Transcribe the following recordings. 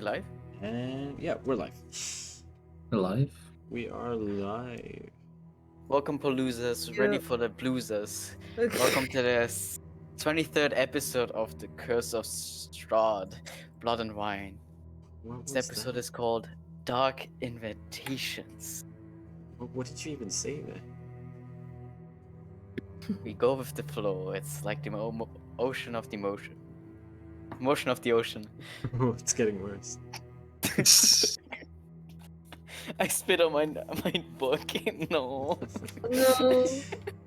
Live? And yeah, we're live. Alive? We are live. Welcome, Paloozers. Ready for the Bloozers. Welcome to the 23rd episode of The Curse of Strahd, Blood and Wine. What This was episode that? is called Dark Invitations. What did you even say there? We go with the flow. It's like the ocean of the motion. Motion of the ocean. Oh, it's getting worse. I spit on my book. No. No.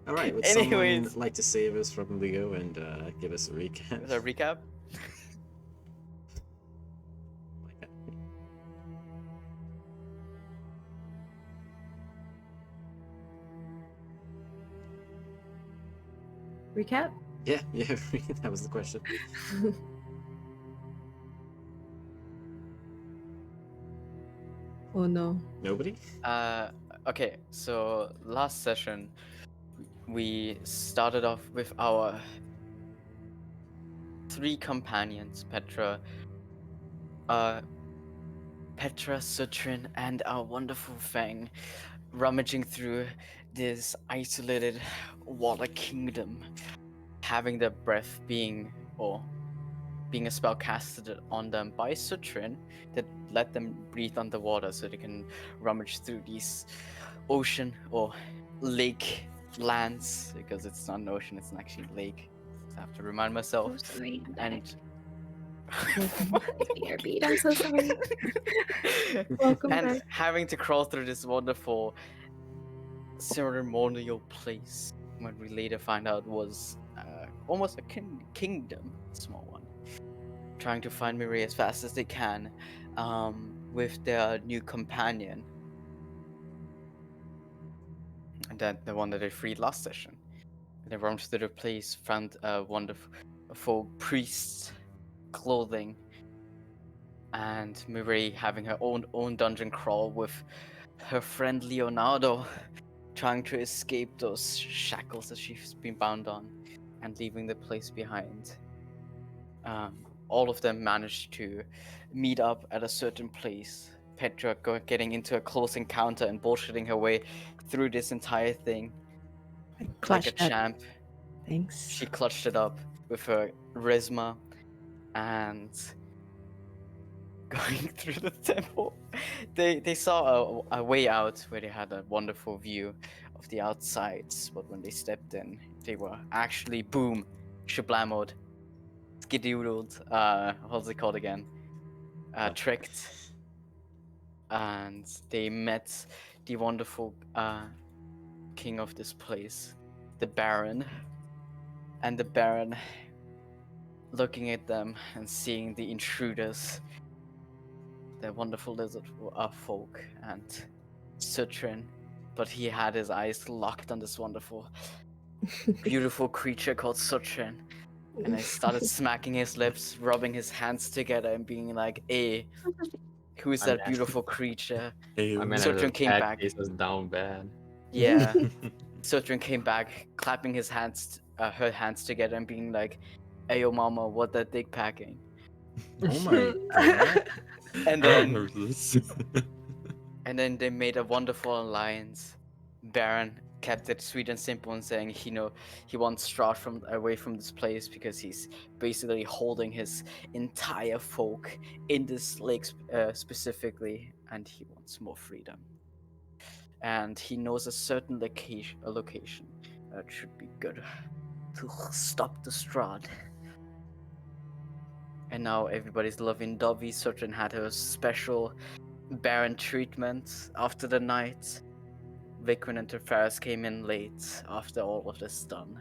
All right, would Anyways. someone like to save us from Leo and give us a recap? Is that a recap? Recap? Yeah, that was the question. Oh no. Nobody? Okay, so last session we started off with our three companions, Petra, Sutrin, and our wonderful Fang, rummaging through this isolated water kingdom, having their breath being a spell casted on them by Sutrin that let them breathe underwater so they can rummage through these ocean or lake lands, because it's not an ocean, it's an actually lake. I have to remind myself. So sorry. And BRB, I'm so sorry. Welcome and back. having to crawl through this wonderful ceremonial place, what we later find out was almost a kingdom, small one, trying to find Miri as fast as they can, with their new companion, and then the one that they freed last session. They roamed through the place, found a wonderful priest's clothing, and Miri having her own dungeon crawl with her friend Leonardo, trying to escape those shackles that she's been bound on, and leaving the place behind. All of them managed to meet up at a certain place. Petra getting into a close encounter and bullshitting her way through this entire thing like a champ. Thanks. She clutched it up with her charisma and going through the temple. They saw a way out where they had a wonderful view of the outsides, but when they stepped in, they were actually boom, shablamoed, skedoodled, what's it called again? Tricked. And they met the wonderful king of this place, the Baron. And the Baron, looking at them and seeing the intruders, the wonderful lizard folk, and Sutrin, but he had his eyes locked on this wonderful, beautiful creature called Sutrin. And I started smacking his lips, rubbing his hands together, and being like, "Hey, who is that beautiful creature?" Sutrin came back. Was down bad. Yeah. Sutrin came back, clapping his hands, her hands together, and being like, "Hey, yo, mama, what that dick packing?" Oh my god. And then they made a wonderful alliance. Baron kept it sweet and simple and saying he wants Strahd away from this place because he's basically holding his entire folk in this lake specifically, and he wants more freedom. And he knows a certain location that should be good to stop the Strahd. And now everybody's loving Dovey. Sutrin had her special Baron treatment after the night. Vikrin and Teferis came in late after all of this done.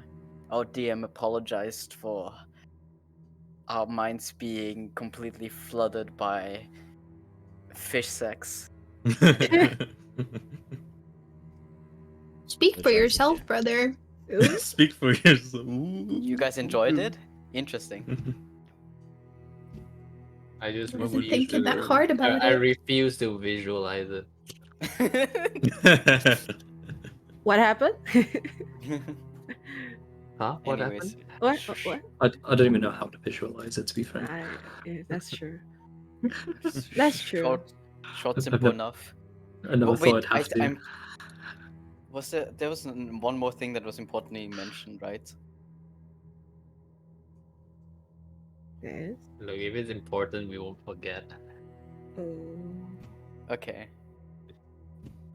Our DM apologized for our minds being completely flooded by fish sex. Speak for yourself, brother. Speak for yourself. You guys enjoyed it? Interesting. I just Wasn't refuse thinking that to- hard about I it. refuse to visualize it. What happened? Huh? What Anyways, happened? What? What? I don't even know how to visualize it, to be fair. Yeah, that's true. That's true. Short, simple enough. I never Oh, thought wait, I'd have to. there was one more thing that was importantly mentioned, right? Yes. Look, if it's important, we won't forget. Okay.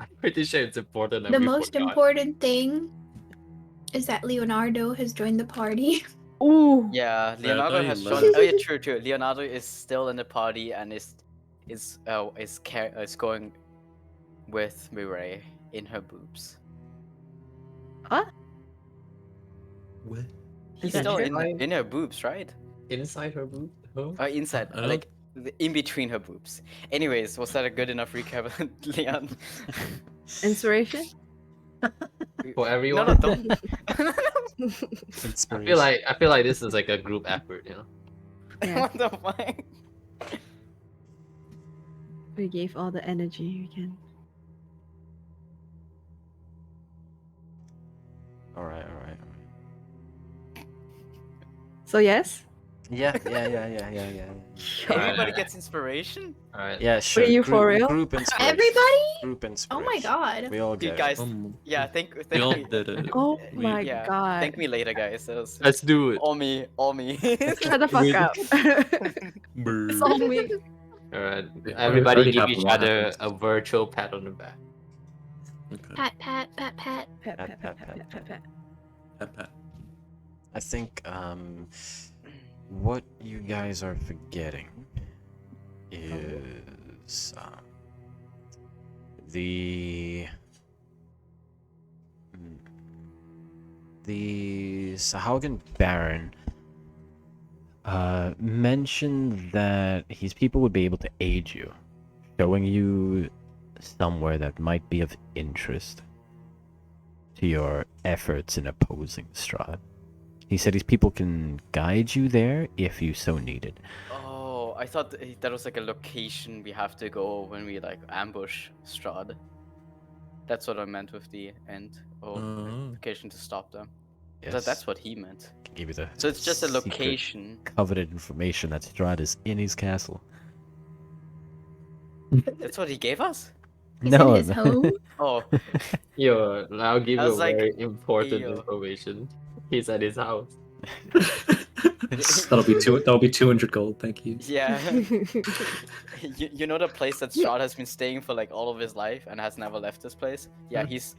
I'm pretty sure it's important that The we most forgot. important thing is that Leonardo has joined the party. Ooh. Yeah, Leonardo he has left. shown. Oh yeah, true. Leonardo is still in the party and is going with Mireille in her boobs. What? What? He's that still true? in her boobs, right? Inside her boob? Huh? Inside, I don't- like in between her boobs. Anyways, was that a good enough recap, Leon? Inspiration? For No, everyone? no, don't. Inspiration. I feel like this is like a group effort, you know. Yeah. What the fuck? We gave all the energy we can. All right. So yes? Yeah. Everybody gets inspiration. All right. Yeah, sure. you for real? Group inspiration. Everybody? Group Oh inspiration. my god. We all You get it. guys, yeah, we thank all me. did it. Oh We- my Yeah, god. thank me later, guys. That was Let's do it. all me. Shut the fuck We- up. Brr. It's all me. All right. We Everybody already give have each one other happened. a virtual pat on the back. Okay. Pat, pat, pat, pat. Pat, pat, pat, pat, pat, pat. Pat, pat. I think what you guys are forgetting is the Sahaugen Baron mentioned that his people would be able to aid you, showing you somewhere that might be of interest to your efforts in opposing Strahd. He said his people can guide you there if you so needed. Oh, I thought that was like a location we have to go when we like ambush Strahd. That's what I meant with the end. Oh, location to stop them. Yes, That's what he meant. can give you the So it's just a secret location. coveted information that Strahd is in his castle. That's what he gave us. He's in his home. Oh, Yo, I'll give I you was a like, very important yo. information. He's at his house. That'll be 200 gold. Thank you. yeah. you know the place that Strahd has been staying for like all of his life and has never left this place? Yeah, he's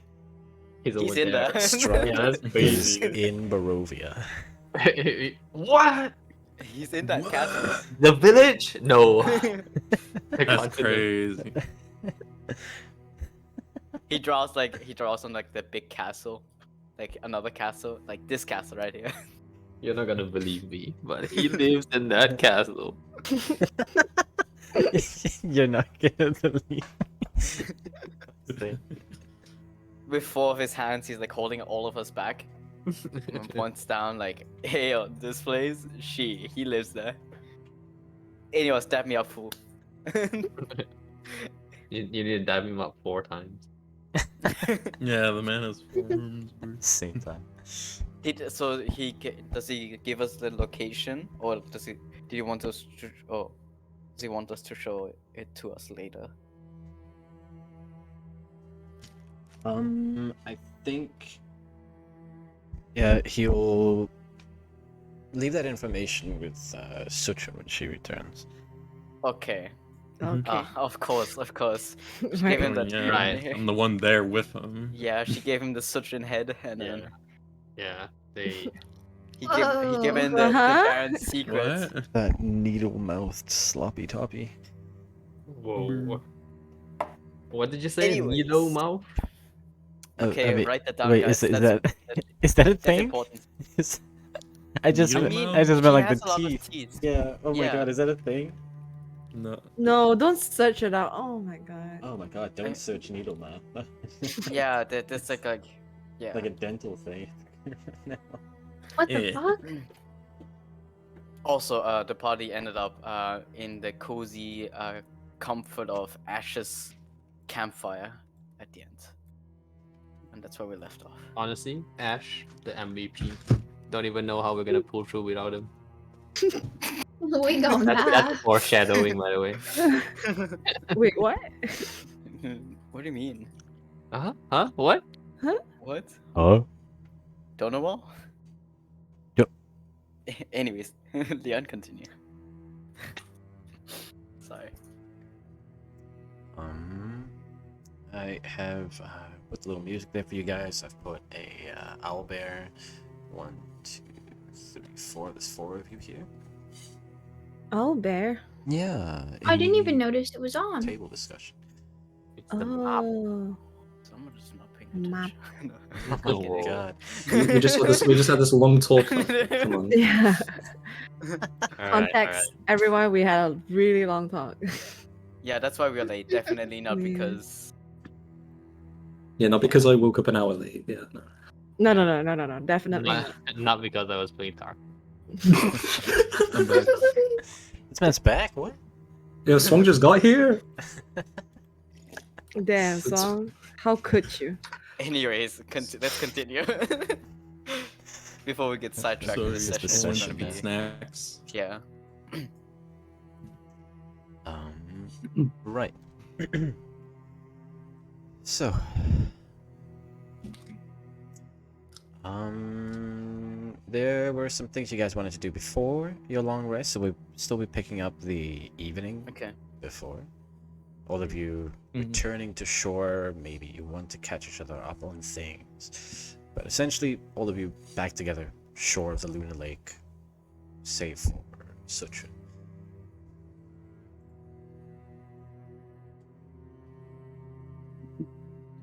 He's in there. Strahd Yeah, that's is crazy. in Barovia. What? He's in that castle. The village? No. The That's continent. crazy. He draws on like the big castle, like another castle, like this castle right here. You're not gonna believe me, but he lives in that castle. You're not gonna believe. With four of his hands, he's like holding all of us back. And points down like, hey, this place, he lives there. Anyway, stab me up, fool. You need to dab him up 4 times. Yeah, the man has 4 arms. Bro. Same time. Does he give us the location, or do you want us to, or does he want us to show it to us later? I think. Yeah, he'll leave that information with Sutra when she returns. Okay. Okay. Of course. She Right. gave him that. Yeah, Right. I'm the one there with him. Yeah, she gave him the Sutrin head, and then Yeah, they. he gave him the Uh-huh. Baron's secrets. What? That needle-mouthed sloppy toppy. Whoa. What did you say? Anyways. Needle mouth? Okay, wait, write that down, wait, guys. is That's that is that a that's thing? important. I just You I don't mean, know? I just she meant like has the a lot of teeth. teeth. Yeah. Oh my Yeah. god, is that a thing? No. No, don't search it out. Oh my god. Oh my god, I- don't search needle mouth. Yeah, that's like yeah. Like a dental thing. No. What the Yeah. fuck? Also, the party ended up in the cozy comfort of Ash's campfire at the end, and that's where we left off. Honestly, Ash, the MVP. Don't even know how we're gonna pull through without him. We going That's back. foreshadowing, by the way. Wait, what? What do you mean? Huh? What? What? Oh, Don't know all? Yep. Anyways, Leon, continue. Sorry. I have put a little music there for you guys. I've put a owl bear. 1, 2, 3, 4. There's 4 of you here. Oh, bear. Yeah. I didn't in even the notice it was on. Table discussion. It's the map. Oh. Someone is not paying Map. attention. Oh Oh, my whoa. god. We just had this long talk. Come on. Yeah. Alright, Context, everyone, we had a really long talk. Yeah, that's why we're late. Definitely not Yeah. because. Yeah, not because I woke up an hour late. Yeah, no. No. Definitely alright. Not because I was playing TToR. I'm back. This man's back? What? Yeah, Swung just got here. not. Damn, It's- song. How could you? Anyways, let's continue. Before we get sidetracked, Sorry, this it's the session is session. gonna be. Snacks. Yeah. Right. So. There were some things you guys wanted to do before your long rest, so we'll still be picking up the evening Okay. before. All of you returning to shore, maybe you want to catch each other up on things. But essentially, all of you back together, shore of the Lunar Lake, save for Sutra.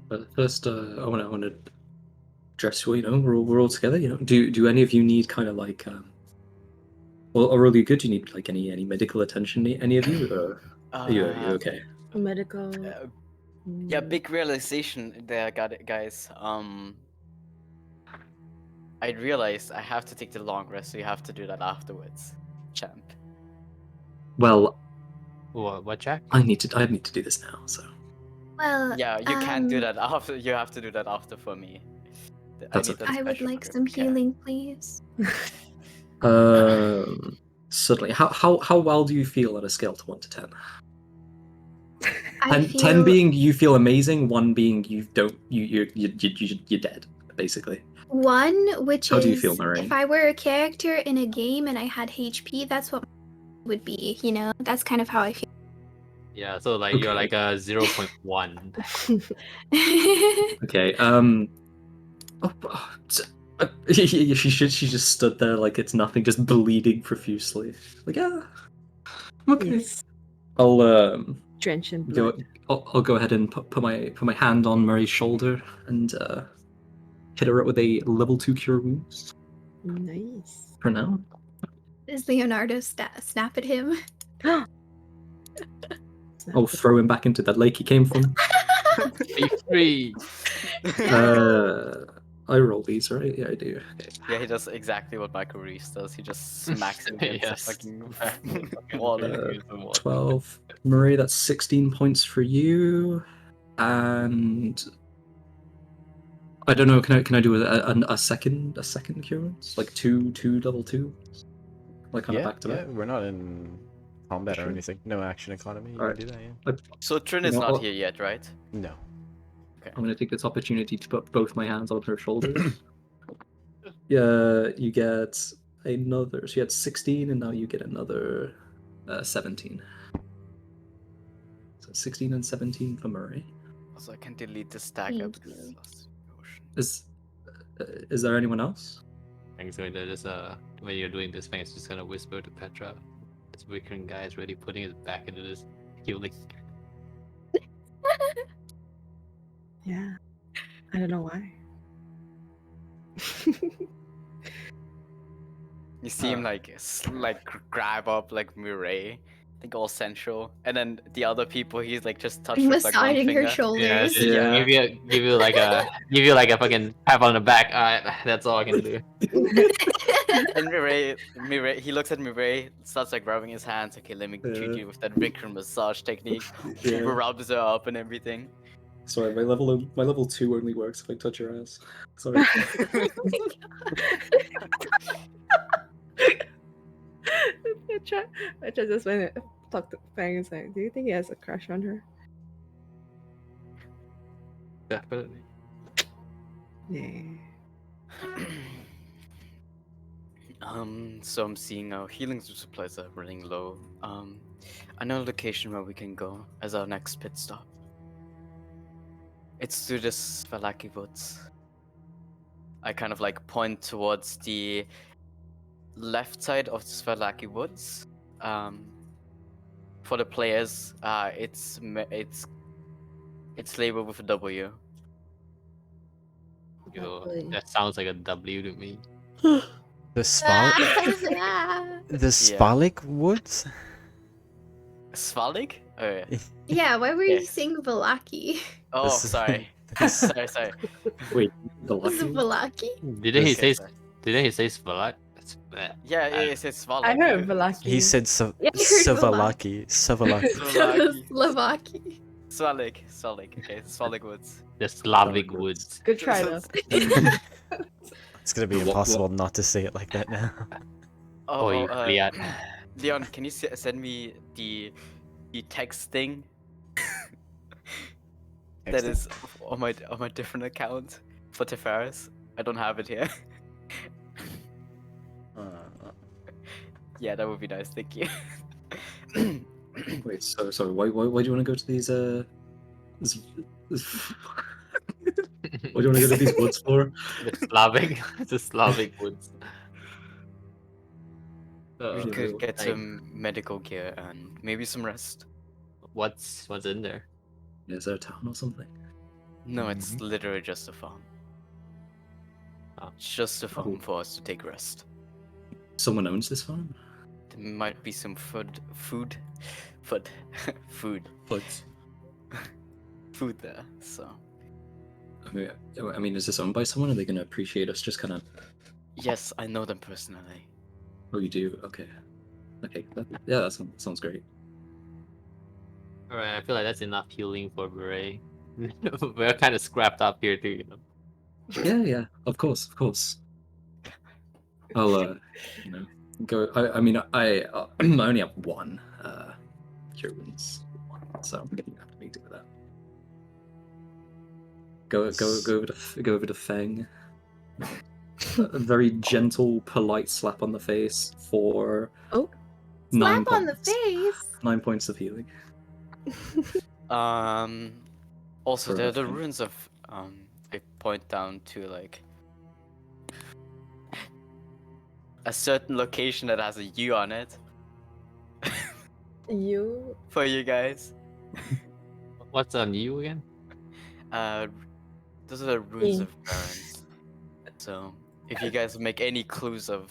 But first, I want to address. Well, we're all together. Do any of you need kind of like, or really good? Do you need like any medical attention? Any of you? Or are you okay? Medical. Yeah, big realization there, guys. I realized I have to take the long rest, so you have to do that afterwards, champ. Well, What, Jack? I need to do this now. So Well, Yeah, you can't do that after. You have to do that after for me. That's need that I would special like grip, some yeah. healing, please. certainly. How well do you feel on a scale to 1 to 10? I 10, feel 10 being you feel amazing, 1 being you don't you're dead basically. 1, which How is do you feel, Lorraine? if I were a character in a game and I had HP, that's what would be. That's kind of how I feel. Yeah, so like you're Okay. like a 0.1. Okay. She just stood there like it's nothing, just bleeding profusely. Like okay. Yes. I'll Drenched in blood. I'll go ahead and put my hand on Murray's shoulder and hit her up with a level 2 cure wounds Nice. for now. Does Leonardo snap at him? I'll throw him back into that lake he came from. Be free. I roll these, right? Yeah, I do. Okay. Yeah, he does exactly what Michael Reeves does. He just smacks him against Yes. the fucking wall. 12. Murray, that's 16 points for you. And I don't know. Can I do a second cure wounds? Like two level 2, like kind of back to back. We're not in combat Sure. or anything. No action economy. You Alright. can do that, yeah. So Trin You is know not what? here yet, right? No. I'm gonna take this opportunity to put both my hands on her shoulders. Yeah, you get another. So you had 16, and now you get another 17. So 16 and 17 for Murray. Also, I can delete the stack up. Thank you. Is there anyone else? I'm just going to just when you're doing this thing, it's just gonna whisper to Petra. This Wickering guy is really putting his back into this healing. Yeah. I don't know why. You see him like grab up like Murray, like all sensual, and then the other people he's like just touched with like one Massaging her finger. shoulders. Yeah. Give you like a fucking pat on the back. That's all I can do. And Murray, he looks at Murray, starts like rubbing his hands. Okay, let me treat Yeah. you with that Vikram massage technique. Yeah. Rubs her up and everything. Sorry, my level 2 only works if I touch your ass. Sorry. Petra just went and talked to Fang and said, "Do you think he has a crush on her?" Definitely. Yeah. So I'm seeing our healing supplies are running low. Another location where we can go as our next pit stop. It's to the Svalaki Woods. I kind of like point towards the left side of the Svalaki Woods. For the players, it's labeled with a W. Yo, Lovely. that sounds like a W to me. The the Spalik Woods? Svalik? Oh yeah. Yeah, why were Okay. you saying Valaki? Oh, This- sorry. this- sorry. Wait, the Was it lucky? Valaki? Didn't he Okay, say? sorry. Didn't he say Spalat? That's bad. Yeah, I- it's Svalak. I heard Valaki. He said Yeah, I heard Savalaki. Savalaki. Svalaki. Slovaki. Svalik. Okay, Svalik Woods. The Slavic Slavic woods. Good try though. It's gonna be What- impossible not to say it like that now. Oh, you Liat. Leon, can you send me the text thing that Texting? is on my different account for Tefaris? I don't have it here. Yeah, that would be nice. Thank you. Wait, sorry. Why do you want to go to these? What do you want to go to these woods for? The Slavic woods. We could get I- some medical gear and maybe some rest. What's in there? Is there a town or something? No, it's literally just a farm. Oh. It's just a farm Oh. for us to take rest. Someone owns this farm. There might be some food there. So I mean, is this owned by someone? Are they going to appreciate us just kind of? yes, I know them personally. Oh, you do. Okay. Yeah, that sounds great. Alright, I feel like that's enough healing for Beret. We're kind of scrapped up here too, you know. Yeah. Of course. I'll go. I mean, I only have one cure wounds, so I'm gonna have to make do with that. Go over to Feng. A very gentle, polite slap on the face for Oh. 9 Slap on the points. face. 9 points of healing. Also, For there are the nothing. ruins of I point down to like a certain location that has a U on it You for you guys. What's on you again? Those are the ruins Me. of barons. So if you guys make any clues of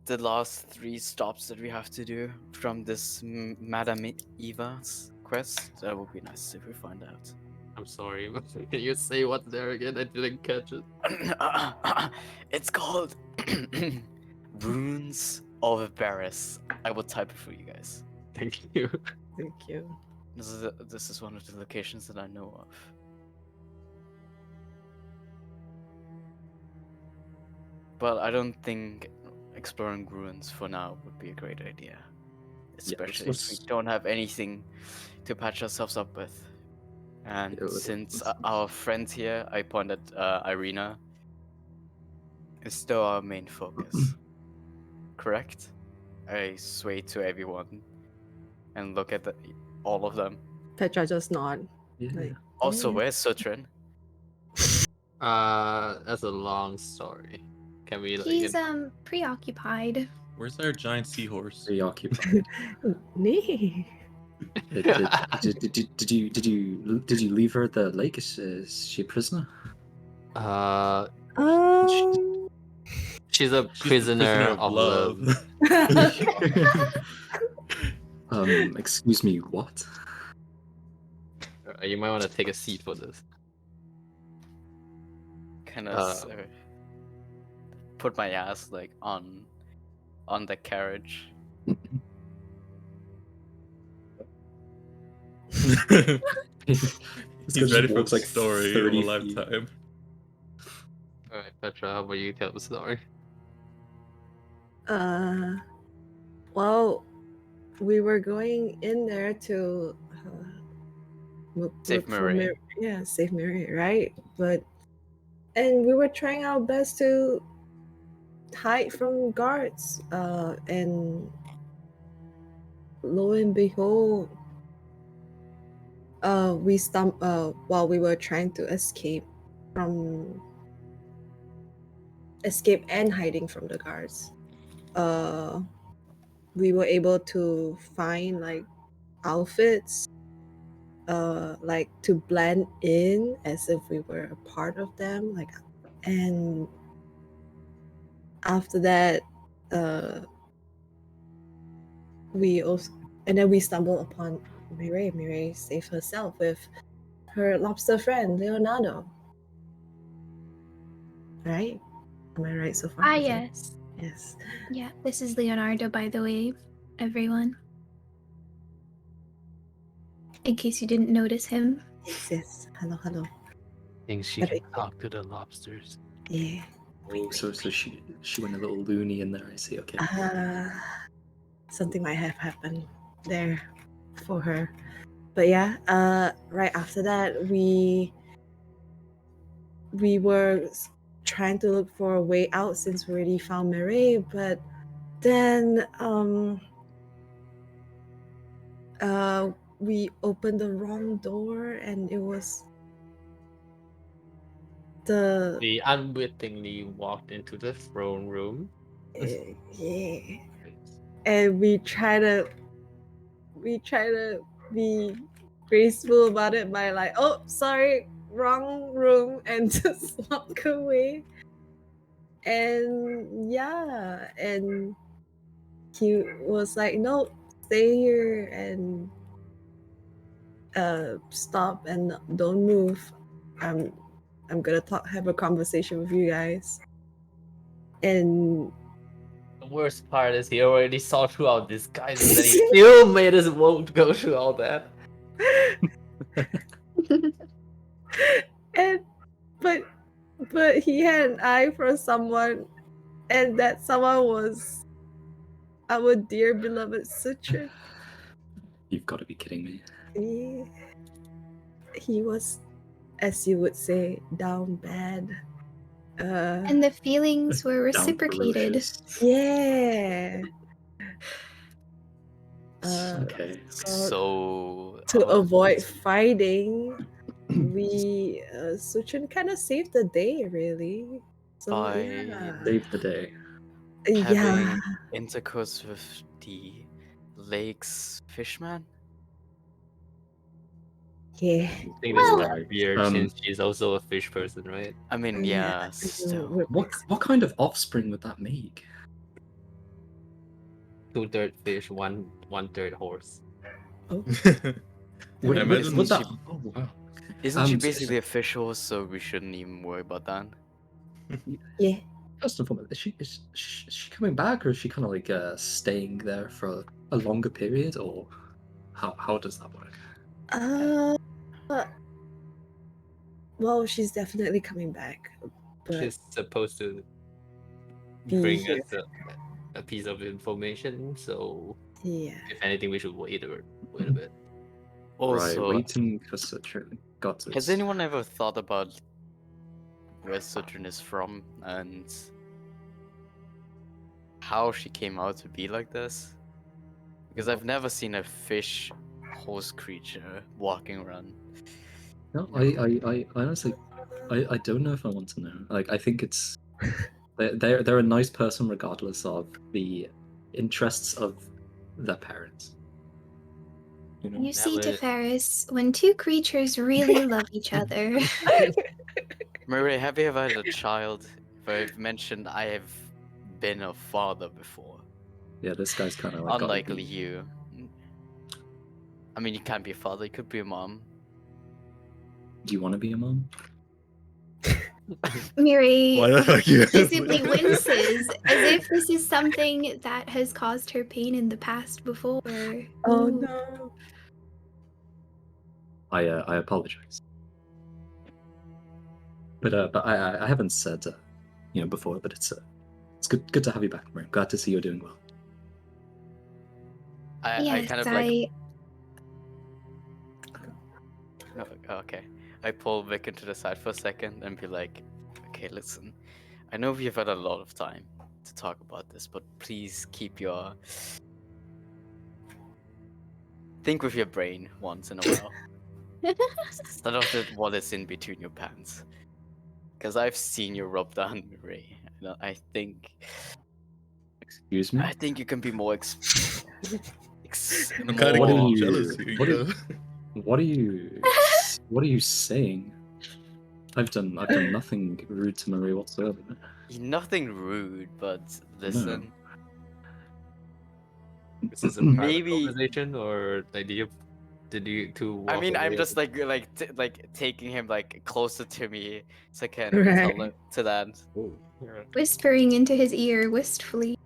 the last 3 stops that we have to do from this Madame Eva's quest, that would be nice if we find out. I'm sorry, but can you say what's there again? I didn't catch it. It's called Runes of Barris. I will type it for you guys. Thank you. thank you. This is one of the locations that I know of. But I don't think exploring ruins for now would be a great idea. Especially if we let's- don't have anything to patch ourselves up with. And Yeah, since let's- our friend here, I pointed Irina, is still our main focus. Correct? I sway to everyone and look at all of them. Petra just nod. Yeah. Like, Also, yeah. where's Sutrin? That's a long story. Can we like? He's preoccupied. Where's our giant seahorse? Preoccupied. Nee. Did you leave her at the lake? Is she a prisoner? She's a She's the prisoner of love. Excuse me, what? You might want to take a seat for this. Kind of Uh, put my ass like on the carriage. He's ready for walks the like story of a 30 feet. lifetime. All right, Petra, how about you tell the story? Well, we were going in there to Save look for Marie. Yeah, save Mary, right? And we were trying our best to hide from guards. And lo and behold, while we were trying to escape and hiding from the guards. We were able to find like outfits, like to blend in as if we were a part of them, like. And after that, we also and then we stumbled upon Mireille. Mireille saved herself with her lobster friend Leonardo. Right? Am I right so far? Ah, Is that- yes. Yes. Yeah, this is Leonardo, by the way, everyone. In case you didn't notice him. Yes. Hello, hello. Thinks she But can it- talk to the lobsters. Yeah. Oh, so she went a little loony in there. I see. Okay. Something might have happened there for her. But yeah, right after that, we were trying to look for a way out since we already found Mary, but then we opened the wrong door and it was the We unwittingly walked into the throne room. yeah, and we try to be graceful about it by like, oh, sorry, wrong room, and just walk away. And yeah, and he was like, no, stay here and stop and don't move. I'm gonna have a conversation with you guys. And The worst part is he already saw through our disguises and he still made us won't go through all that. and but he had an eye for someone, and that someone was our dear beloved Sutra. You've got to be kidding me. He was, as you would say, down bad. And the feelings were Down reciprocated. ferocious. Yeah. Okay. So To our- avoid fighting, we Suchin kind of saved the day, really. So by yeah, Save the day. having yeah, intercourse with the lake's fishman. yeah. I think this is Well- kind of weird Um, since she's also a fish person, right? I mean, yeah, still. What kind of offspring would that make? 2/3 fish, one-third horse. Would, I would, imagine would that? she- Oh wow. Isn't she so- basically a fish horse? So we shouldn't even worry about that. Yeah. First and foremost, is she coming back, or is she kind of like staying there for a longer period, or how does that work? Uh, well, she's definitely coming back, but She's supposed to be bring here. us a piece of information, so Yeah. if anything, we should wait a bit. Also, right, waiting for such a got it. has anyone ever thought about where Sutrin is from and how she came out to be like this? Because I've never seen a fish horse creature walking around. No, you know? I honestly, I don't know if I want to know. Like, I think it's they're a nice person regardless of the interests of their parents. You know. You see, Never- Teferis, when two creatures really love each other, Marie, have you ever had a child? If I've mentioned I have been a father before. Yeah, this guy's kind of like gotta Unlikely be- you. I mean, you can't be a father, you could be a mom. Do you want to be a mom? Miri Why the fuck you visibly winces as if this is something that has caused her pain in the past before. Oh Ooh. no. I apologize. But I haven't said before, but it's good to have you back, Marie. Glad to see you're doing well. I Yes, kind of like. No, okay. I pull Vic into the side for a second and be like, okay, listen. I know we've had a lot of time to talk about this, but please keep your. Think with your brain once in a while. Instead of what is in between your pants. Because I've seen you rub down Mirai. And I think. Excuse me. I think you can be more. I'm kind What are of more. getting you? jealous here, What you are, know? what are you? What are you saying? I've done nothing rude to Marie whatsoever. Nothing rude, but No. listen. This is a private Maybe. conversation, or like, did you two walk I mean, I'm away just at like taking him like closer to me so I can Right. tell him to that. the- Yeah. Whispering into his ear wistfully.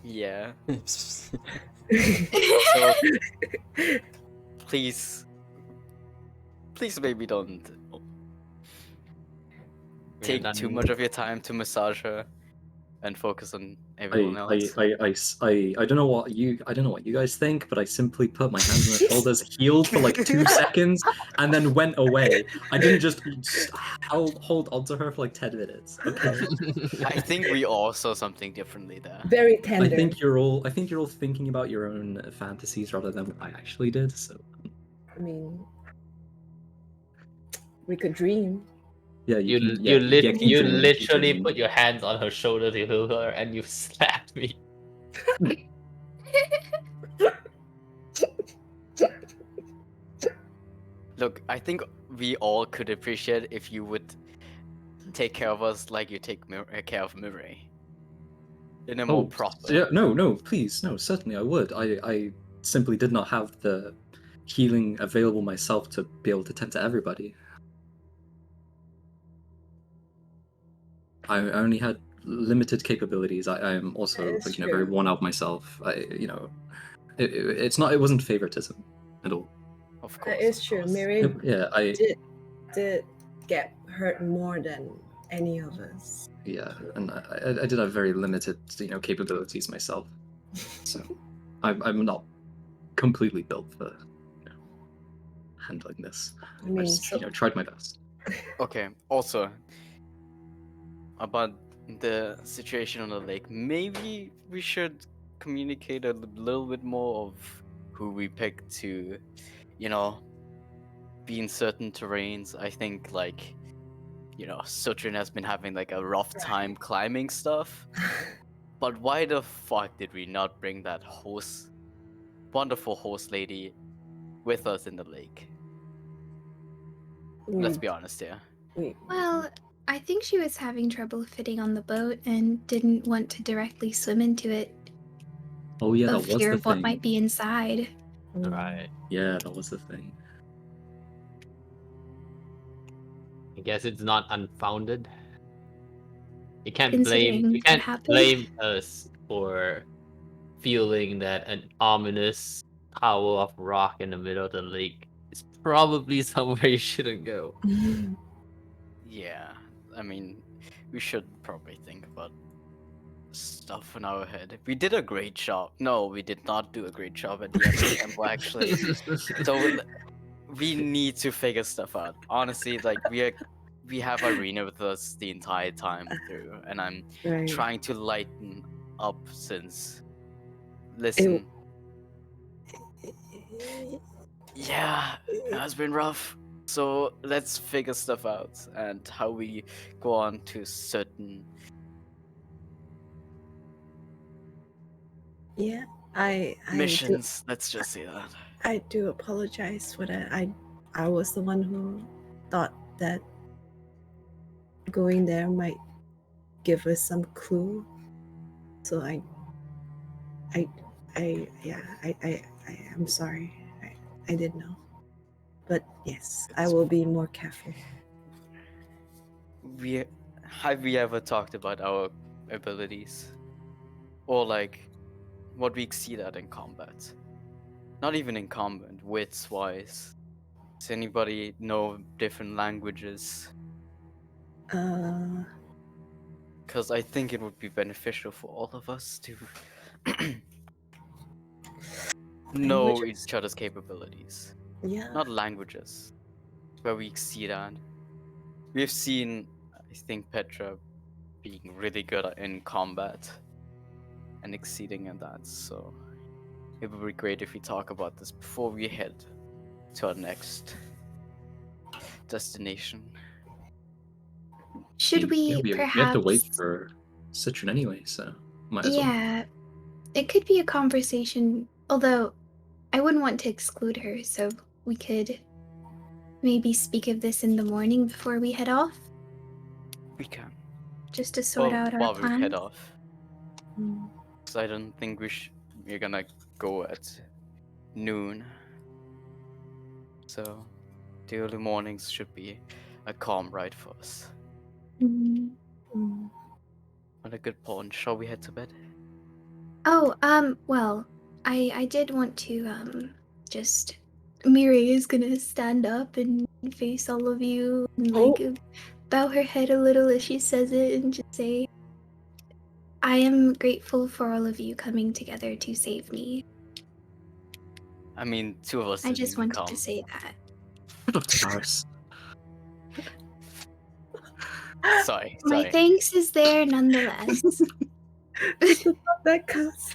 Yeah. So So please, maybe don't We take are too done. much of your time to massage her and focus on everyone else. I don't know what you guys think, but I simply put my hands on her shoulders, healed for like 2 seconds, and then went away. I didn't just hold onto her for like 10 minutes. Okay. I think we all saw something differently there. Very I tender. think you're all thinking about your own fantasies rather than what I actually did. So I mean, we could dream. yeah, You can, yeah, keep you dreaming, keep literally dreaming. put your hands on her shoulder to heal her, and you slapped me. Look, I think we all could appreciate if you would take care of us like you take care of Mirai. In a more proper. Yeah, no, please, no, certainly I would. I simply did not have the healing available myself to be able to tend to everybody. I only had limited capabilities. I am also, That is like, very true. worn out myself. It wasn't favoritism at all. Of course. That is of true. course. Mary Yeah, did get hurt more than any of us. yeah, and I did have very limited, capabilities myself. So I'm not completely built for handling this. I mean, just, so tried my best. Okay, also about the situation on the lake, maybe we should communicate a little bit more of who we pick to, be in certain terrains. I think, like, Sutrin has been having like a rough time climbing stuff. But why the fuck did we not bring that wonderful host lady with us in the lake? Let's be honest here. Well, I think she was having trouble fitting on the boat and didn't want to directly swim into it Oh yeah, that of was fear the of what thing. might be inside. Right. Yeah, that was the thing. I guess it's not unfounded. You can't Considering blame what happened. us for feeling that an ominous tower of rock in the middle of the lake is probably somewhere you shouldn't go. Yeah, I mean, we should probably think about stuff in our head. We did a great job. No, we did not do a great job at the end of the temple, actually. So we need to figure stuff out. Honestly, like we have Arena with us the entire time through, and I'm Right. trying to lighten up since. Listen, yeah, it has been rough. So let's figure stuff out and how we go on to certain. Yeah, I missions. Let's just say that. I do apologize for that. I was the one who thought that going there might give us some clue. So I am sorry. I didn't know. But yes, I will be more careful. Have we ever talked about our abilities, or like what we exceed at in combat? Not even in combat, wits wise. Does anybody know different languages? Because I think it would be beneficial for all of us to know Languages? each other's capabilities, Yeah. not languages, where we exceed at. We've seen, I think, Petra being really good in combat and exceeding in that, so it would be great if we talk about this before we head to our next destination. Should Yeah, we we have to wait perhaps? for Citron anyway, so might as well. Yeah, it could be a conversation. Although I wouldn't want to exclude her, so we could maybe speak of this in the morning before we head off, We can. just to sort Well, out our while we head plans. off, Mm. because I don't think we're gonna go at noon. So the early mornings should be a calm ride for us. Mm. Mm. On a good point, shall we head to bed? Oh, well, I did want to just Miri is gonna stand up and face all of you and like bow her head a little as she says it and just say, I am grateful for all of you coming together to save me. I mean, two of us I didn't just even wanted come. to say that. Of course. Sorry, My sorry. thanks is there nonetheless. It's about that cuss.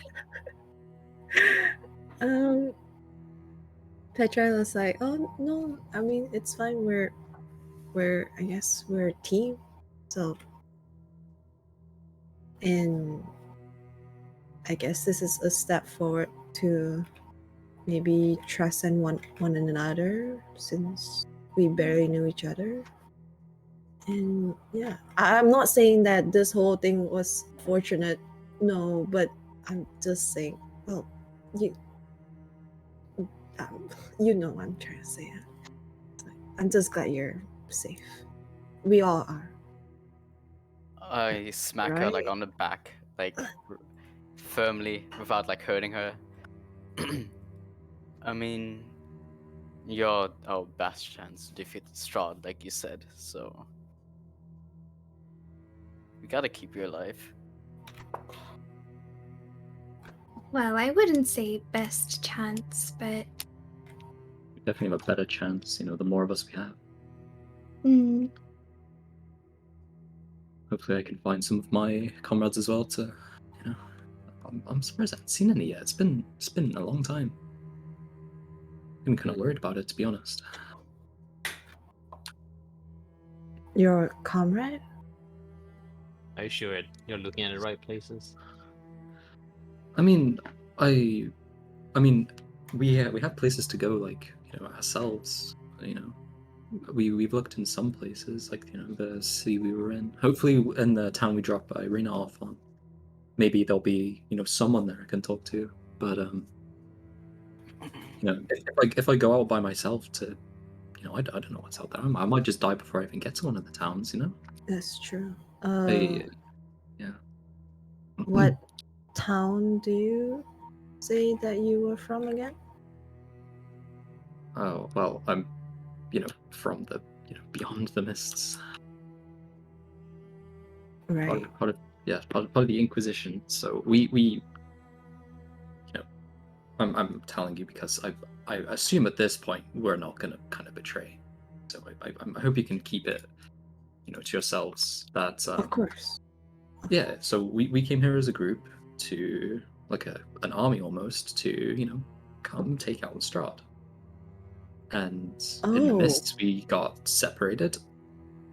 um, Petra was like, "Oh no, I mean it's fine. I guess we're a team, so and I guess this is a step forward to maybe trust in one another since we barely knew each other. And yeah, I'm not saying that this whole thing was fortunate, no, but I'm just saying, well, you you know what I'm trying to say. I'm just glad you're safe. We all are. I smack her like Right. on the back, like firmly, without like hurting her. I mean, you're our best chance to defeat Strahd, like you said. So we gotta keep you alive. Well, I wouldn't say best chance, but We definitely have a better chance, the more of us we have. mm, Hopefully I can find some of my comrades as well to, I'm surprised I haven't seen any yet. It's been a long time. I'm kind of worried about it, to be honest. Your comrade? Are you sure you're looking at the right places? I mean, we have places to go, like ourselves. We've looked in some places, like the city we were in. Hopefully, in the town we dropped by Rena off on, maybe there'll be someone there I can talk to. But if I go out by myself to, I don't know what's out there. I might just die before I even get to one of the towns. That's true. Yeah. What town do you say that you were from again? Oh well, I'm, from the beyond the mists. Right. Part of the Inquisition. So we I'm telling you because I assume at this point we're not gonna kind of betray. So I hope you can keep it, to yourselves. That Of course. yeah. So we came here as a group to like an army almost to come take out Strahd. And in the Oh. mists we got separated,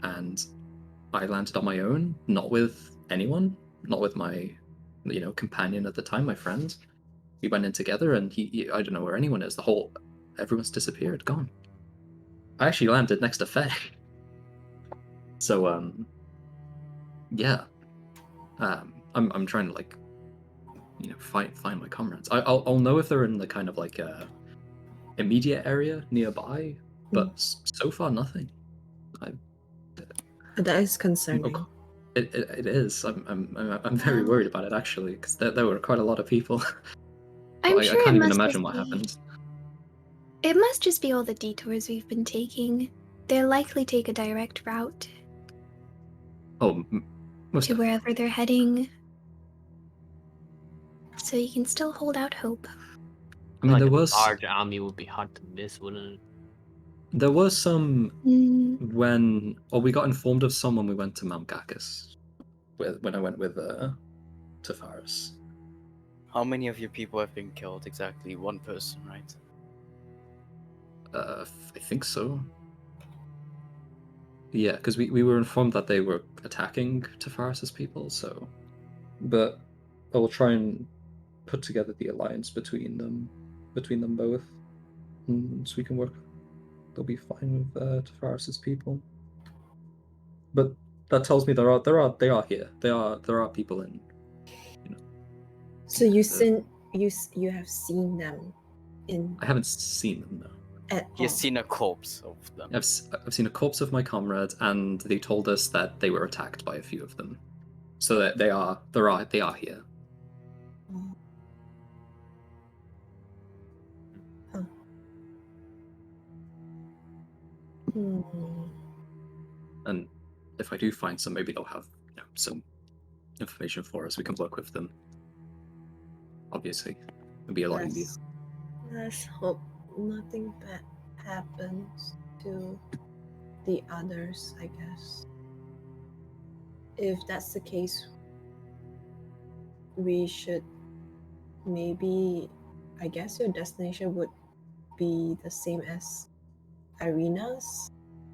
and I landed on my own, not with anyone, not with my companion at the time, my friend. We went in together, and he I don't know where anyone is. Everyone's disappeared, gone. I actually landed next to Faye. So yeah, I'm trying to like find my comrades. I'll know if they're in the kind of like immediate area nearby, but so far nothing. That is concerning. It is. I'm very worried about it actually, because there were quite a lot of people. I'm I sure can't it even must imagine just what be. happened. It must just be all the detours we've been taking. They'll likely take a direct route Oh, most to definitely. wherever they're heading. So you can still hold out hope. I mean, like there a was large army would be hard to miss, wouldn't it? there was some Mm, we got informed of some when we went to Mount Gakis, when I went with Tafaris. How many of your people have been killed? Exactly one person, right? I think so. Yeah, because we were informed that they were attacking Tafaris's people. So, but I will try and put together the alliance between them both, so we can work. They'll be fine with Tafaris's people. But that tells me they are here. There are people in. So you the- you have seen them in I haven't seen them though. at He has all. seen a corpse of them. I've seen a corpse of my comrade, and they told us that they were attacked by a few of them. So that they are here. Oh. Huh. Hmm. And if I do find some, maybe they'll have some information for us. We can work with them. Obviously, it'll be a lot easier. Let's hope nothing bad happens to the others, I guess. If that's the case, we should maybe, I guess your destination would be the same as Irina's,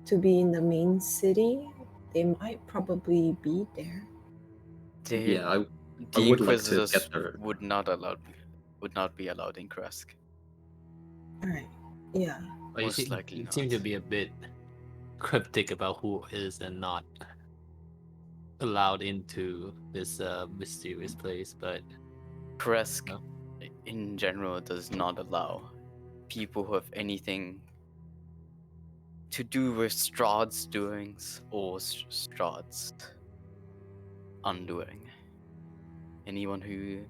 to be in the main city. They might probably be there. They, Yeah, I the would like to Inquisitors get there. would not be allowed in Kresk. Alright, yeah. But Most likely you seem to not. be a bit cryptic about who is and not allowed into this mysterious place. But Kresk, No. in general, does not allow people who have anything to do with Strahd's doings or Strahd's undoing. Anyone who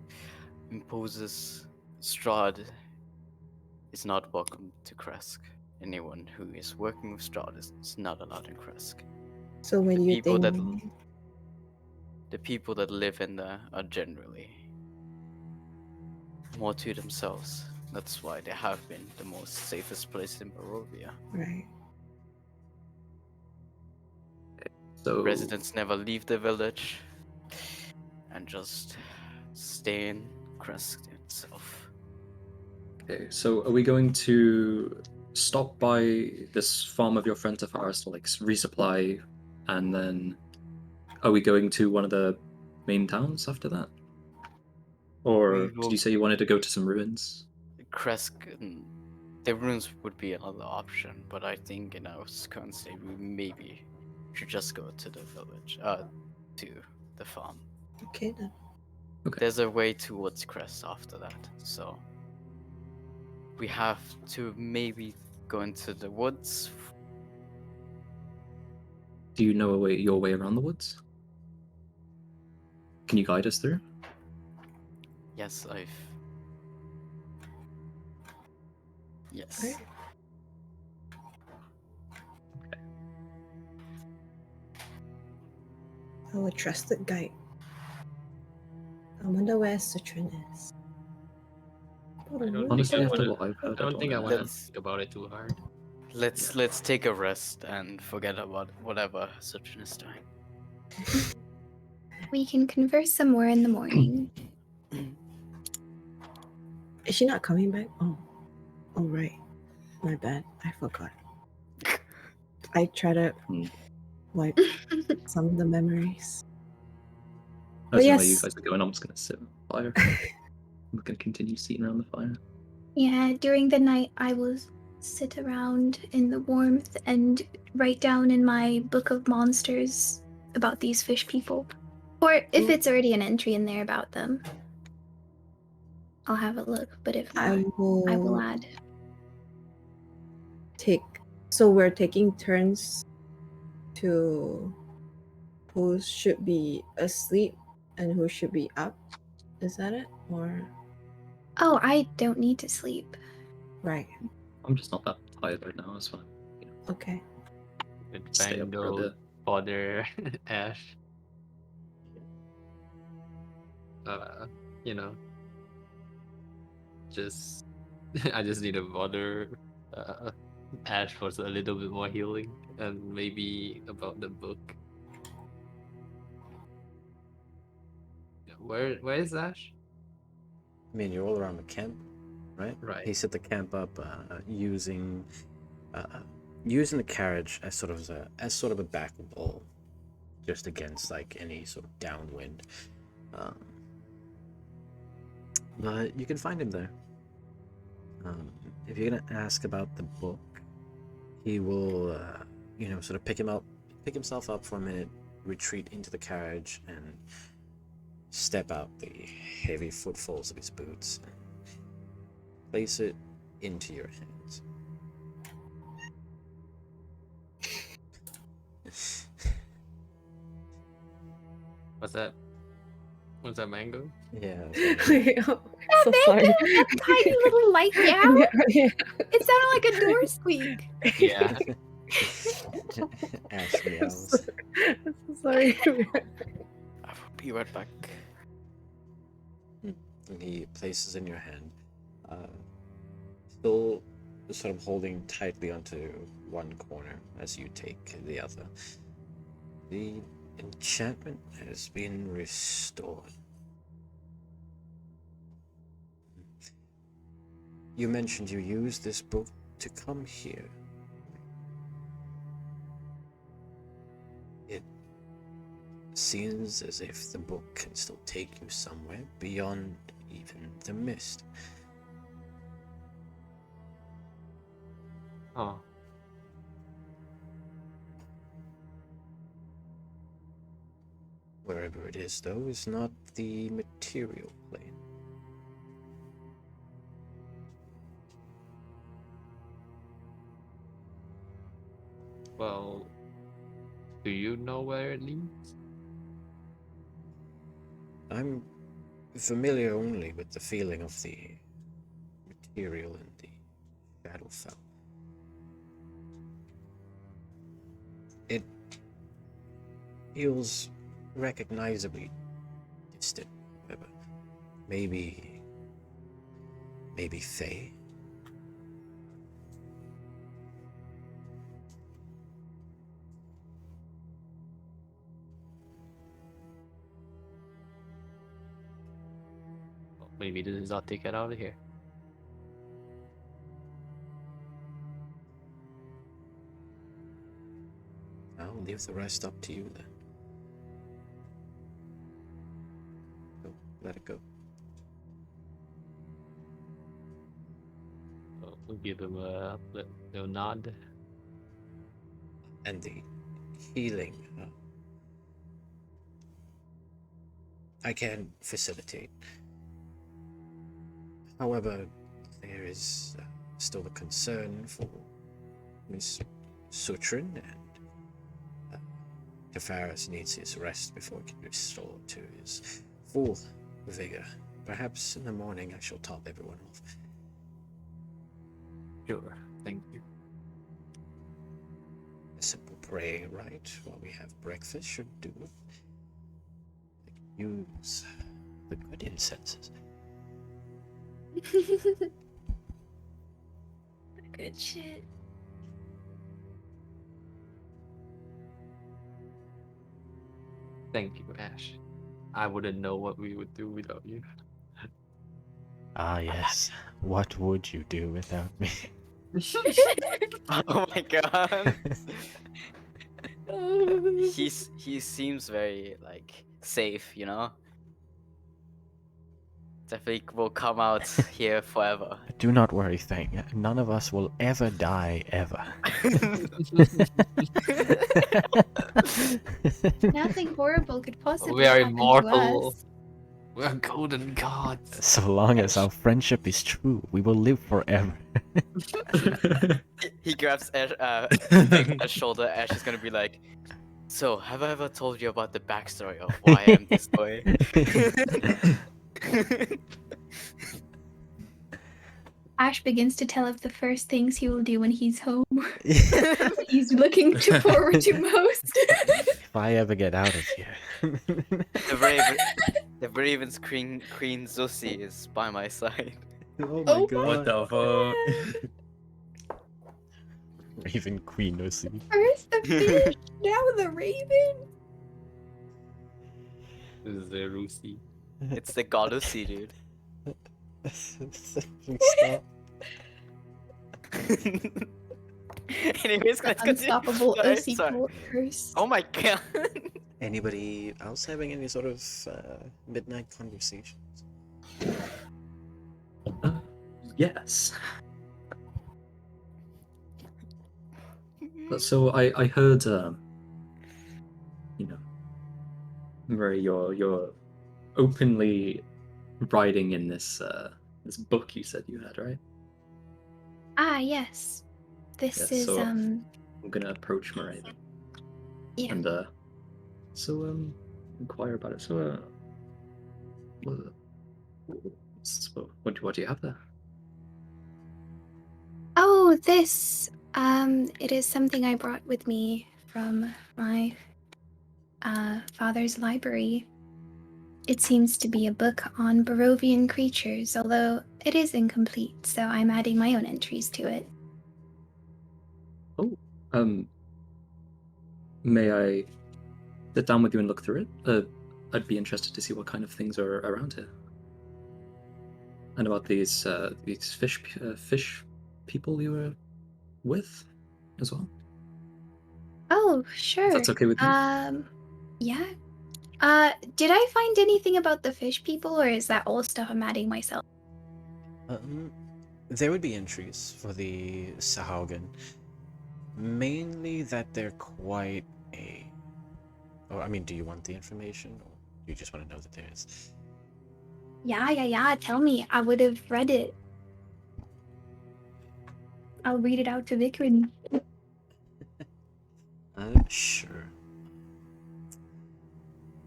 imposes Strahd is not welcome to Kresk. Anyone who is working with Strahd is not allowed in Kresk. So where The do you people think? that the people that live in there are generally more to themselves. That's why they have been the most safest place in Barovia. Right. So Residents never leave the village and just stay in Kresk itself. okay, so are we going to stop by this farm of your friend Tafaris to like resupply, and then are we going to one of the main towns after that? Or We did will- you say you wanted to go to some ruins? Kresk, the ruins would be another option, but I think in our current state we maybe should just go to the village, to the farm. Okay then. Okay. There's a way towards Crest after that, so we have to maybe go into the woods. Do you know your way around the woods? Can you guide us through? Yes, Yes. Right. Our trusted guide. I wonder where Citron is. I don't Honestly, think I after want what I've heard, I don't think I wanna want to Let's- think about it too hard. Let's take a rest and forget about whatever Sutton is doing. we can converse some more in the morning. Is she not coming back? Oh right. My bad. I forgot. I try to Hmm. wipe some of the memories. I don't know where you yes. guys are going. I'm just gonna sit on the fire. I'm gonna continue sitting around the fire. Yeah, during the night I will sit around in the warmth and write down in my book of monsters about these fish people. Or if Mm. it's already an entry in there about them, I'll have a look. But if I not, I will will add. take. So we're taking turns to who should be asleep and who should be up. Is that it? Or Oh, I don't need to sleep. right? I'm just not that tired right now. It's fine. Okay. With Stay up for a Bango, bit. Fodder, Ash. You know, just I just need to bother Ash for a little bit more healing and maybe about the book. Where is Ash? I mean, you're all around the camp, right? Right. He set the camp up using the carriage as sort of a back wall, just against like any sort of downwind. But you can find him there. If you're gonna ask about the book, he will, sort of pick himself up for a minute, retreat into the carriage, and step out the heavy footfalls of his boots and place it into your hands. What's that? What's that, mango? Yeah. Wait, oh, so That sorry. that tiny little light meow. Yeah. It sounded like a door squeak. Yeah. Ash meows. I'm so sorry. I will be right back. And he places in your hand, still sort of holding tightly onto one corner as you take the other. The enchantment has been restored. You mentioned you used this book to come here. It seems as if the book can still take you somewhere beyond even the mist. Oh. Wherever it is, though, is not the material plane. Well, do you know where it leads? I'm familiar only with the feeling of the material in the Shadowfell. It feels recognizably distant, however. Maybe Fae. Well, maybe this is our ticket out of here. I'll leave the rest up to you then. Go, let it go. We'll give him a little nod. And the healing, I can facilitate. However, there is still a concern for Miss Sutrin, and Tefaris needs his rest before he can restore to his full vigor. Perhaps in the morning I shall top everyone off. Sure, thank you. A simple praying rite while we have breakfast should do it. I can use the good incenses. Good shit. Thank you, Ash. I wouldn't know what we would do without you. Ah, yes. What would you do without me? Oh my god. He seems very like safe, you know. Definitely will come out here forever. Do not worry, Thing. None of us will ever die, ever. Nothing horrible could possibly We are happen to immortal. us. We are golden gods. So long as our friendship is true, we will live forever. He grabs Ash, Ash's shoulder. Ash is gonna be like, "So, have I ever told you about the backstory of why I am this way?" Ash begins to tell of the first things he will do when he's home. He's looking forward to most. If I ever get out of here. The Raven's Queen Zusi is by my side. Oh Oh my What the fuck? Raven Queen OC. First the fish, now the raven. This is the Rusi. It's the Goddessy, dude. Stop. Anyways, The let's continue. unstoppable Sorry, OC sorry. curse. Oh my god. Anybody else having any sort of midnight conversations? Yes. So I heard, Murray, you're openly writing in this this book you said you had, right? Ah, yes. This Yes, is so I'm gonna approach Murray then. yeah. And inquire about it. So what do you have there? Oh, this. It is something I brought with me from my father's library. It seems to be a book on Barovian creatures, although it is incomplete, so I'm adding my own entries to it. Oh, may I sit down with you and look through it? I'd be interested to see what kind of things are around here, and about these fish people you were with as well. Oh, If sure. that's okay with you. Yeah. Did I find anything about the fish people, or is that all stuff I'm adding myself? There would be entries for the Sahaugen. Mainly that they're quite a... Oh, I mean, do you want the information, or do you just want to know that there is? Yeah. Tell me. I would have read it. I'll read it out to Vikrin. Sure.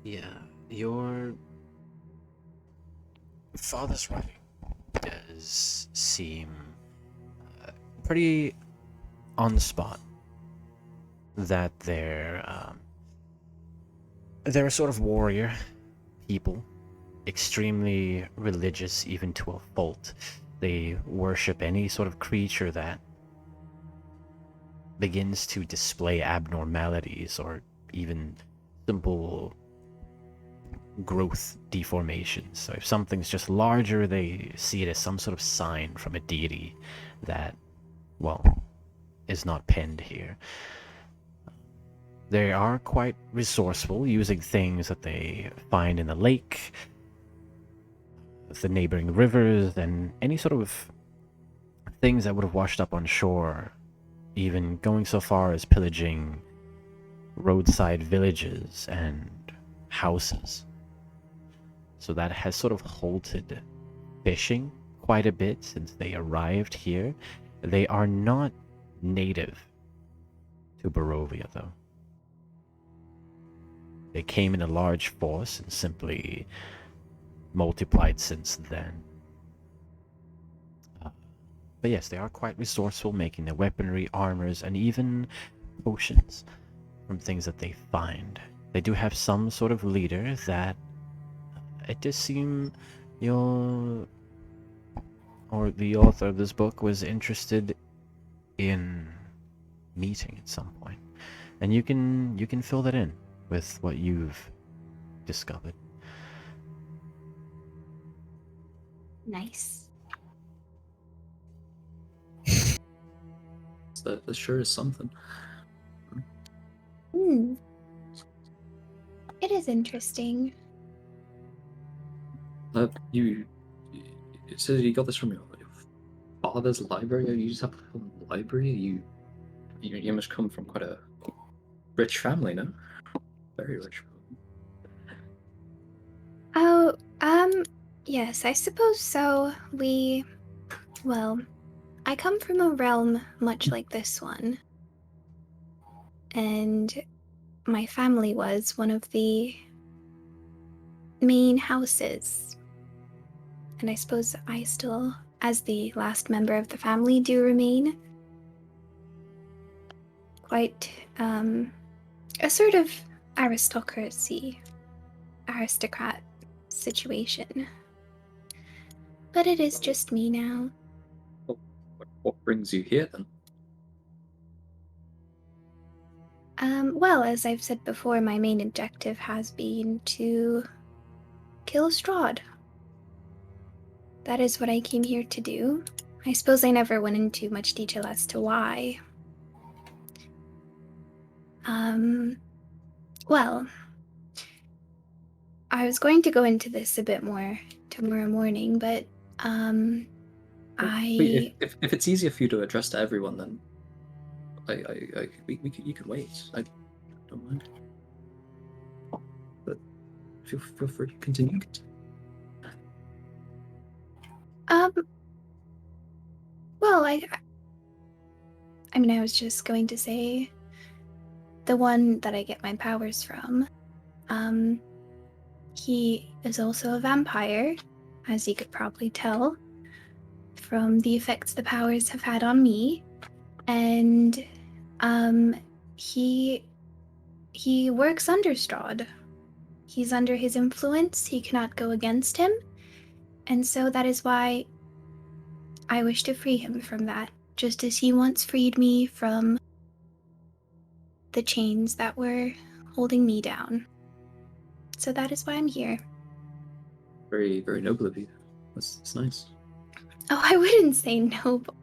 Yeah, your father's writing does seem pretty on the spot. That they're a sort of warrior people, extremely religious even to a fault. They worship any sort of creature that begins to display abnormalities or even simple growth deformations. So if something's just larger, they see it as some sort of sign from a deity that, well, is not penned here. They are quite resourceful, using things that they find in the lake, the neighboring rivers, and any sort of things that would have washed up on shore, even going so far as pillaging roadside villages and houses. So that has sort of halted fishing quite a bit since they arrived here. They are not native to Barovia, though. They came in a large force and simply multiplied since then. But yes, they are quite resourceful, making their weaponry, armors, and even potions from things that they find. They do have some sort of leader that it does seem the author of this book was interested in meeting at some point. And you can fill that in with what you've discovered. Nice. So that sure is something. It is interesting. You said you got this from your father's library. You just have a library. You must come from quite a rich family, no? Very rich. Oh, yes, I suppose so. Well, I come from a realm much like this one. And my family was one of the main houses. And I suppose I still, as the last member of the family, do remain quite, a sort of aristocrat situation. But it is just me now. What brings you here then? Well, as I've said before, my main objective has been to kill Strahd. That is what I came here to do. I suppose I never went into much detail as to why. Well, I was going to go into this a bit more tomorrow morning, but, Wait, if it's easier for you to address to everyone, then you can wait. I don't mind. But feel free to continue. Well, I mean, I was just going to say the one that I get my powers from, he is also a vampire, as you could probably tell from the effects the powers have had on me. And, he works under Strahd. He's under his influence, he cannot go against him, and so that is why I wish to free him from that, just as he once freed me from the chains that were holding me down. So that is why I'm here. Very, very noble of you. That's nice. Oh, I wouldn't say noble.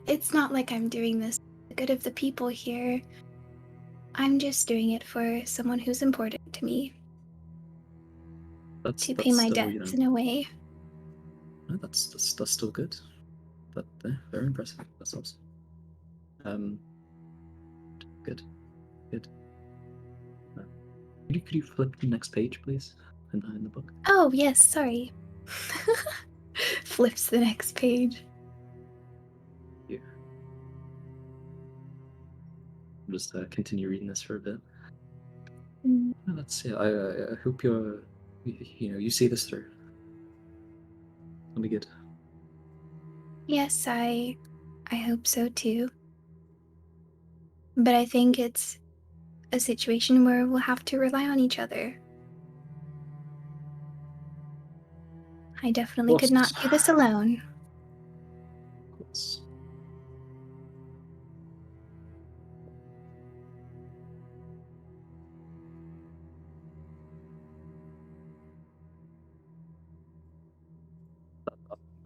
It's not like I'm doing this for the good of the people here. I'm just doing it for someone who's important to me. To pay my still, debts in a way. No, that's still good. But very impressive. That's awesome. Good. Could you flip the next page, please, in the book? Oh, yes, sorry. Flips the next page. Yeah. I'll just continue reading this for a bit. Let's see. I hope you see this through. It'll be good. Yes, I hope so too. But I think it's a situation where we'll have to rely on each other. I definitely could not do this alone. Of course.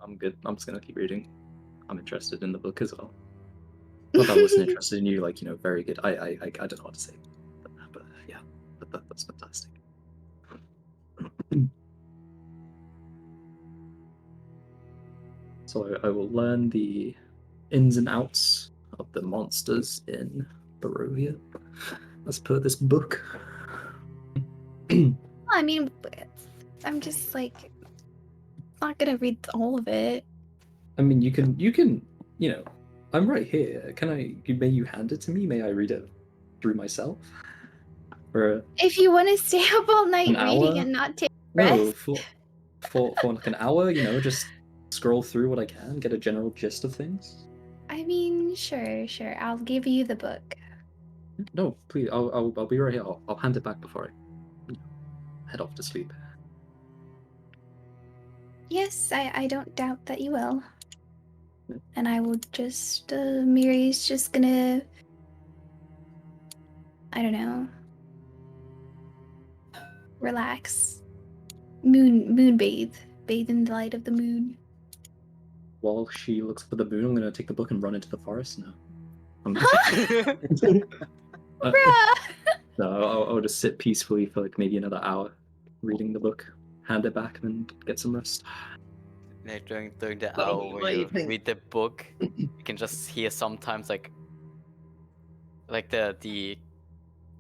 I'm good. I'm just gonna keep reading. I'm interested in the book as well. Not that I wasn't interested in you, very good. I don't know what to say, but yeah, that's fantastic. So I will learn the ins and outs of the monsters in Barovia as per this book. I mean, I'm just like not gonna read all of it. I mean, you can, I'm right here. May you hand it to me? May I read it through myself? For If you want to stay up all night an reading hour? and not take No, rest, for like an hour, just scroll through what I can, get a general gist of things. I mean, sure. I'll give you the book. No, please, I'll be right here. I'll hand it back before I head off to sleep. Yes, I don't doubt that you will. Yeah. And I will just, Miri's just gonna, I don't know, relax. Moon bathe in the light of the moon. While she looks for the moon, I'm gonna take the book and run into the forest now. Bruh! No, I'll just sit peacefully for like maybe another hour, reading the book, hand it back, and then get some rest. Like during the That'll hour be where you amazing. read the book, you can just hear sometimes like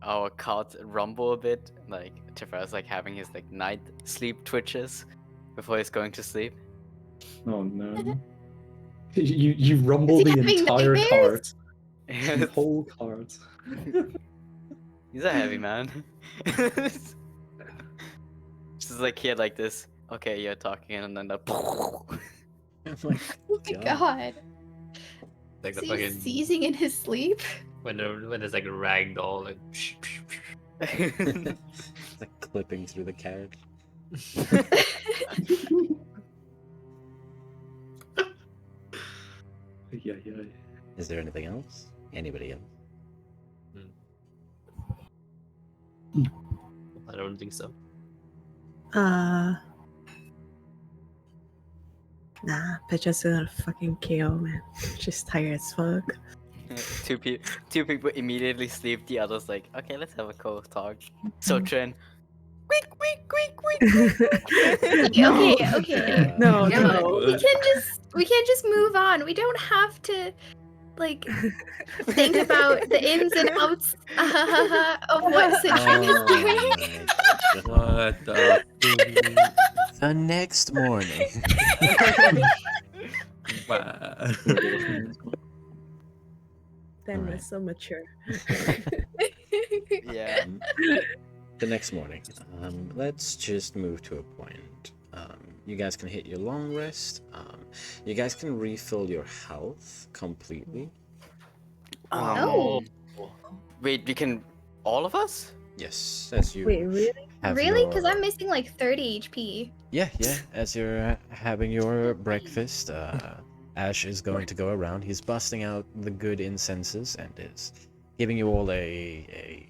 our cart rumble a bit, like Tifar's like having his like night sleep twitches before he's going to sleep. Oh no! You rumble Is he the having entire nightmares? cart, the whole cart. He's a heavy man. Just like he had like this. Okay, you're talking, and then the. Oh Oh my god. Like the Is he fucking seizing in his sleep? when there's like a ragdoll like It's like clipping through the carriage. Yeah, yeah. Is there anything else? Anybody else? I don't think so. Nah, Petra's gonna fucking KO, man. She's tired as fuck. Two people immediately sleep. The others like, okay, let's have a call talk. Sotren. Okay, okay. No, No, no. we can't just move on. We don't have to like think about the ins and outs of what Citron is doing. What the fuck? The next morning. Wow. Damn, Alright. that's so mature. Yeah. The next morning. Let's just move to a point. You guys can hit your long rest. You guys can refill your health completely. Oh. Wait, we can. All of us? Yes, as you Wait, really? have Really? Because your- I'm missing like 30 HP. Yeah, as you're having your breakfast, Ash is going to go around. He's busting out the good incenses and is giving you all a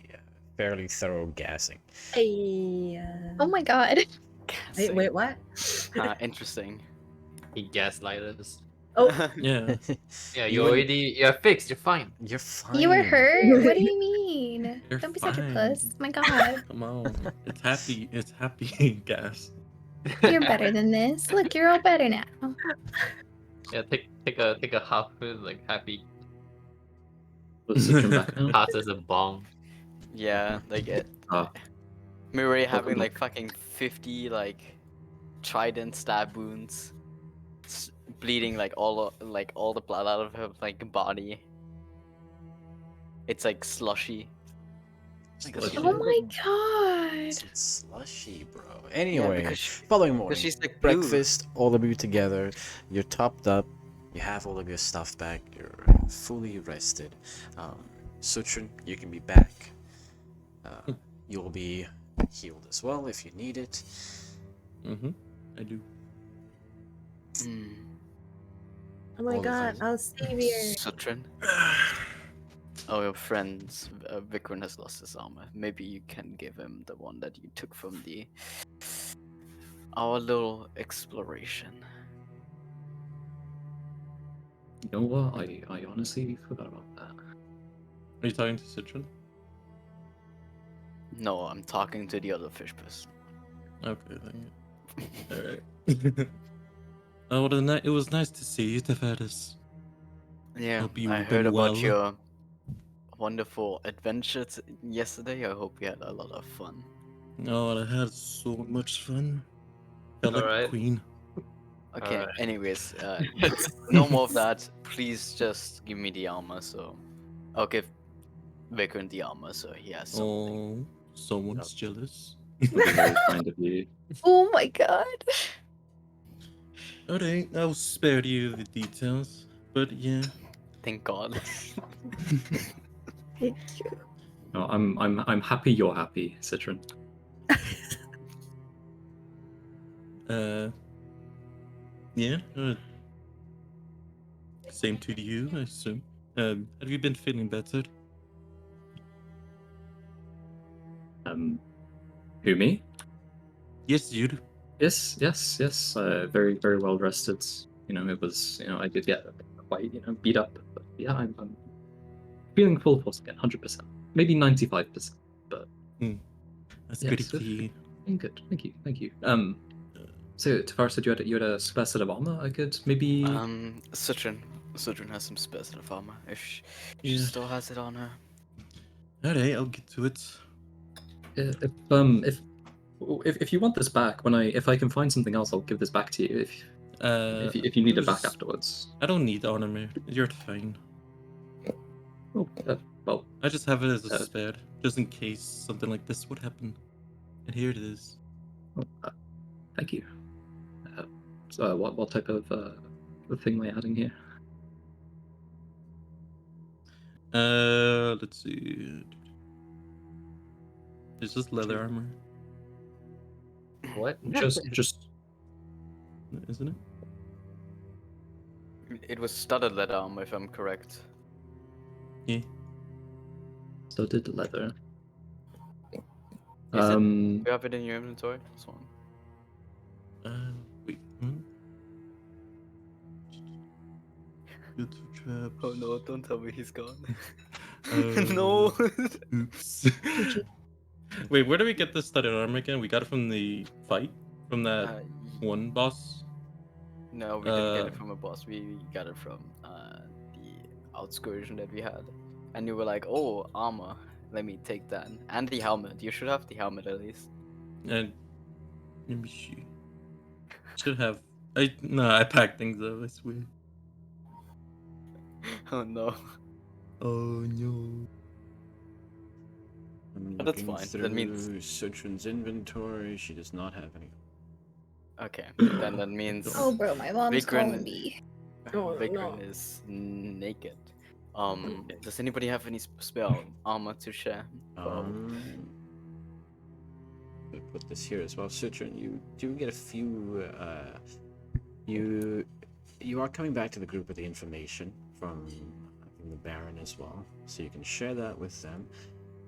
fairly thorough gassing. Hey, Oh my god. wait, what? Interesting. He gaslighted us. Oh, Yeah. Yeah, You wouldn't- you're fixed. You're fine. You're fine. You were hurt? What do you mean? You're Don't be such a fine. puss. My god. Come on. It's happy. It's happy gas. You're better than this. Look, you're all better now. Yeah, take a half like happy Was Citron back now? pass as a bomb. Yeah, like it. Ah, Murray having welcome like fucking 50 like trident stab wounds, bleeding like all the blood out of her like body. It's like slushy. Slushy. Oh my god. It's slushy, bro. Anyway, because following morning, she's like blue. breakfast, all of you together. You're topped up. You have all of your stuff back. You're fully rested. Sutrin, you can be back. You'll be healed as well if you need it. Mm-hmm. I do. Mm. oh my All the god, things. I'll save you. Sutrin. Oh, your friends. Vikram has lost his armor. Maybe you can give him the one that you took from our little exploration. You know what? I honestly forgot about that. Are you talking to Citron? No, I'm talking to the other fish person. Okay, then. Alright. Oh, well, it was nice to see you, Tavares. Yeah, Hope you've I been heard about well. your wonderful adventure yesterday. I hope you had a lot of fun. Oh, I had so much fun. Felt like a Alright. queen. Okay, Alright. anyways, no more of that. Please just give me the armor, so I'll give Vikram the armor, so he has something. Oh, someone's jealous. Very kind of you. Oh my god. Alright, I'll spare you the details. But yeah. Thank God. Thank you. No, I'm happy you're happy, Citron. Yeah. Same to you, I assume. Have you been feeling better? Who, me? Yes, you. Yes. Very, very well rested. You know, it was. You know, I did get quite, beat up, but yeah, I'm feeling full force again, 100%, maybe 95%. But That's Yes, good good. to hear. good. Thank you. So Tafar said you had a spare set of armor. I could maybe. Sutrin has some special armor. If she Yeah. still has it on her. Alright, I'll get to it. If you want this back, if I can find something else, I'll give this back to you. If you need it back there's- afterwards. I don't need armor. You're fine. Oh, well, I just have it as a Uh, spare, just in case something like this would happen. And here it is. thank you. So what type of thing am I adding here? Let's see. It's just leather armor, What? Just isn't it? It was studded leather armor, if I'm correct. Yeah. So did leather. Is it? Do you have it in your inventory? This one. Wait. Good for traps. Oh no! Don't tell me he's gone. Uh, No. Oops. Wait, where do we get this studded armor again? We got it from the fight? From that Uh, one boss? No, we didn't get it from a boss. We got it from the excursion that we had. And you were like, oh, armor. Let me take that. And the helmet. You should have the helmet at least. And let me see. Should have. I packed things up, I swear. Oh no. Oh no. I'm But that's looking fine. through That means- Citron's inventory. She does not have any. Okay. Then that means Oh, bro, my mom's Big Ren- calling me. Oh, Big no. Ren is naked. Does anybody have any spell armor to share? I'll put this here as well. Citron, you do get a few. You are coming back to the group with the information from the Baron as well, so you can share that with them.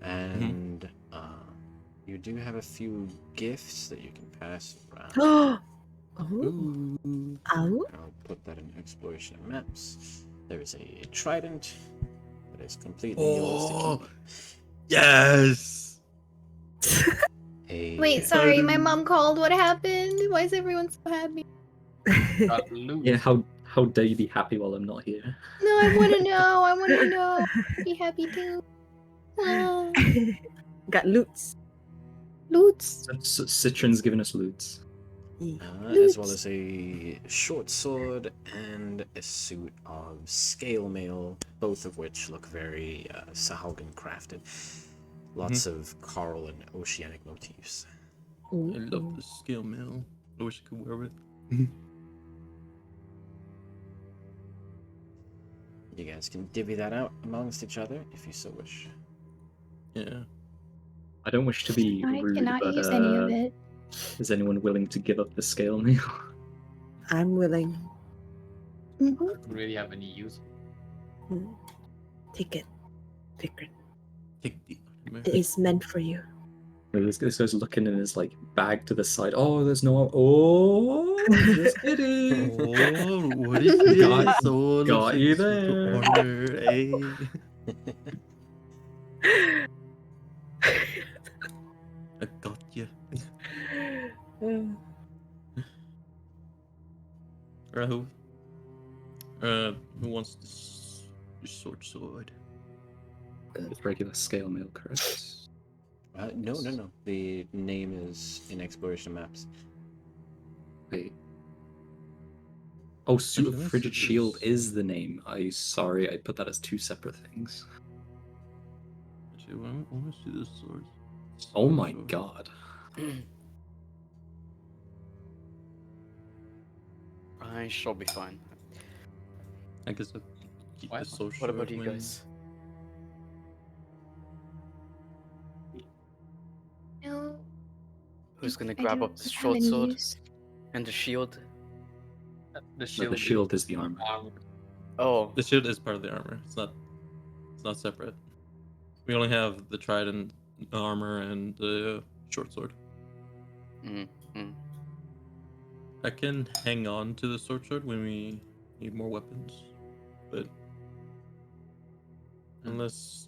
And you do have a few gifts that you can pass around. Oh. Ooh. Oh. I'll put that in exploration of maps. There is a trident that is completely yours to Oh, keep. yes. Wait, sorry, my mom called. What happened? Why is everyone so happy? Yeah, how dare you be happy while I'm not here? No, I want to know. I want to know. Be happy too. Ah, Got loots. Loots. Citron's giving us loots. As well as a short sword and a suit of scale mail, both of which look very Sahaugen crafted. Lots of coral and oceanic motifs. I love the scale mail. I wish I could wear it. You guys can divvy that out amongst each other if you so wish. Yeah. I don't wish to be I rude, cannot but use any of it. is anyone willing to give up the scale mail? I'm willing. Mm-hmm. Don't really have any use. Take it. Take it. Take the armor. It is meant for you. This guy's looking in his like bag to the side. Oh, there's no. Oh, just kidding. Oh, what is Got- this? Oh, got looks like you a suit of there. armor, eh? I got you. Who wants this short sword? It's regular scale mail, correct? No. The name is in exploration maps. Wait. Oh, suit Actually, of let's frigid do shield this. is the name. Sorry, I put that as two separate things. Actually, I want to see this sword. Oh my Sword. god. I shall be fine. I guess I'll keep What? the sword. What about you when- guys? No. Who's gonna I grab up don't the have short any sword use. and the shield? The No, shield. the shield is the armor. Oh, The shield is part of the armor. It's not separate. We only have the trident armor and the short sword. I can hang on to the short sword when we need more weapons, but unless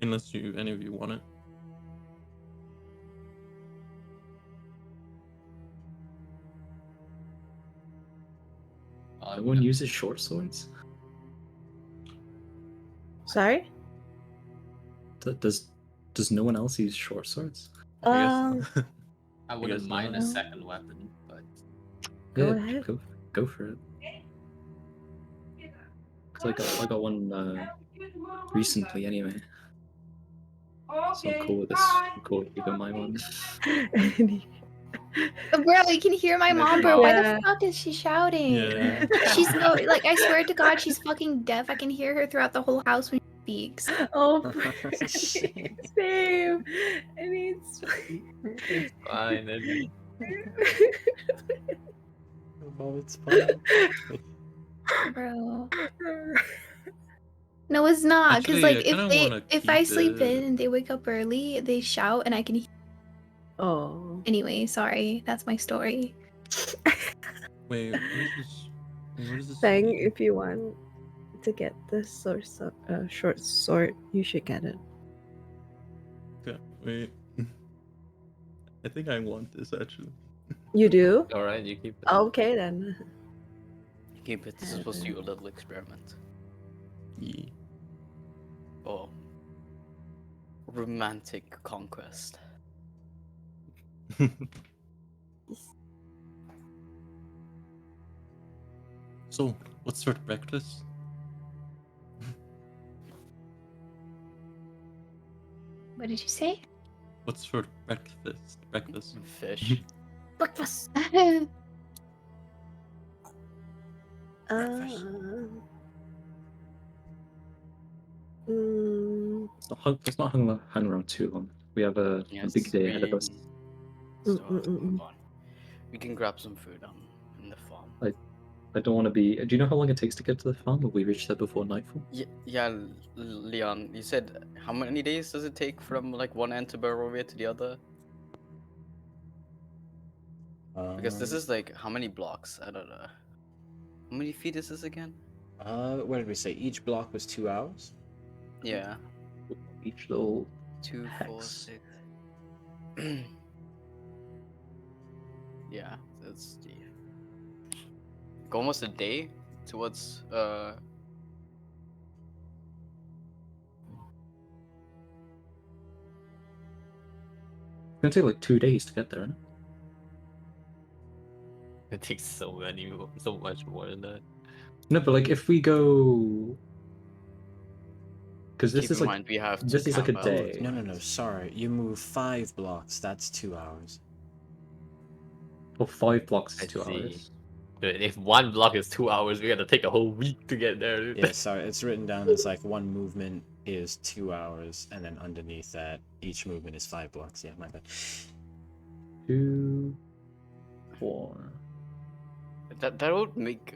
any of you want it. No one uses short swords? Sorry? Does no one else use short swords? I guess. I wouldn't guess mind a not. second weapon, but Go Yeah, ahead. Go for it. 'Cause I got one recently anyway. So I'm cool with this. I'm cool with either my one. Bro, you can hear my mom, bro. Why the fuck is she shouting? Yeah. She's no, like, I swear to God, she's fucking deaf. I can hear her throughout the whole house when she speaks. Oh, same. I mean, it's fine. Oh, it's fine. Bro. No, it's not. Because Actually, I like kinda wanna if I keep sleep the- in and they wake up early, they shout and I can. Oh. Anyway, sorry. That's my story. Wait, what is this? What is this? Fang, mean? if you want to get this short sword, you should get it. Okay, wait. I think I want this actually. You do? All right, you keep it. Okay then. Keep it. This is supposed to be a little experiment. Yeah. Or romantic conquest. So, what's for breakfast? What did you say? What's for breakfast? Breakfast. Fish. Breakfast. Breakfast. Mm, Let's not hang around too long. We have a Yes, big day ahead of us. So Mm, mm, mm, move on. We can grab some food in the farm. I don't want to be. Do you know how long it takes to get to the farm? Will we reach there before nightfall? Yeah, Leon, you said how many days does it take from like one end to Barovia to the other? Because this is like how many blocks? I don't know. How many feet is this again? What did we say? Each block was 2 hours? Yeah, Each little 2, 4, hex. 6. Yeah, that's the almost a day towards It's gonna take like 2 days to get there, isn't it? It takes so much more than that. No, but like if we go, because this keep is in like mind we have to this is like a camp out day. No, overnight. sorry. You move 5 blocks, that's 2 hours. Or 5 blocks I is 2 see. hours. But if one block is 2 hours, we gotta take a whole week to get there. Dude. Yeah, sorry, it's written down as like one movement is 2 hours, and then underneath that, each movement is 5 blocks. Yeah, my bad. 2, 4. That would make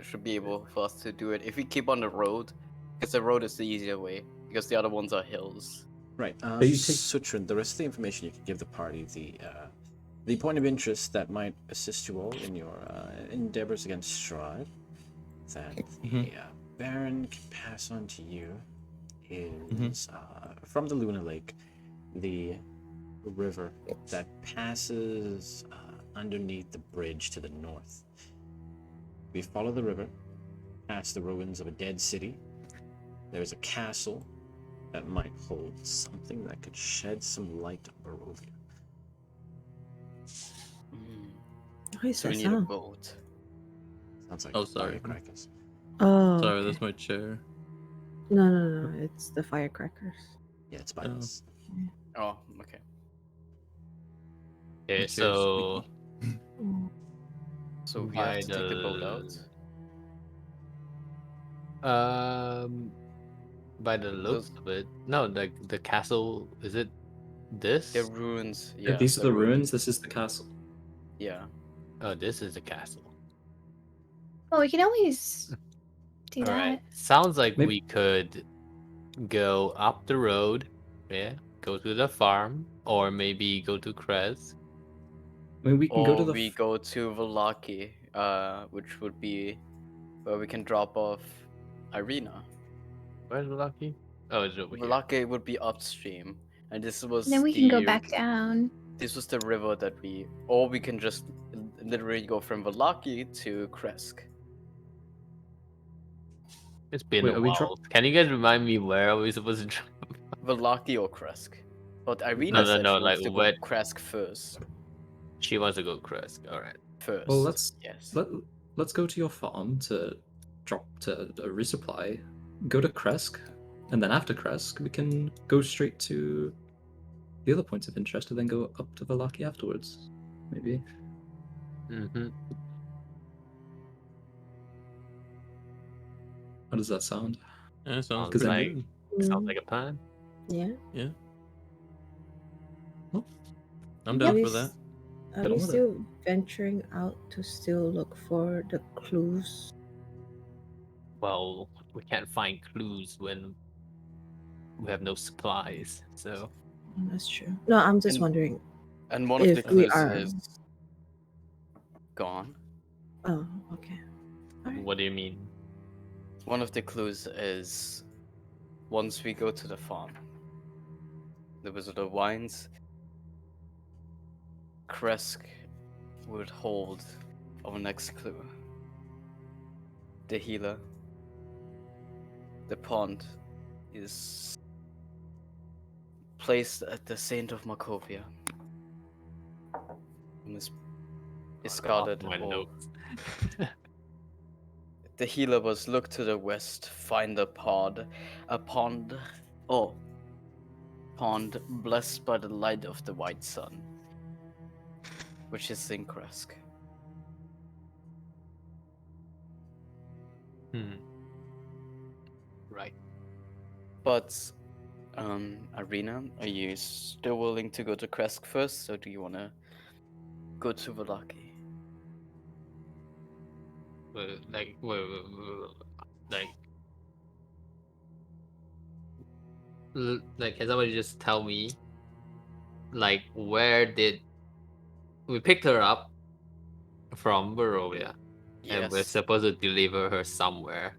should be able for us to do it if we keep on the road, because the road is the easier way. Because the other ones are hills. Right. So you take- Sutrin, the rest of the information you can give the party, the point of interest that might assist you all in your endeavors against Strahd, that the Baron can pass on to you, is from the Luna Lake, the river that passes underneath the bridge to the north. We follow the river, past the ruins of a dead city. There's a castle that might hold something that could shed some light on Barovia. How is So we that need a sound? boat. Sounds like Oh, sorry. firecrackers. Oh, Sorry, okay. that's my chair. No, it's the firecrackers. Yeah, it's by Oh. us. Oh, okay. Okay, My chair's so squeaky. So we by have to take the boat out. by the looks of it, no, the castle, is it this? The ruins. Yeah, Yeah. these are the ruins. This is the castle. Yeah. Oh, this is the castle. Oh, we can always do All that. right. Sounds like Maybe- we could go up the road, yeah, go to the farm, or maybe go to Krez. I mean, we can go to Or the. we go to Valaki, which would be where we can drop off Irina. Where's Lucky? Oh, it's over here. Valaki would be upstream, and this was And then we can go back down. This was the river that we, or we can just literally go from Valaki to Kresk. It's been Wait, a are we while. Can you guys remind me where are we supposed to drop? Valaki or Kresk. But Irina said no, she like wants to where go Kresk first. she wants to go Kresk. All right. First. Well, let's Yes. let's go to your farm to drop to resupply. Go to Kresk, and then after Kresk, we can go straight to the other points of interest, and then go up to Valaki afterwards. Maybe. Mm-hmm. How does that sound? Yeah, sounds Because pretty like- good. Sounds like a plan. Yeah. I'm down Are for we that. Are Get we on with it. still venturing out to still look for the clues well, we can't find clues when we have no supplies. So That's true. No, I'm just And- wondering And one of the if we clues are. is gone. Oh, okay. Alright. what do you mean? One of the clues is once we go to the farm, the Wizard of Wines, Kresk would hold our next clue. The healer. The pond is placed at the Saint of Markovia. And is guarded. My Or notes. the healer was look to the west, find a pond, pond blessed by the light of the white sun, which is in Kresk. Right. But, Arena, are you still willing to go to Kresk first, or do you want to go to Valaki? Like, like, can somebody just tell me, like, where did we picked her up from Barovia, and we're Yes, supposed to deliver her somewhere?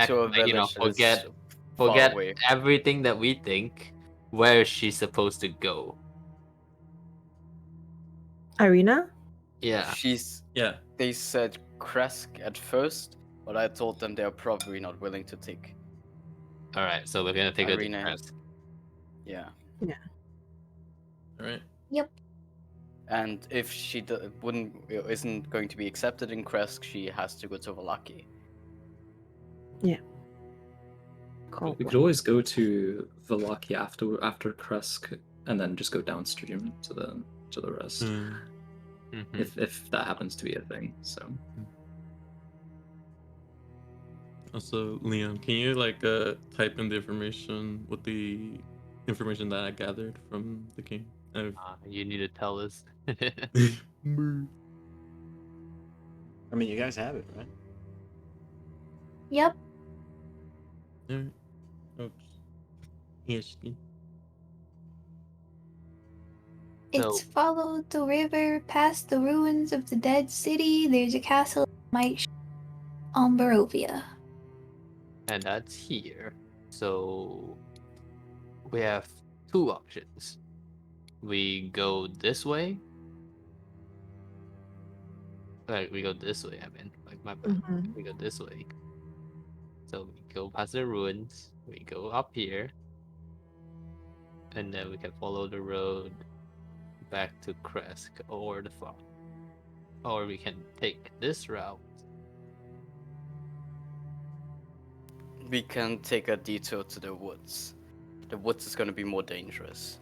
to a Like, village that is far forget away. everything that we think. Where is she supposed to go? Irina? Yeah. Yeah. They said Kresk at first, but I told them they're probably not willing to take All right. So we're gonna take her to Irina. Kresk. Yeah. All right. And if she isn't going to be accepted in Kresk, she has to go to Valaki. Cool. We could always go to Valaki after Kresk, and then just go downstream to the rest, if that happens to be a thing. So Also, Leon, can you type in the information with the information that I gathered from the king? You need to tell us. I mean, you guys have it, right? Yep. Alright. Oops. Yes. It's So- followed the river past the ruins of the dead city. There's a castle on Barovia. And that's here. So we have two options. We go this way. Like, we go this way, I mean, like, my bad. Mhm. We go this way. So we go past the ruins, we go up here, and then we can follow the road back to Kresk or the farm. Or we can take this route. We can take a detour to the woods. The woods is going to be more dangerous.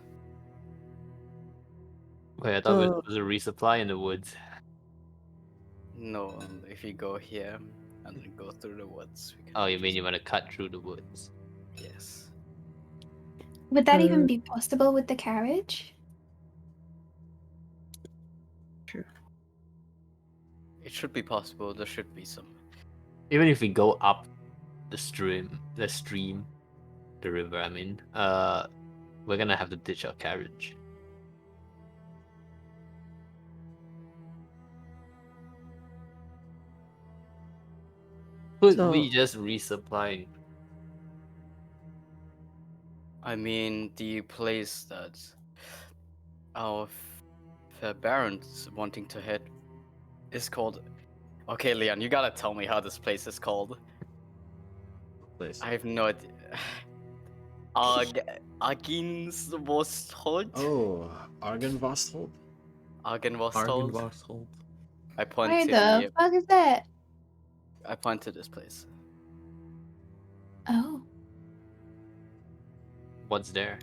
Wait, I thought we were Oh. supposed to resupply in the woods. No, if you go here and then go through the woods, we can. Oh, you mean you want to cut through the woods? Yes. Would that even be possible with the carriage? True. It should be possible. There should be some. Even if we go up the river, I mean, we're gonna have to ditch our carriage. Could So- we just resupply? I mean, the place that our fair baron's wanting to hit is called. Okay, Leon, you gotta tell me how this place is called. Place. I have no idea. Aginsvosthold? Oh, Argenvosthold? Argenvosthold? Argenvosthold. I point Where to the fuck is that? I point to this place. Oh. What's there?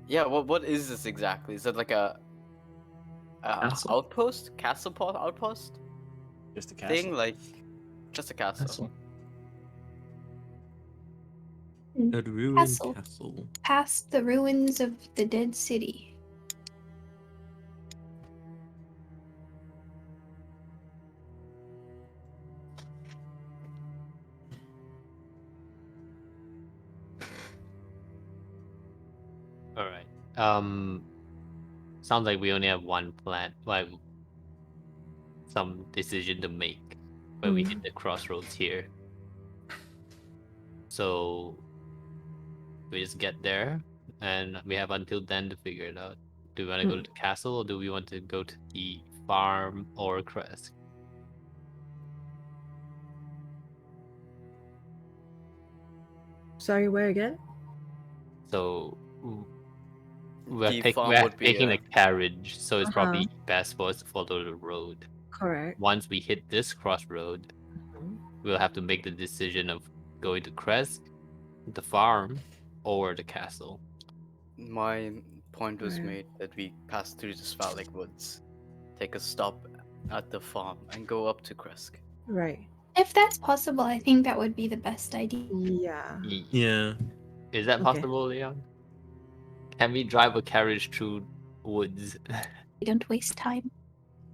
Yeah, what is this exactly? Is it like a Castle. outpost? Outpost? Just a castle. Thing? Like, just a castle. Castle. A ruined Castle. castle. Past the ruins of the dead city. All right. Sounds like we only have one plan, like some decision to make when we hit the crossroads here. So we just get there, and we have until then to figure it out. Do we want to go to the castle, or do we want to go to the farm or Crest? Sorry, where again? So The farm we're would be taking a carriage, so it's Uh-huh. probably best for us to follow the road. Correct. Once we hit this crossroad, we'll have to make the decision of going to Crest, the farm, or the castle. My point was Right. made that we pass through the Svalek woods, take a stop at the farm, and go up to Kresk. Right. If that's possible, I think that would be the best idea. Yeah. Yeah. Is that Okay. possible, Leon? Can we drive a carriage through woods? We don't waste time.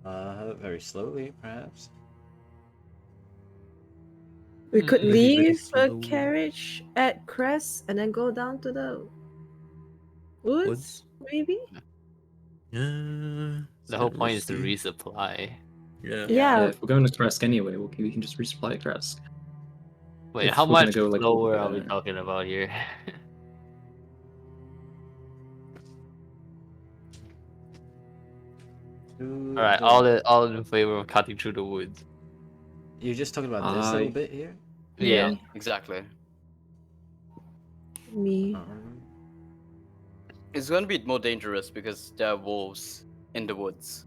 Very slowly, perhaps. We could Mm. Very, very leave a slow. carriage at Crest and then go down to the woods, Woods? maybe? Yeah. The whole point is to risky. resupply. Yeah. Yeah. If we're going to Kresk anyway, we can just resupply Kresk. Wait, If how we're gonna much go, like, slower are we uh, talking about here? Who- Alright, all in favor of cutting through the woods. You're just talking about this little I- bit here? Yeah. Me. Exactly. Me. It's going to be more dangerous because there are wolves in the woods.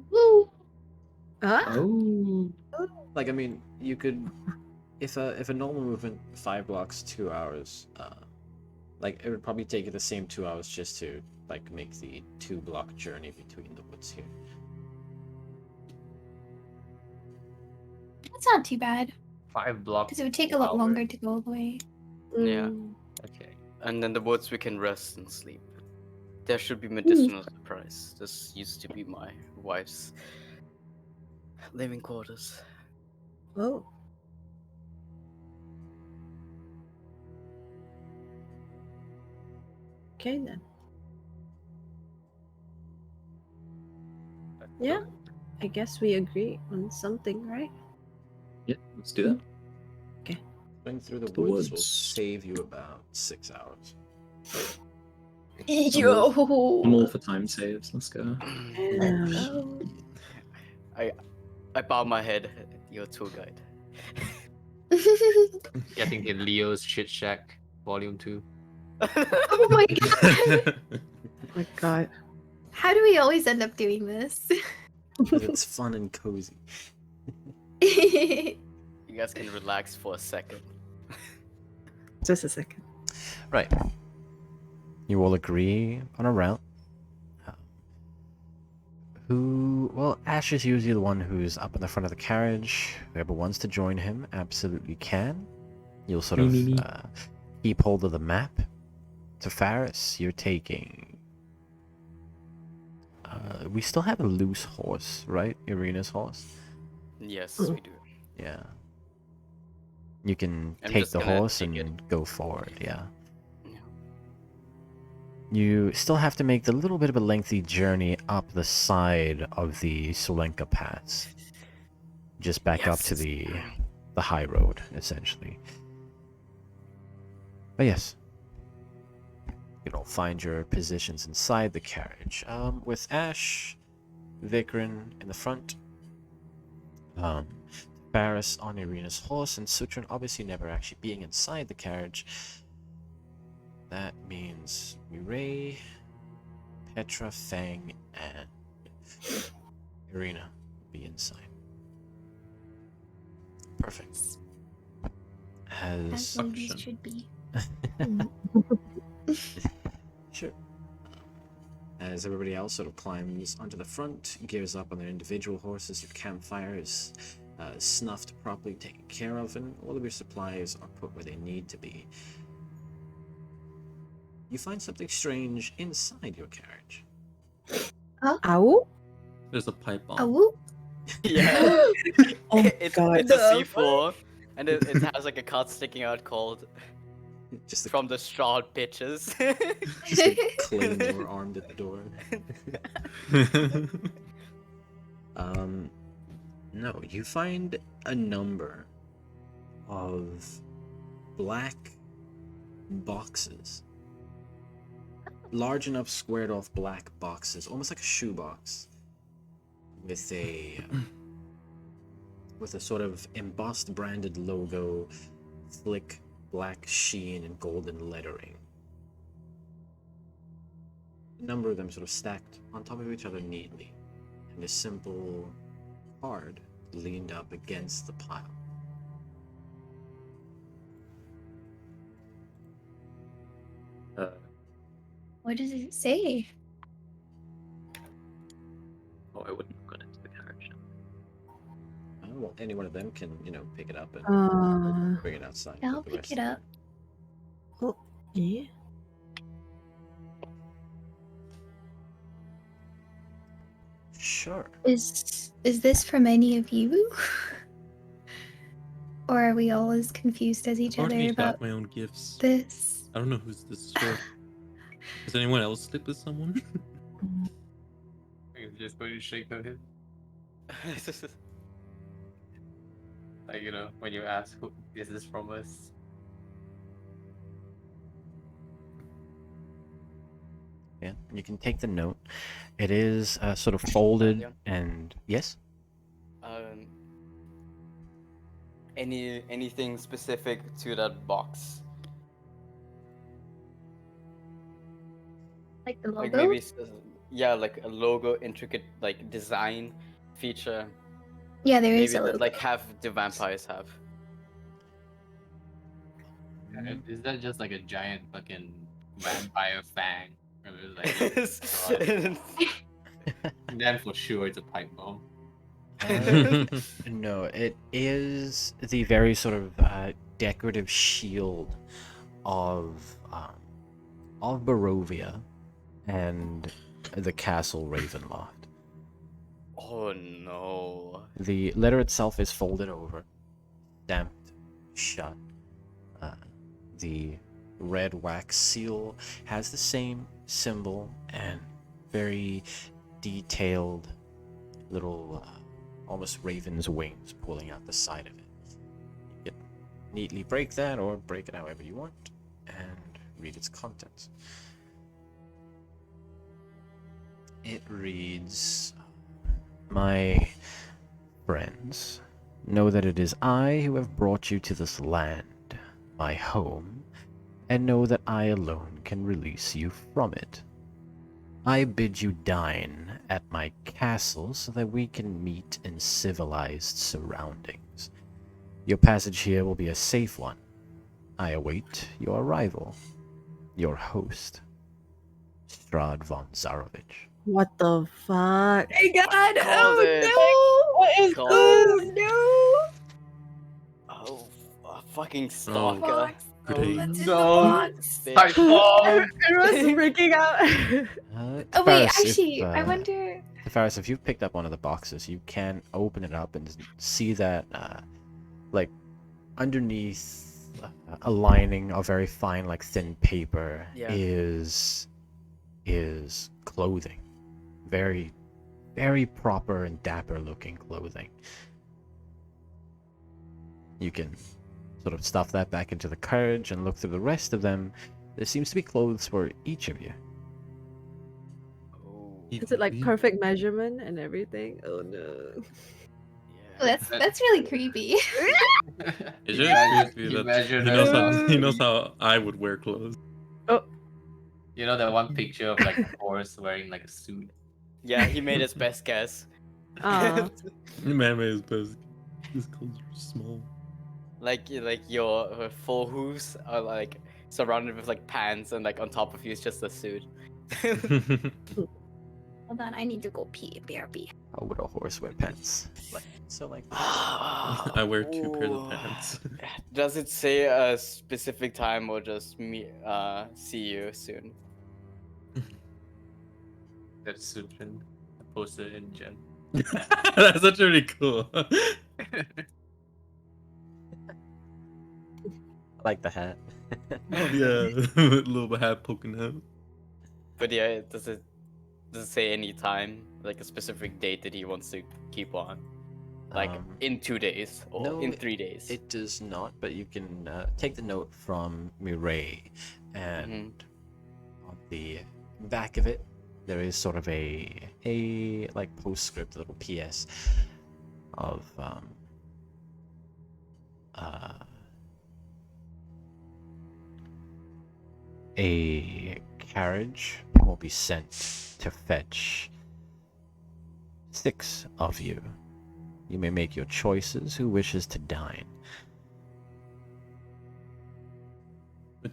Woo! Huh? Oh. Like, I mean, you could, if a normal movement 5 blocks 2 hours, like it would probably take you the same 2 hours just to like make the 2-block journey between the woods here. That's not too bad, 5 blocks. because it would take a lot longer to go all the way. Yeah. Mm. Okay. And in the woods we can rest and sleep. There should be medicinal supplies. This used to be my wife's living quarters. Oh. Okay then. Yeah. I guess we agree on something, right? Yeah, let's do that. Going through the The woods will woods. save you about 6 hours. I'm all for time saves. Let's go. I bow my head at your tour guide. Getting in Leo's Shit Shack Volume 2. Oh my god! Oh my god. How do we always end up doing this? Because it's fun and cozy. You guys can relax for a second. Just a second. Right. You all agree on a route. Well, Ash is usually the one who's up in the front of the carriage. Whoever wants to join him absolutely can. You'll sort of Me. keep hold of the map. To Faris, you're taking... we still have a loose horse, right? Irina's horse? Yes, we do. Yeah. You can I'm take just the gonna horse take it. and go forward, yeah. Yeah. You still have to make the little bit of a lengthy journey up the side of the Solenka Pass. Just back up to Yes. the high road, essentially. But yes. You know, find your positions inside the carriage. With Ash, Vikrin in the front. Faris on Irina's horse, and Sutran obviously never actually being inside the carriage. That means Mireille, Petra, Fang, and Irina will be inside. Perfect. As As ladies Suction. should be. sure. As everybody else sort of climbs onto the front, gears up on their individual horses, your campfire is snuffed, properly taken care of, and all of your supplies are put where they need to be. You find something strange inside your carriage. Ow? There's a pipe A bomb. whoop. Yeah. Oh it's god. it's a C4, and it has like a card sticking out called Just a, from the Strahd pitches. just a claymore armed at the door. No, you find a number of black boxes. Large enough squared off black boxes, almost like a shoebox, with a sort of embossed branded logo, slick black sheen and golden lettering. A number of them sort of stacked on top of each other neatly, and a simple card leaned up against the pile. What does it say? Oh, I wouldn't have gone into the carriage. Well, any one of them can, pick it up and bring it outside. I'll but the pick rest- it up. Oh, yeah. Sure. Is this from any of you? Or are we all as confused as each I've other already about got my own gifts. this? I don't know who's this is for. Does anyone else sleep with someone? You're just going to shake their head. Like, when you ask who is this from us? Yeah, you can take the note. It is sort of folded Yeah. and yes. Anything specific to that box? Like the logo? Like maybe yeah, like a logo, intricate like design feature. Yeah, there Maybe is a that logo. like have the vampires have. Is that just like a giant fucking vampire fang? Or is then for sure it's a pipe bomb. No, it is the very sort of decorative shield of Barovia and the castle Ravenloft. Oh no. The letter itself is folded over, stamped shut. The red wax seal has the same symbol and very detailed little almost raven's wings pulling out the side of it. You can neatly break that or break it however you want and read its contents. It reads, "My friends, know that it is I who have brought you to this land, my home, and know that I alone can release you from it. I bid you dine at my castle so that we can meet in civilized surroundings. Your passage here will be a safe one. I await your arrival. Your host, Strahd von Zarovich." What the fuck? my god! Called it. What is Called this? no! Oh, a fucking stalker. Box. Great. What's in No. the box? Bitch. Pipe bomb! Everyone's freaking out. Oh wait, Tavares, actually, if, I wonder. Tavares, if you've picked up one of the boxes, you can open it up and see that, like, underneath a lining of very fine, like, thin paper Yeah. is clothing. Very, very proper and dapper looking clothing. You can sort of stuff that back into the carriage and look through the rest of them. There seems to be clothes for each of you. Oh, Is it like perfect measurement and everything? Oh no. Oh, that's really creepy. It's You really measure- creepy you that measure he knows them. how he knows how I would wear clothes. You know that one picture of like a horse wearing like a suit? Yeah, he made his best guess. Aw. Man made his best. His clothes are small. like your full hooves are like surrounded with like pants, and like on top of you is just a suit. Hold on, I need to go pee. BRB. How would a horse wear pants? Like I wear 2 pairs of Ooh. pants. Does it say a specific time or just me? See you soon. That suit and posted in Gen. That's actually really cool. like the hat. Oh yeah, a little bit hat poking out. But yeah, does it say any time, like a specific date that he wants to keep on? Like in 2 days or no, in 3 days? It does not, but you can take the note from Mireille, and on the back of it, there is sort of a like postscript, a little PS of a carriage will be sent to fetch 6 of you. You may make your choices. Who wishes to dine?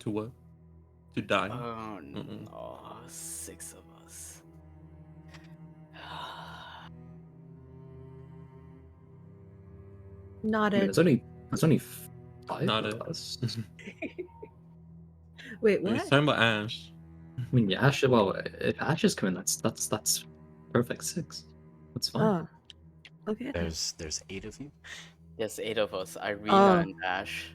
To what? To die? Oh Mm-mm. no, 6 of us. Not I mean, it. there's only 5 Not of it. us. Wait, He's what? talking about Ash. I mean, yeah, Ash. Well, if Ash is coming, that's perfect 6. That's fine. Oh, okay. then. There's 8 of you. Yes, 8 of us. Irina Oh. and Ash.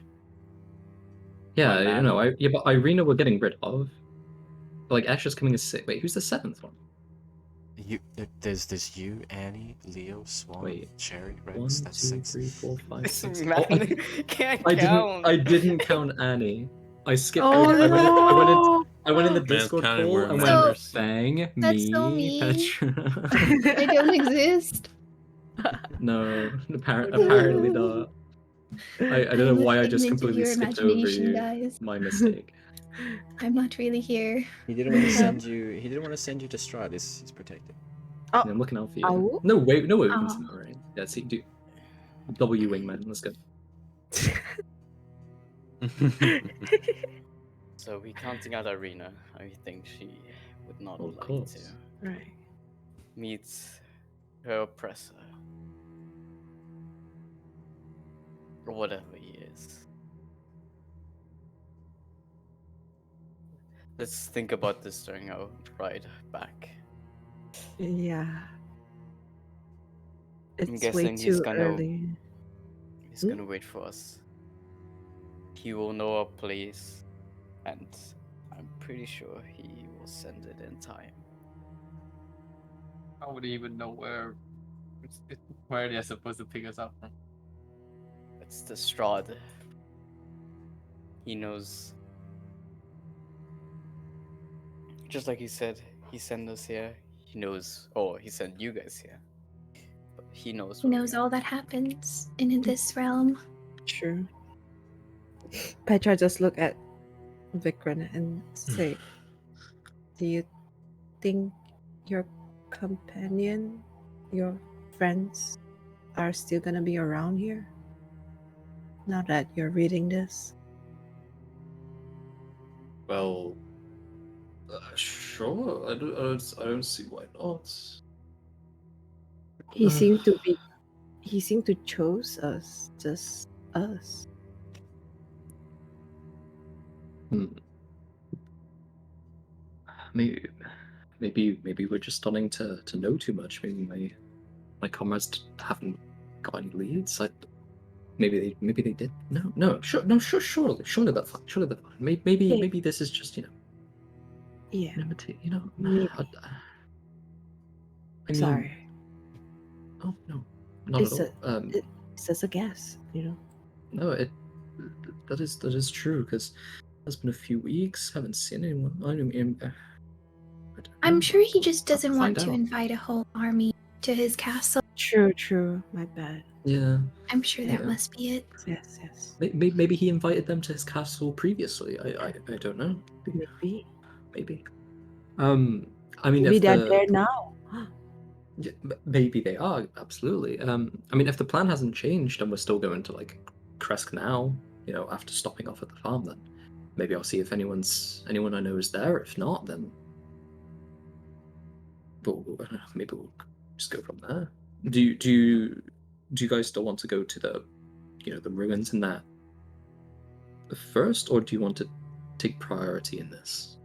Yeah, my you man. know, but Irina we're getting rid of. But, like, Ash is coming as 6. Wait, who's the 7th one? There's you, Annie, Leo, Swan, Wait, Cherry, 1, Rex. That's 2, 6. 3, 4, 5, This 6. man Oh, can't I count. didn't count Annie. I skipped. Oh I went in the Man's Discord counting poll where it and So- went Fang, That's so me, mean. Petra. I don't exist. No, apparently not. I don't know I'm a why I just figment of completely your skipped over imagination, you. guys. My mistake. I'm not really here. He didn't want to Yeah. send you. He didn't want to send you to Strahd. He's protected. Oh, I'm looking out for you. Ow? No way, no way we can Aw. send her in. Yeah, see, do W wingman. Let's go. So we counting out Irina. I think she would not Of like course. to right. meet her oppressor. Or whatever he is. Let's think about this during our ride back. Yeah. I'm It's way guessing he's too gonna early. he's gonna wait for us. He will know our place, and I'm pretty sure he will send it in time. How would he even know where they're supposed to pick us up from? It's the Strahd. He knows. Just like he said, he sent us here. He knows. Oh, he sent you guys here. But he knows. He where we knows are. all that happens in this realm. True. Petra just look at Vikram and say, "Do you think your companion, your friends, are still gonna be around here? Now that you're reading this." Well, sure. I don't see why not. He Uh. seemed to be. He seemed to chose us, just us. Maybe we're just starting to know too much. Maybe my comrades haven't got any leads. Maybe they did. No. Surely they're fine. Surely they're fine. Maybe this is just Yeah. maybe. Maybe. I mean, Sorry. Oh no, not It's at all. It's just a guess, No, that is true because it's been a few weeks. Haven't seen anyone. I mean, I don't I'm know. sure he just I'll have to doesn't want find to out. invite a whole army to his castle. True. My bad. Yeah, I'm sure that Yeah. must be it. Yes. maybe he invited them to his castle previously. I don't know. Maybe. Maybe. I mean, Maybe if they're the there now. Yeah, maybe they are absolutely. I mean, if the plan hasn't changed and we're still going to like Kresk now, after stopping off at the farm, then maybe I'll see if anyone I know is there. If not, then maybe we'll just go from there. Do you guys still want to go to the the ruins in that first, or do you want to take priority in this?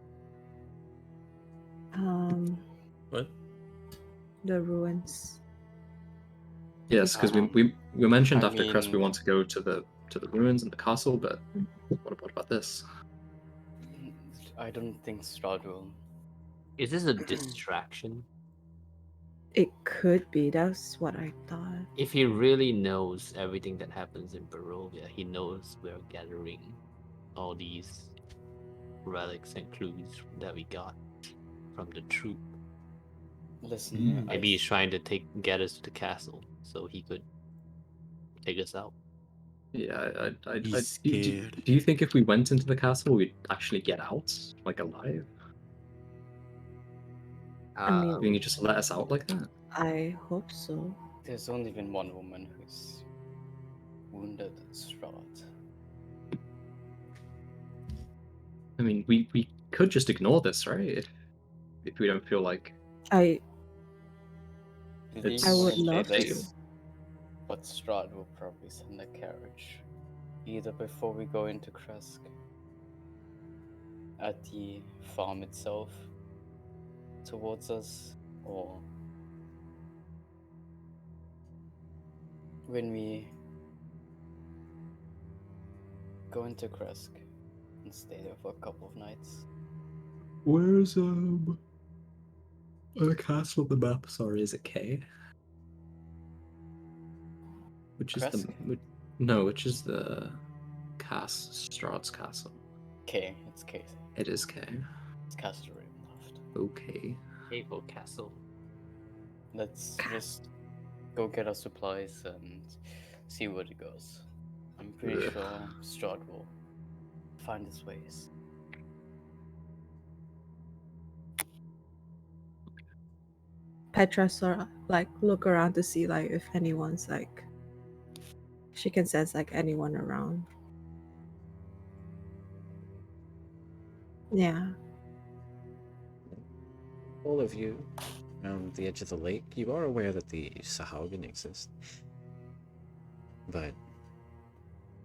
What? The ruins. Yes, because we mentioned I after Crest we mean- want to go to to the ruins and the castle, but what about this? I don't think Strahd will. Is this a distraction? It could be. That's what I thought. If he really knows everything that happens in Barovia, he knows we're gathering all these relics and clues that we got from the troop. Listen, Maybe he's trying to get us to the castle so he could take us out. Yeah, He's do scared. you think if we went into the castle, we'd actually get out, like, alive? I mean, Do you think he'd just let us out like that? I hope so. there's only been one woman who's wounded Strahd. I mean, we could just ignore this, right? If we don't feel like I Believe I would me, love to. this, but Strahd will probably send a carriage, either before we go into Kresk, at the farm itself, towards us, or when we go into Kresk and stay there for a couple of nights. where's the castle on the map? Sorry, is it K? Which is Kresk? which is the Strahd's castle? K, it's K. It is K. It's Castle Ravenloft. Okay. Cable Castle. Let's just go get our supplies and see where it goes. I'm pretty Ugh. sure Strahd will find his ways. Petra sort of like look around to see like if anyone's like she can sense like anyone around. Yeah. All of you around the edge of the lake, you are aware that the Sahaugen exist. But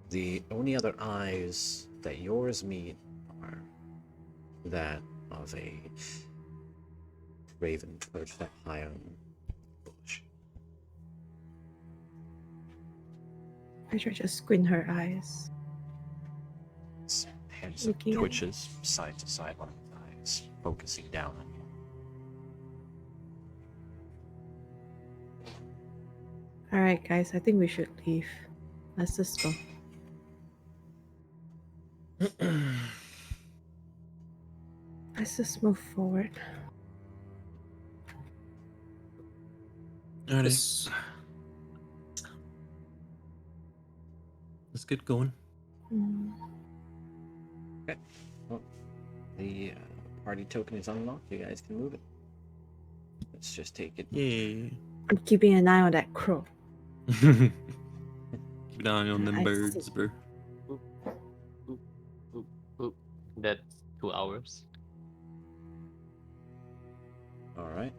the only other eyes that yours meet are that of a raven perched up high on a bush. Petra just squint her eyes. Its heads Looking at- twitches side to side, one of its eyes focusing down on you. Alright guys, I think we should leave. Let's just go. Let's just move forward. Alright, This let's get going. Mm. Well, the party token is unlocked. You guys can move it. Let's just take it. Yay. I'm keeping an eye on that crow. Keep an eye on them I birds, see. bro. Oop. That's 2 hours. All right.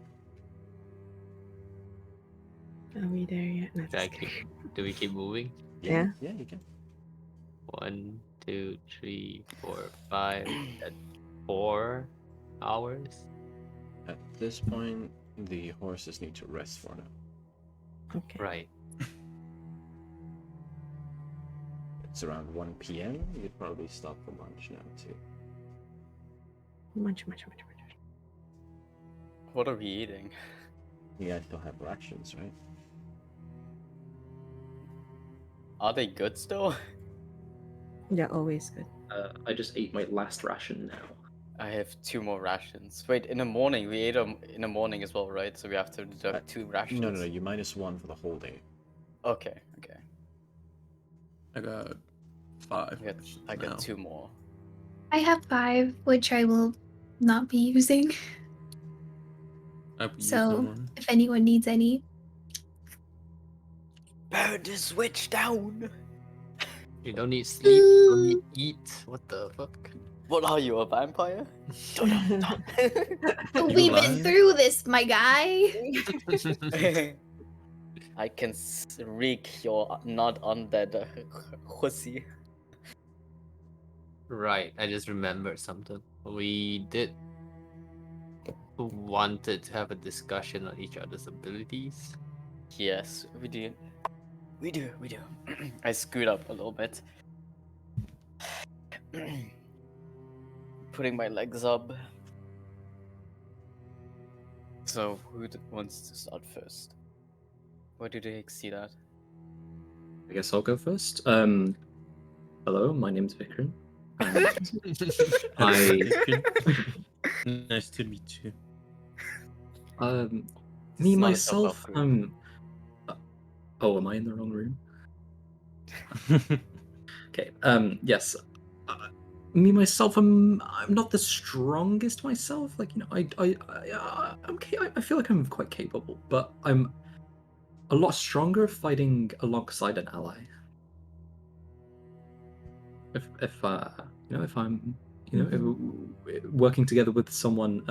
Are we there yet? No, Should I just kidding. do we keep moving? Yeah. Yeah, you can. 1, 2, 3, 4, 5. That's 4 hours. At this point, the horses need to rest for now. Okay. Right. It's around 1 p.m. You'd probably stop for lunch now, too. Much. What are we eating? You guys still have rations, right? Are they good still? They're always good. I just ate my last ration now. I have 2 more rations. Wait, in the morning we ate them in the morning as well, right? So we have to deduct 2 rations. No. You -1 for the whole day. Okay. I got 5. I got now. 2 more. I have 5, which I will not be using. I used So, one. if anyone needs any, Burn the switch down! You don't need sleep, you don't need eat. What the fuck? What are you, a vampire? we've been lying? through this, my guy. I can reek your not undead pussy. Right, I just remembered something. We wanted to have a discussion on each other's abilities. Yes, we did. We do. I scoot up a little bit. Putting my legs up. So, who wants to start first? Where do they see that? I guess I'll go first. Hello, my name's Vikram. Nice to meet you. Me It's not a myself, pop-up group. Oh, am I in the wrong room? Okay. Yes. Me myself, I'm not the strongest myself. Like, you know, I feel like I'm quite capable, but I'm a lot stronger fighting alongside an ally. If you know, if I'm, you know, working together with someone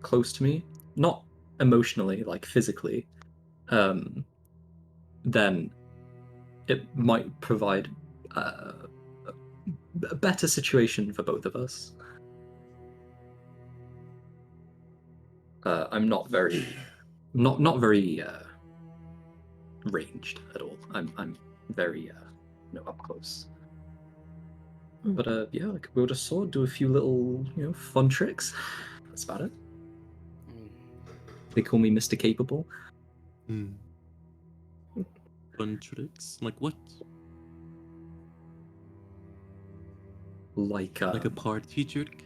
close to me, not emotionally, like physically, then it might provide a better situation for both of us. I'm not very, not very ranged at all. I'm very, you know, up close. But yeah, like wield a sword, do a few little, you know, fun tricks. That's about it. They call me Mr. Capable. Fun tricks? Like what? Like Like a party trick?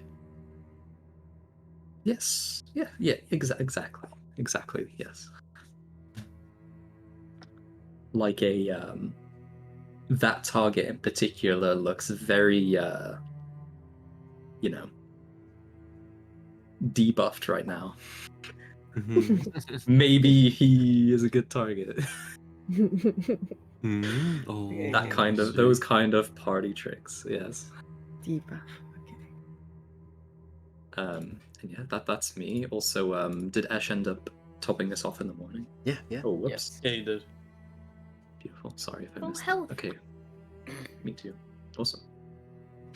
yes, yeah, exactly, yes. Like a that target in particular looks very you know, debuffed right now. Maybe he is a good target. Oh, That kind of, see. those kind of party tricks, yes. Deeper. Okay. And yeah, that's me. Also, did Ash end up topping this off in the morning? Yeah. Oh, whoops. Yes. Yeah, you did. Beautiful. Sorry if I Oh, missed health. that. Okay. Me too. Awesome.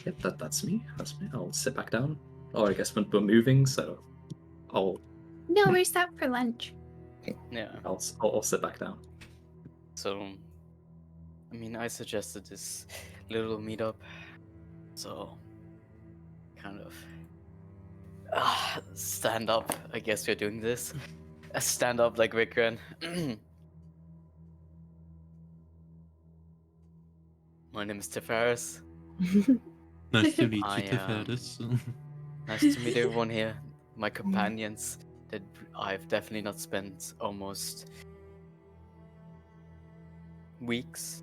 Yep, that's me. That's me. I'll sit back down. Oh, I guess we're moving, so I'll No, we're stopped for lunch. Yeah. I'll sit back down. So, I mean, I suggested this little meetup. So, kind of stand up. I guess we're doing this. Stand up like Vikran. My name is Tifaris. Nice to meet I, you, Tifaris. Nice to meet everyone here. My companions that I've definitely not spent almost weeks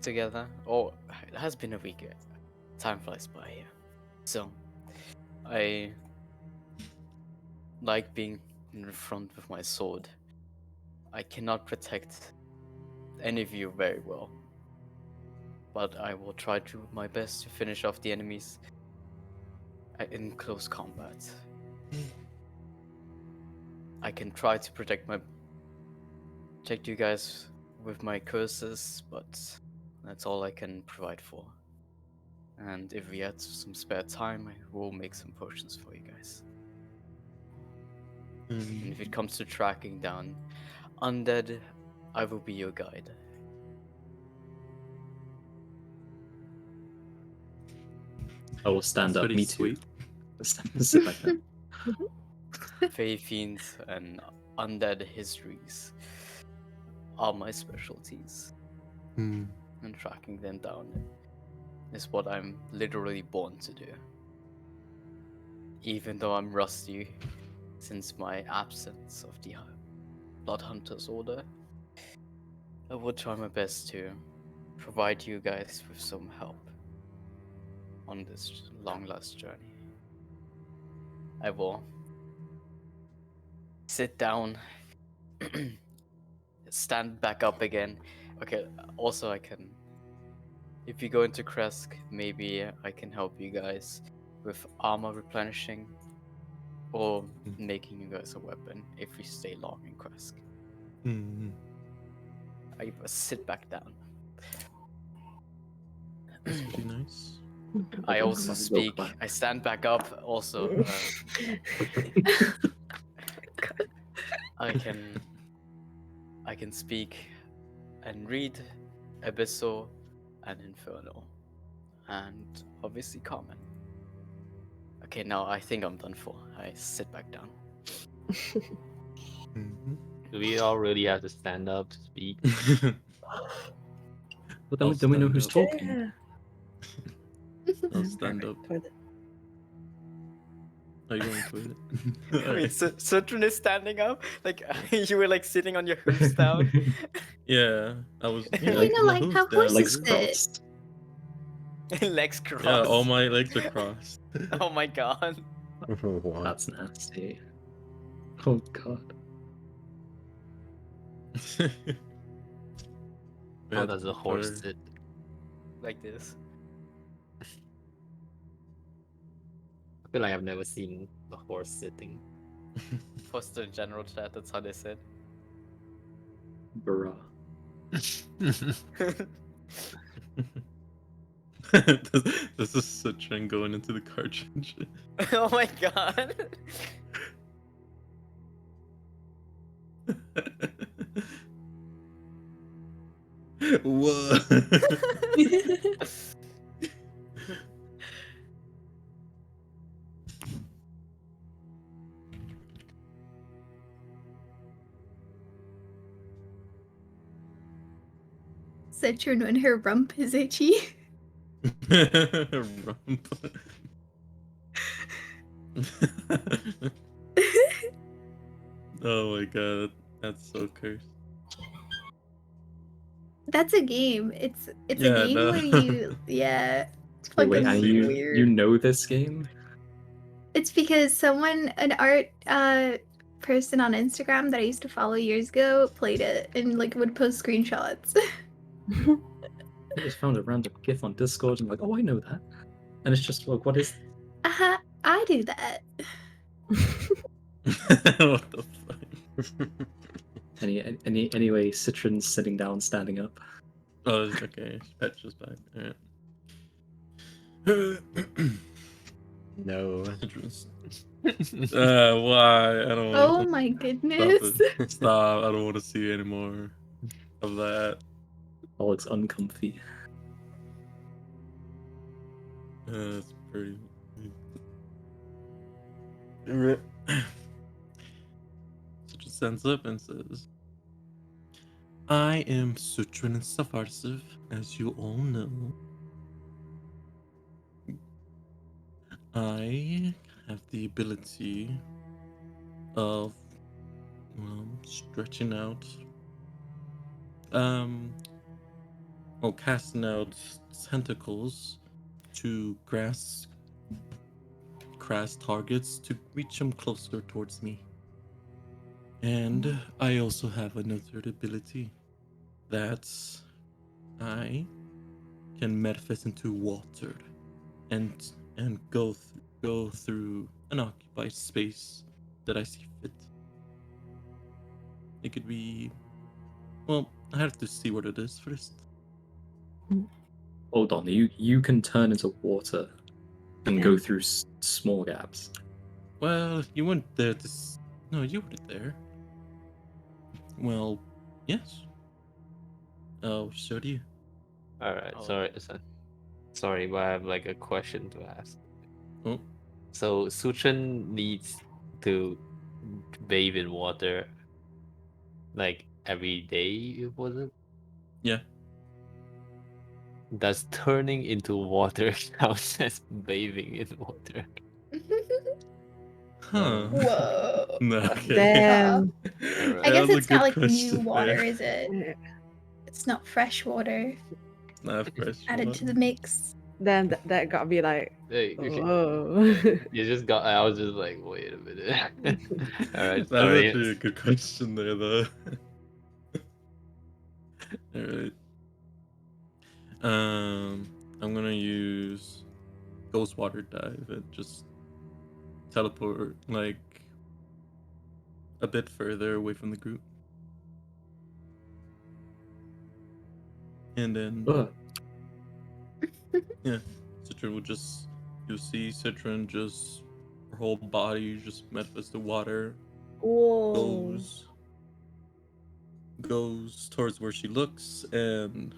together. Or it has been a week. Time flies by here. So, I like being in front with my sword. I cannot protect any of you very well, but I will try to my best to finish off the enemies in close combat. I can try to protect you guys with my curses, but that's all I can provide for. And if we had some spare time, I will make some potions for you guys. And if it comes to tracking down undead, I will be your guide. I will stand That's up. pretty Me too. sweet. Sit back down. Fey fiends and undead histories are my specialties. And tracking them down is what I'm literally born to do. Even though I'm rusty since my absence of the Blood Hunters Order, I will try my best to provide you guys with some help on this long last journey. I will sit down, stand back up again. Okay, also I can, if you go into Kresk, maybe I can help you guys with armor replenishing or making you guys a weapon if we stay long in Kresk. I sit back down. That's pretty nice. I also Well, speak. clap. I stand back up. Also, I can speak and read Abyssal and Infernal. And obviously common. Okay, now I think I'm done for. I sit back down. Do we all really have to stand up to speak? But I'll then we know stand who's up. talking. Yeah. I'll stand up. Toilet. Are you going toilet? Wait, Alright. Sutrin is standing up? Like, you were like sitting on your hooves down? Yeah, I was. Yeah, You know, my like hooves how down. Legs horses sit. crossed. Legs crossed. Yeah, all my legs are crossed. Oh my god. What? That's nasty. Oh god. How does a horse sit? sit? Like this. I feel like I've never seen a horse sitting. Post in general chat, that's how they said. Bruh. This is Citron going into the cartridge. Oh my god. Whoa. Citron when her rump is itchy. Rump. Oh my god, that's so cursed. That's a game. It's Yeah, a game no. where you It's Wait, fucking and weird. you know this game? It's because an art person on Instagram that I used to follow years ago played it and like would post screenshots. I just found a random GIF on Discord and like, oh, I know that. And it's just like, what is? I do that. What the fuck? Anyway, Citron's sitting down, standing up. Oh, okay. Patch is back. Alright. No. Why? I don't Oh want my Stop goodness. it. Stop. I don't want to see any more of that. Oh, it's uncomfy. That's pretty. So just stands up and says, I am Sutrin and Safarsiv, as you all know. I have the ability of stretching out, casting out tentacles to grasp targets to reach them closer towards me. And I also have another ability that I can manifest into water and go through an occupied space that I see fit. It could be, well, I have to see what it is first. Hold on, you can turn into water and go through small gaps. Well, you weren't there to. No, you weren't there. Well, yes. Oh, so do you. Alright, Oh. sorry, but I have like a question to ask. Oh. So Suchin needs to bathe in water like every day, was it? Yeah. Does turning into water count as bathing in water? Huh. Whoa. No, okay. Damn. Alright. I guess That was a it's not good like new question water, there. is it? It's not fresh water Not fresh added to the water. mix. Then that got me like, Hey, oh. you just got. I was just like, wait a minute. Alright, That was sorry. actually a good question there, though. Alright. I'm gonna use Ghost Water Dive and just teleport like a bit further away from the group. And then Ugh. yeah, Citron will just, you'll see Citron just, her whole body just manifest the water Whoa. goes goes towards where she looks, and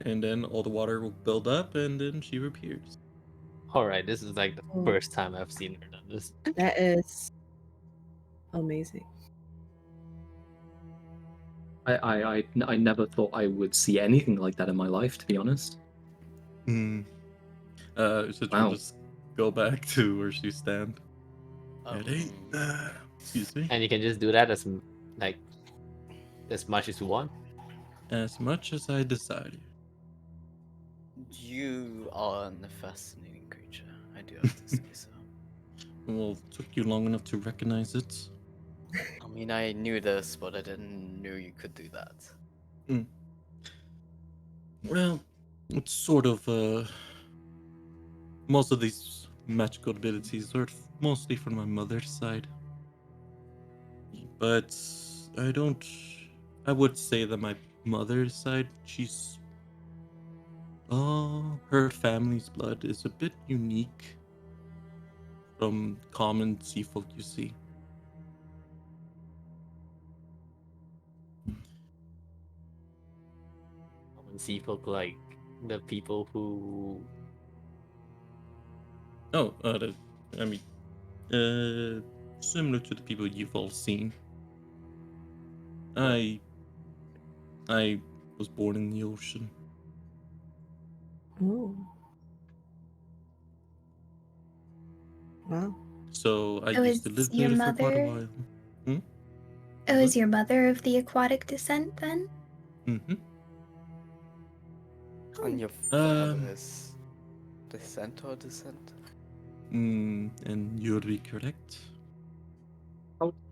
then all the water will build up, and then she reappears. All right, this is like the Oh. first time I've seen her done this. That is amazing. I never thought I would see anything like that in my life, to be honest. Hmm. Should Wow. we just go back to where she stand? Um, Ready? Excuse me. And you can just do that as like as much as you want. As much as I desire. You are a fascinating creature. I do have to say so. Well, it took you long enough to recognize it. I mean, I knew this, but I didn't know you could do that. Well, it's sort of most of these magical abilities are mostly from my mother's side. But I would say that my mother's side, her family's blood is a bit unique from common sea folk you see. Common sea folk, like the people who Oh, I mean, similar to the people you've all seen. I was born in the ocean, Oh. Wow. so I Oh, used to is live your there for quite a mother? while. Oh, What? is your mother of the aquatic descent then? Mm-hmm. And your Um. father is descent or descent? And you'll be correct.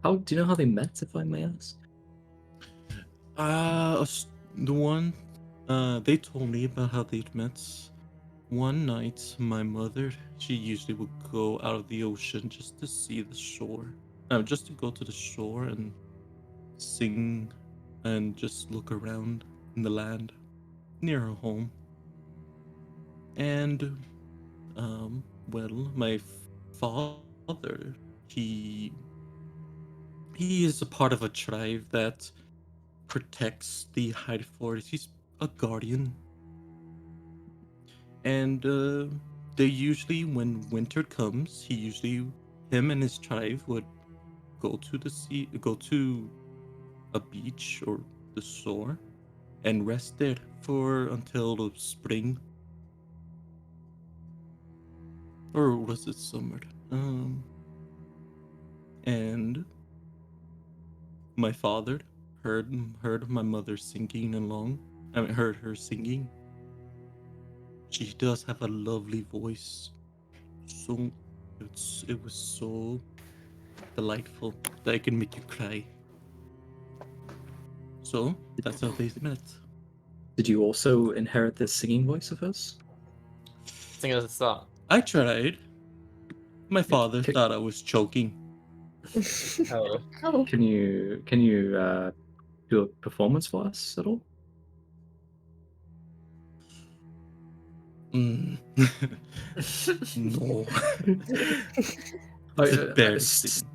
How do you know how they met, if I may ask? The one, they told me about how they'd met. One night, my mother, she usually would go out of the ocean just to see the shore. Just to go to the shore and sing and just look around in the land near her home. And, well, my father, he he is a part of a tribe that protects the high forest. He's a guardian, and they usually, when winter comes, him and his tribe would go to the sea, go to a beach or the shore, and rest there for until the spring, or was it summer? And my father heard my mother singing along. I mean, heard her singing. She does have a lovely voice. So it was so delightful that it can make you cry. So that's how they met. Did you also inherit this singing voice of hers? sing us a song. I tried. My father Can, thought I was choking. Oh, Oh, can you do a performance for us at all? Mm. No. Oh, It's embarrassing.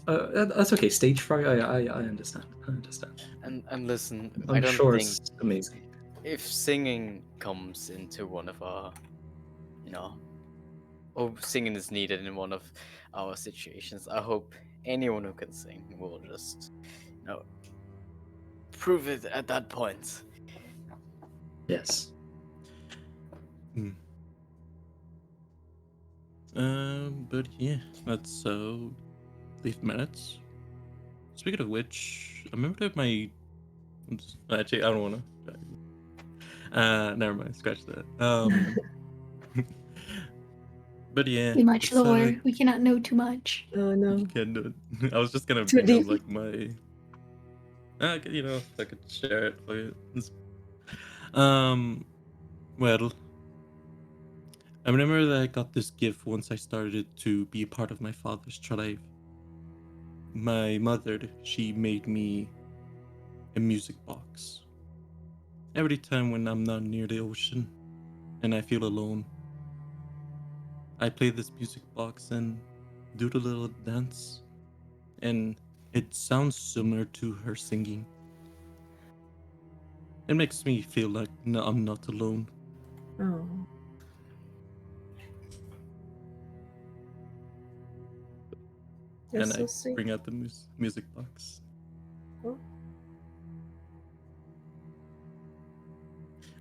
That's okay. Stage fright. I understand. I understand. And listen, I I'm don't sure think it's amazing. if singing comes into one of our, or singing is needed in one of our situations, I hope anyone who can sing will just, prove it at that point. Yes. But yeah, that's leaf minutes. Speaking of which, I remember that actually I don't wanna never mind, scratch that. But yeah, too much it's lore. We cannot know too much. Oh no. can do it. I was just gonna Too bring up deep. like my if I could share it for you. Um well, I remember that I got this gift once I started to be part of my father's tribe. My mother, she made me a music box. Every time when I'm not near the ocean and I feel alone, I play this music box and do the little dance, and it sounds similar to her singing. It makes me feel like no, I'm not alone. Oh. That's And so I sweet. bring out the music box. Oh.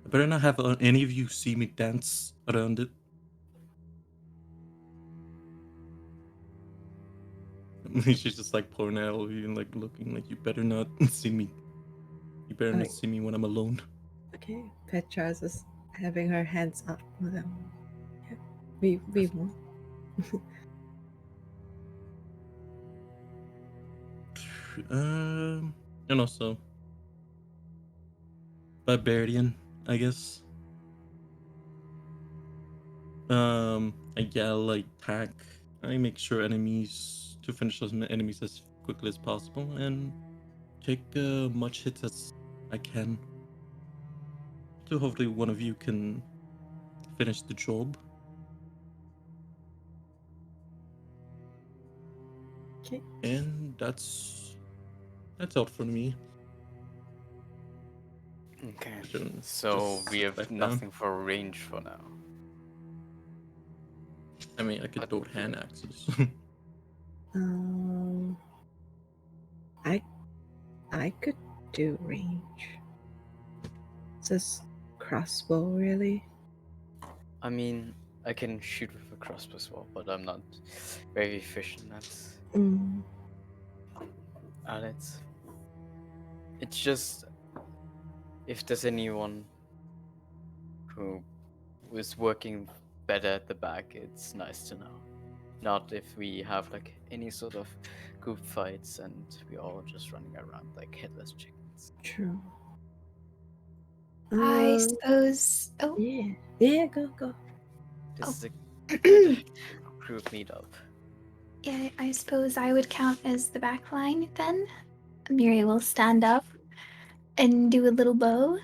I better not have any of you see me dance around it. She's just like pouring out all of you and like looking like you better not see me. You better not Right. see me when I'm alone. Okay. Petra's is having her hands up with them. Yeah. We won't. And also barbarian, I guess. I yell, I attack, I make sure enemies to finish those enemies as quickly as possible, and take much hits as I can. So hopefully one of you can finish the job. Okay. And that's all for me. Okay. Shouldn't So just we sit have back down. nothing for range for now. I mean, I could What throw would you hand like? axes. Um. I could do range. It's just crossbow, really. I mean, I can shoot with a crossbow as well, but I'm not very efficient Mm. at it. It's just if there's anyone who is working better at the back, it's nice to know. Not if we have like any sort of group fights and we're all just running around like headless chickens. True. I Um, suppose. Oh, Yeah. Yeah. Go. This Oh. is a good group meetup. yeah, I suppose I would count as the back line then. Miri will stand up and do a little bow.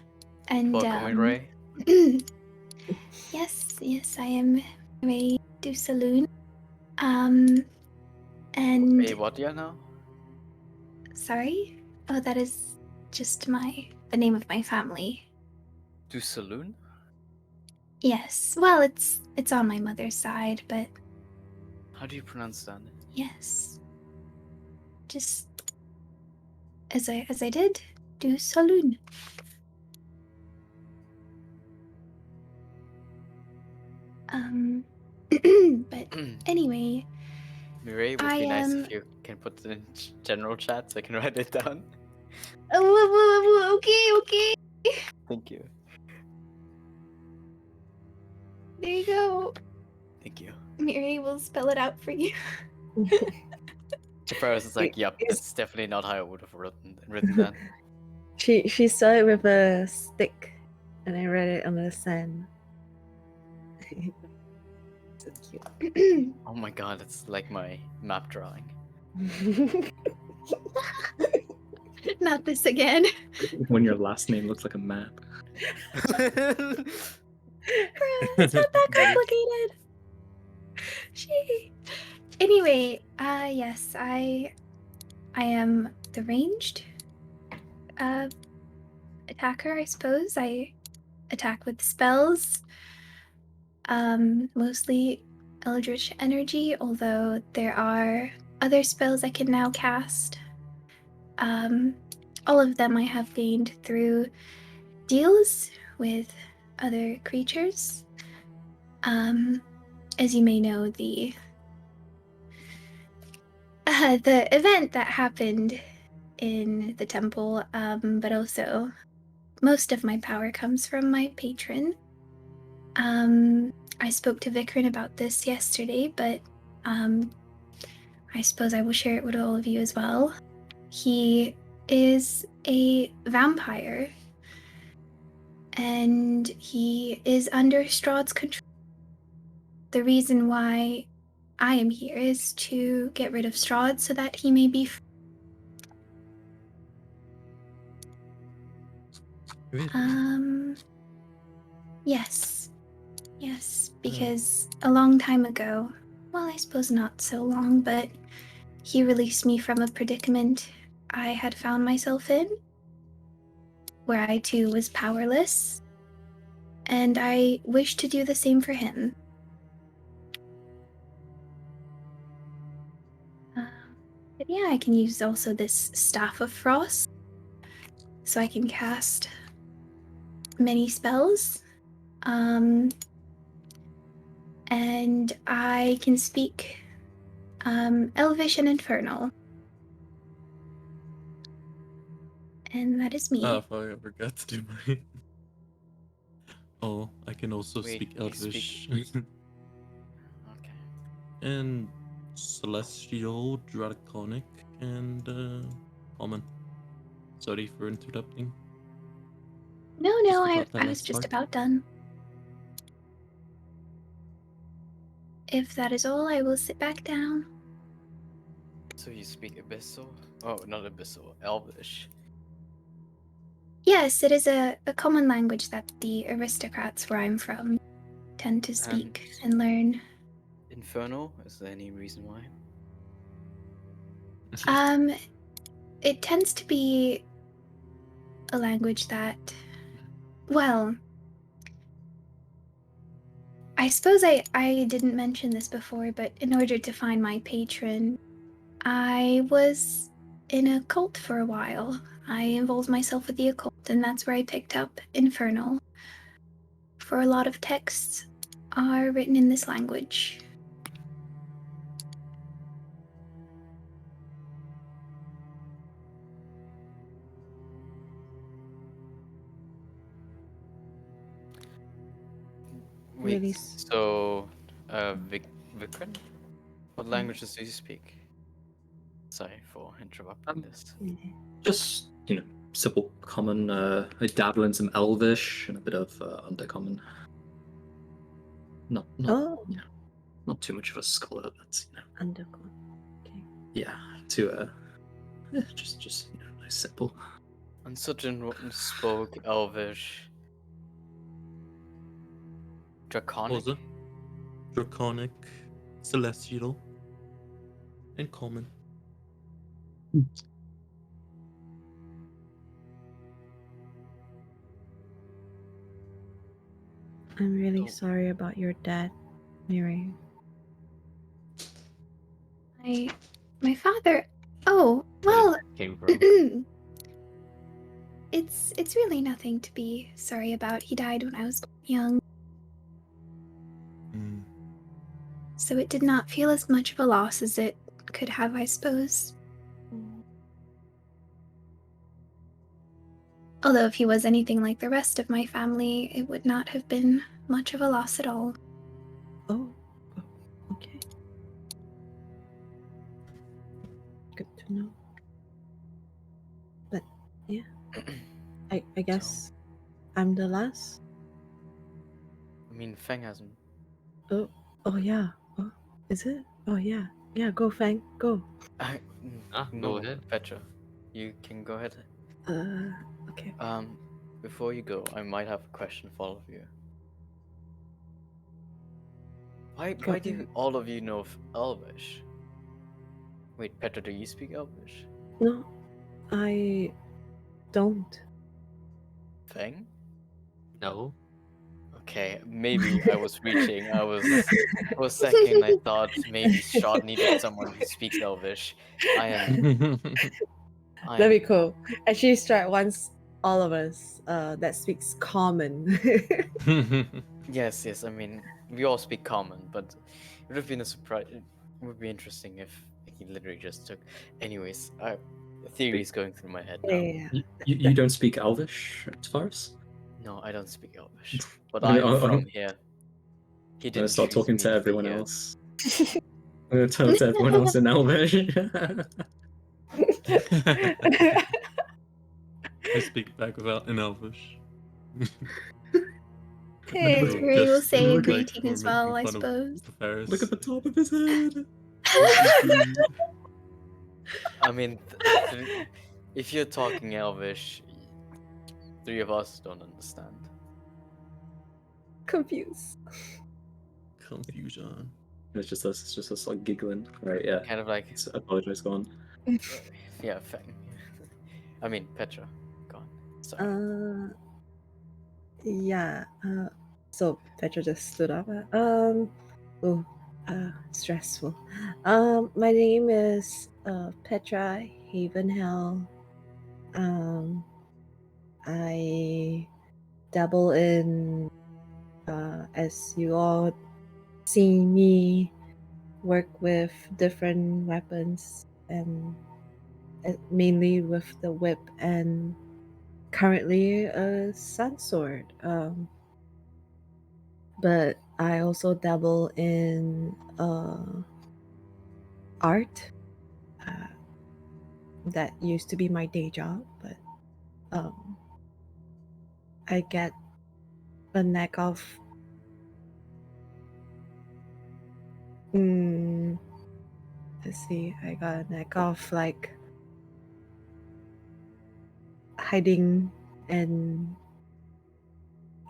And Welcome, Ray. yes, I am Ray du Saloon. And Hey, what do you know? sorry? Oh, that is just the name of my family. Do saloon? Yes. Well, it's on my mother's side, but How do you pronounce that? yes. Just as I did, du Saloon. But anyway, Mireille, would I be nice am if you can put it in general chat so I can write it down. okay. Thank you. There you go. Thank you. Miri will spell it out for you. Jafar is like, yep, Is- that's definitely not how I would have written that. She saw it with a stick, and I read it on the sand. So cute. Oh my god, it's like my map drawing. Not this again. When your last name looks like a map. It's not that complicated. Gee. Anyway, yes, I am the ranged attacker, I suppose. I attack with spells. Mostly Eldritch Energy, although there are other spells I can now cast. All of them I have gained through deals with other creatures. As you may know, the event that happened in the temple, but also most of my power comes from my patron. I spoke to Vikrin about this yesterday, but I suppose I will share it with all of you as well. He is a vampire, and he is under Strahd's control. The reason why I am here is to get rid of Strahd so that he may be free. Yes, because a long time ago, well, I suppose not so long, but he released me from a predicament I had found myself in. where I too was powerless, and I wish to do the same for him. But yeah, I can use also this Staff of Frost, so I can cast many spells. And I can speak Elvish and Infernal. And that is me. Ah, if I ever got to do my. Oh, I can also Wait, speak you Elvish. Okay. And Celestial, Draconic, and Common. Sorry for interrupting. No, Just I forgot that was last just part. about done. If that is all, I will sit back down. So you speak Abyssal? Oh, not Abyssal, Elvish. Yes, it is a common language that the aristocrats where I'm from tend to speak and learn. Infernal? Is there any reason why? It tends to be a language that, well, I suppose I didn't mention this before, but in order to find my patron, I was in a cult for a while. I involved myself with the occult, and that's where I picked up Infernal. For a lot of texts are written in this language. Wait, Really so, Vikran? What languages do you speak? Sorry for interrupting this. Just, simple common. I dabble in some Elvish and a bit of Undercommon. Not, Oh, not too much of a scholar, but undercommon. Okay. yeah, just nice simple. And Sutton spoke Elvish. Draconic? What was it? Draconic, Celestial, and Common. I'm really Oh. sorry about your dad, Miri. My father. Oh, Where well, it came from. it's really nothing to be sorry about. He died when I was young, Mm. so it did not feel as much of a loss as it could have, I suppose. Although if he was anything like the rest of my family, it would not have been much of a loss at all. Oh, okay. Good to know. But yeah, I guess I'm the last. I mean, Feng hasn't. Oh yeah. Oh, is it? Oh yeah. Yeah, go Fang, go. No, Go ahead. Petra. You can go ahead. Okay. Before you go, I might have a question for all of you. Why Go do for it. all of you know Elvish? Wait, Petra, do you speak Elvish? No, I don't. Feng? No. Okay, maybe I was reaching. I was for a second I thought maybe Shard needed someone who speaks Elvish. That'd be cool. Actually, Strat wants all of us that speaks common. Yes. I mean, we all speak common, but it would have been a surprise. It would be interesting if he literally just took. Anyways, a theory is going through my head now. Yeah. You don't speak Elvish, Tavares? No, I don't speak Elvish, but I'm I'm gonna- from here. He gonna didn't start choose talking me to be everyone here. else. I'm gonna talk to everyone else in Elvish. I speak back without in Elvish. Hey, Literally Miri will just say a look at- greeting as well, I suppose. Look at the top of his head. I mean, if you're talking Elvish, three of us don't understand. Confused. Confusion. It's just us like giggling. Right, yeah. Kind of like, I apologize, go on. yeah, Feng. I mean, Petra, go on. Sorry. Yeah. So Petra just stood up. Stressful. My name is Petra Havenhell. I dabble in, as you all see me work with different weapons and mainly with the whip and currently a sun sword. But I also dabble in art. That used to be my day job, but I get a knack of let's see, I got a knack of like hiding and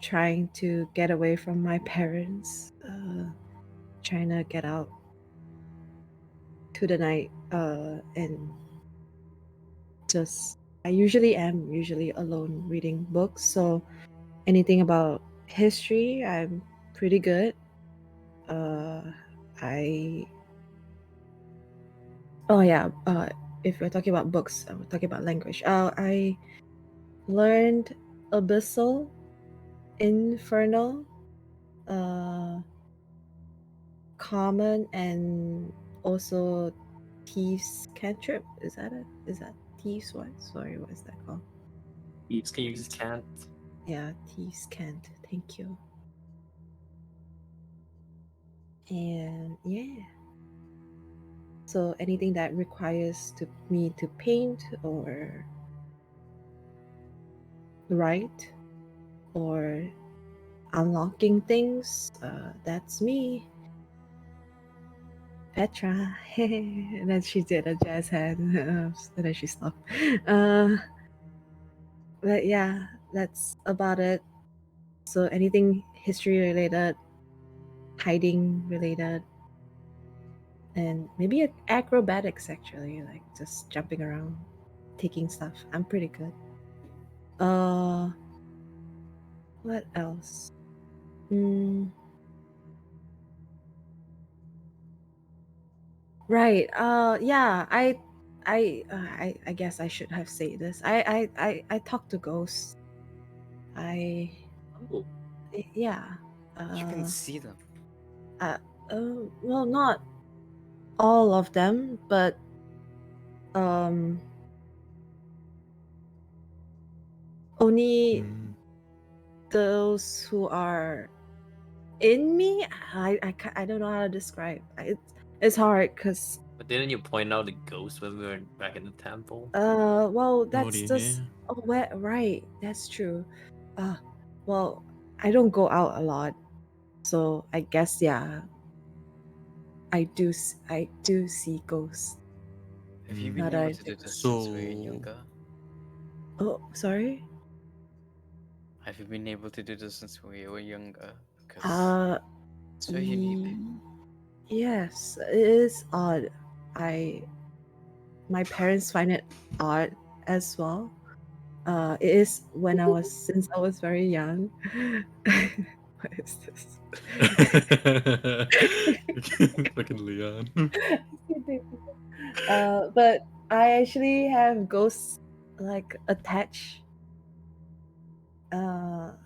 trying to get away from my parents, trying to get out to the night, and just I usually am alone reading books, so anything about history I'm pretty good. I Oh yeah, if we're talking about books, we're talking about language. I learned Abyssal, Infernal, Common, and also Thieves Cantrip. Is that it? Is that Thieves what? Sorry, what is that called? Thieves can't. Yeah, Thieves Cant. Thank you. And yeah. So anything that requires me to paint or write or unlocking things, that's me. Petra. And then she did a jazz hand. And then she stopped. But yeah, that's about it. So anything history related, hiding related, and maybe acrobatics actually, like just jumping around, taking stuff. I'm pretty good. What else? Right. Yeah. I guess I should have said this. I talk to ghosts. I Oh, yeah. You can see them. Uh, well, not all of them, but only Mm. those who are in me. I don't know how to describe. It's hard because but didn't you point out the ghost when we were back in the temple? well, Oh that's just yeah. right. That's true. Well, I don't go out a lot, so I guess yeah. I do see ghosts. Have you Mm. been Now that able I to do think. this since we were So younger? Oh, sorry. Have you been able to do this since we were younger? Because Uh, it's very unique. yes, it is odd. My parents find it odd as well. It is since I was very young. What is this? fucking Leon. But I actually have ghosts like attached to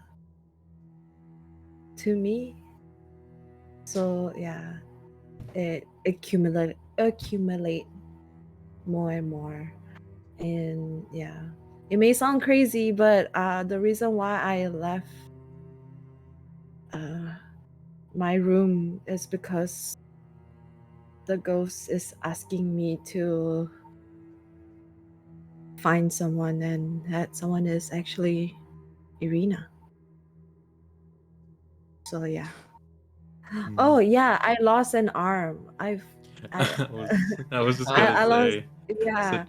me. So yeah, it accumulate more and more. And yeah, it may sound crazy, but the reason why I left my room is because the ghost is asking me to find someone, and that someone is actually Irina. So yeah. Oh yeah, I lost an arm. I I was just Ah, gonna I lost, say. So, yeah.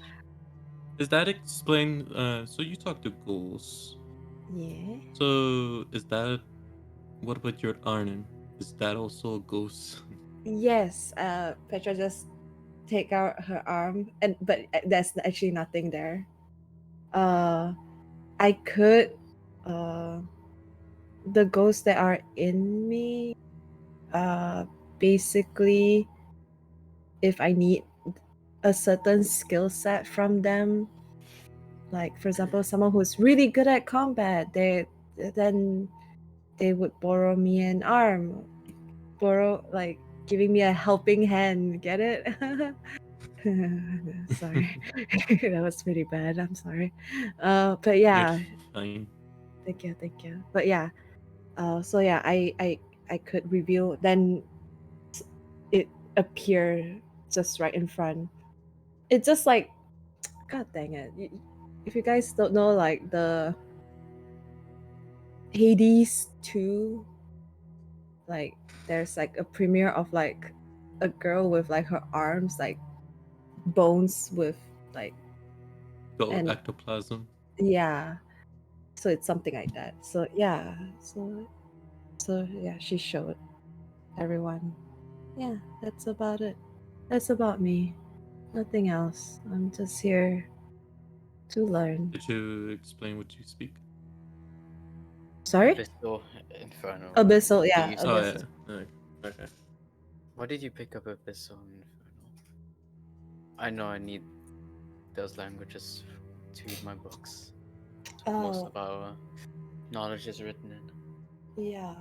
does that explain? So you talk to ghouls. Yeah. So is that what about your Arnon? Is that also a ghost? Yes, Petra just take out her arm, and but there's actually nothing there. Uh I could the ghosts that are in me basically if I need a certain skill set from them, like for example someone who's really good at combat, then they would borrow me an arm, borrow like giving me a helping hand, get it? Sorry. That was pretty bad, I'm sorry. But yeah, You're fine. thank you, but yeah, so yeah, I could reveal, then it appear just right in front. It's just like, god dang it, if you guys don't know, like the Hades 2, like there's like a premiere of like a girl with like her arms like bones with like, Got and ectoplasm. yeah, so it's something like that. So yeah, so yeah, she showed everyone. Yeah, that's about it. That's about me. Nothing else. I'm just here to learn. Did you explain what you speak? Sorry? Abyssal Inferno. Abyssal, Do yeah, you Oh speak- Abyssal. yeah. Okay. Why did you pick up Abyssal Inferno? I know I need those languages to read my books. Most Oh, of our knowledge is written in. yeah.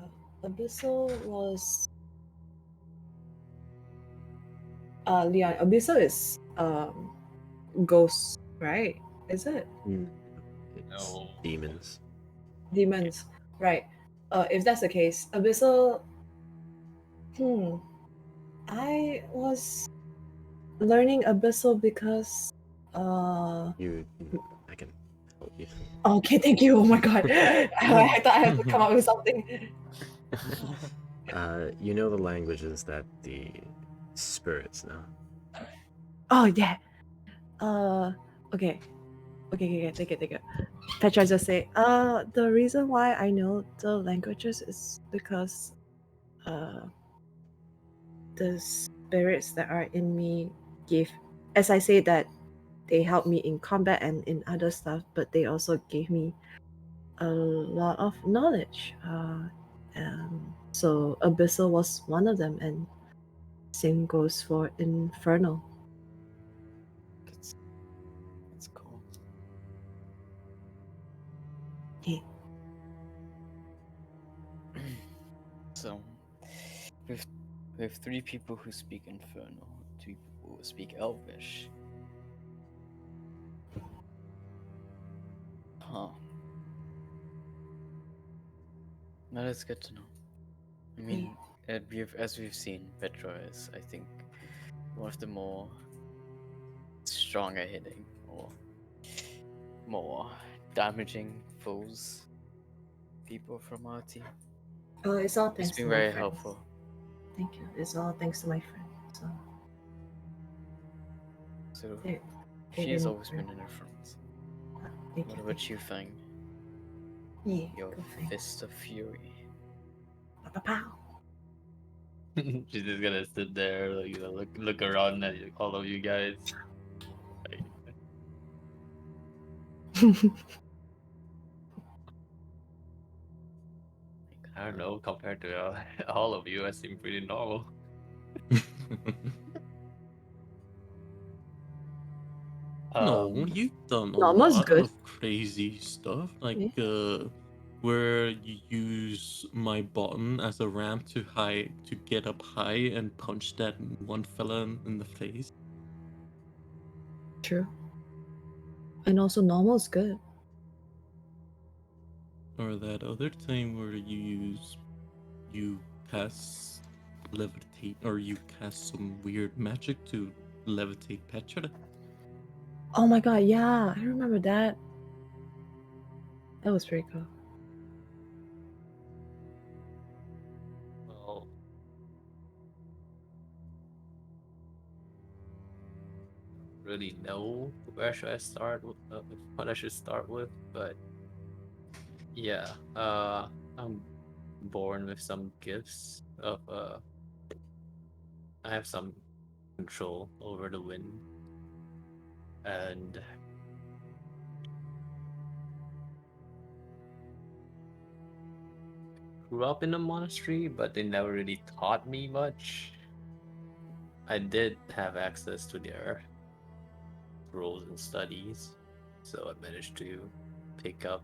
Abyssal was Leon. Abyssal is ghosts, right? Is it? It's No. demons. Demons. Right. If that's the case, Abyssal, I was learning Abyssal because I can help you. okay, thank you. Oh my god. I thought I had to come up with something. You know the languages that the spirits know. Oh yeah. Okay. Okay, take it. Petra just say, the reason why I know the languages is because the spirits that are in me give, as I say that they help me in combat and in other stuff, but they also gave me a lot of knowledge. So Abyssal was one of them, and same goes for Infernal. That's cool. Yeah. So, with with 3 people who speak Infernal, 2 people who speak Elvish. Huh. That is good to know. I mean, as we've seen, Petra is, I think, one of the more stronger hitting or more damaging foes people from our team. Oh, it's all It's thanks to been my very friends. helpful. Thank you. It's all thanks to my friend. So So they she has didn't- always been in the front. Thank What you. about you, Fang? Yeah, Your go Fang. fist of fury. Pow, pow, pow. She's just gonna sit there, like, you know, look around at all of you guys. Like, I don't know, compared to all of you, I seem pretty normal. No, Um, you've done a Normal's lot good. of crazy stuff, like Yeah. where you use my button as a ramp to get up high and punch that one fella in the face. True. And also normal's good. Or that other time where you cast levitate, or you cast some weird magic to levitate Petra. Oh my god, yeah, I remember that. That was pretty cool. well, really know where should I start with, what I should start with, but yeah, I'm born with some gifts of I have some control over the wind, and grew up in a monastery, but they never really taught me much. I did have access to their roles and studies, so I managed to pick up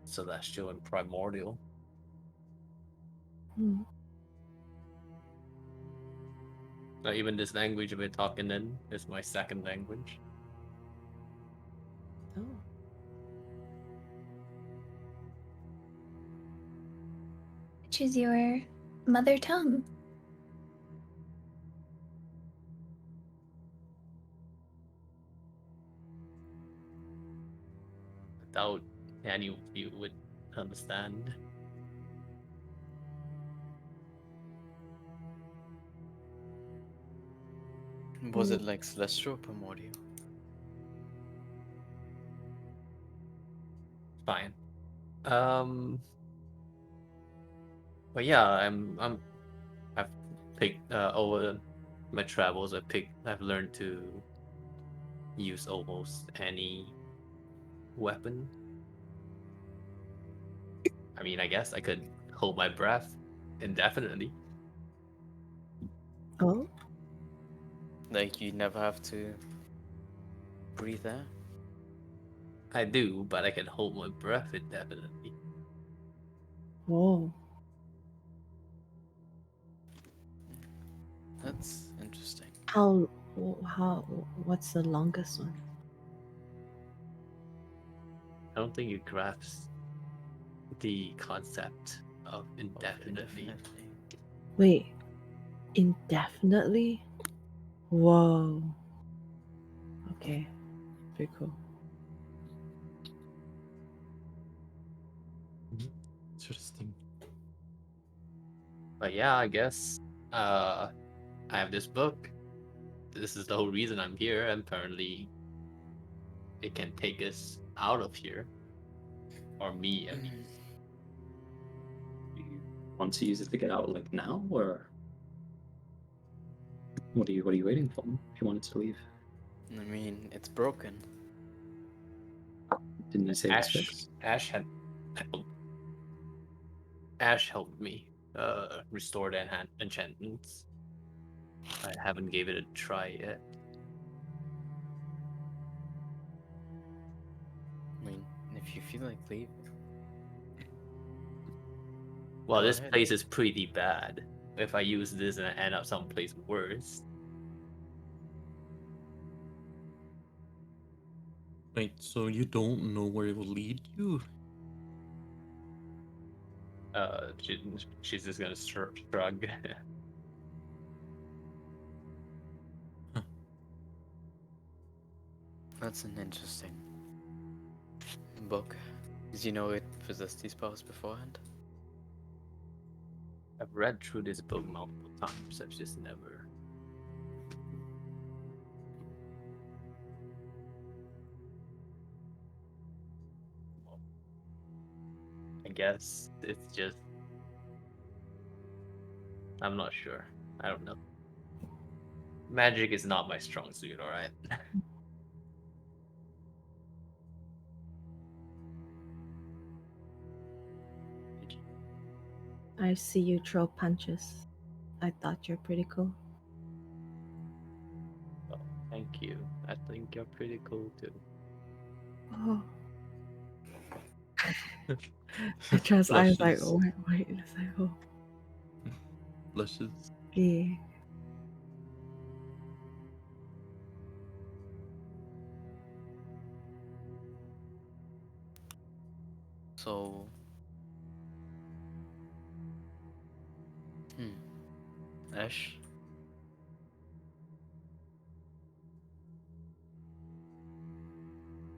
Celestial and Primordial. Hmm. Now, even this language we're talking in is my second language. Oh. Which is your mother tongue? I doubt any of you would understand. Was it like Celestial or Primordial? Fine. But yeah, I've picked over my travels. I've learned to use almost any weapon. I mean, I guess I could hold my breath indefinitely. Oh. Like you never have to breathe air? I do, but I can hold my breath indefinitely. Whoa. That's interesting. How? What's the longest one? I don't think you grasp the concept of Of indefinitely. indefinitely. Wait. Indefinitely? Whoa. Okay. Pretty cool. Interesting. But yeah, I guess I have this book. This is the whole reason I'm here. And apparently, it can take us out of here, or me at least. Do you want to use it to get out like now, or what are you waiting for? If you wanted to leave, I mean, it's broken. didn't you say it was fixed? Ash had Ash helped me restore the enchantments. I haven't gave it a try yet. I mean, if you feel like leaving. Well, Go this ahead. place is pretty bad. If I use this and I end up someplace worse, Wait, so you don't know where it will lead you? she's just gonna shrug. That's an interesting book. Did you know it possessed these powers beforehand? I've read through this book multiple times. I've just never. Well, I guess it's just. I'm not sure. I don't know. Magic is not my strong suit, alright? I see you throw punches. I thought you're pretty cool. Well, thank you. I think you're pretty cool too. Oh. I just, I was like, Blushes. oh, wait. It's like, oh, Blushes. yeah. So. Ash?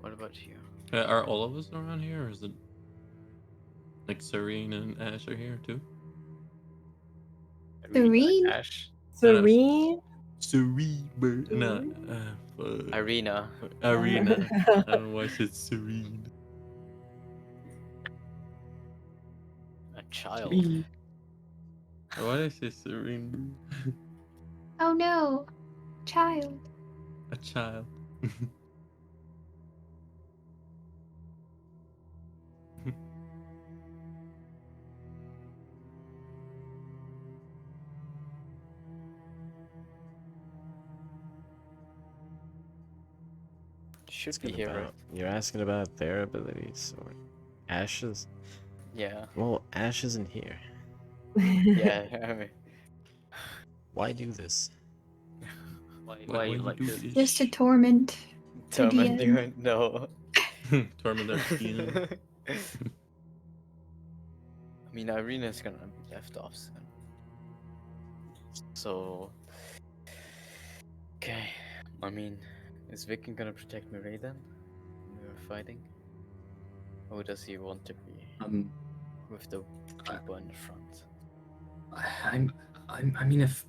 What about you? Are all of us around here, or is it like Serene and Ash are here too? Serene? Ash. No, no, Serene? Serene. No, Irina. Arena. I don't know why I said Serene. A child. Serene. Why did I say Serene? Oh no, child. A child. Should be here, right? You're asking about their abilities or Ash's? Yeah. Well, Ash isn't here. Yeah. I mean, Why do this? Why you you like do this? this? Just to torment. Torment DM. doing no. Torment our DM. I mean, Irina's gonna be left off soon. So, okay. I mean, is Viking gonna protect Mirai then? When we were fighting, or does he want to be with the people in the front? I mean, if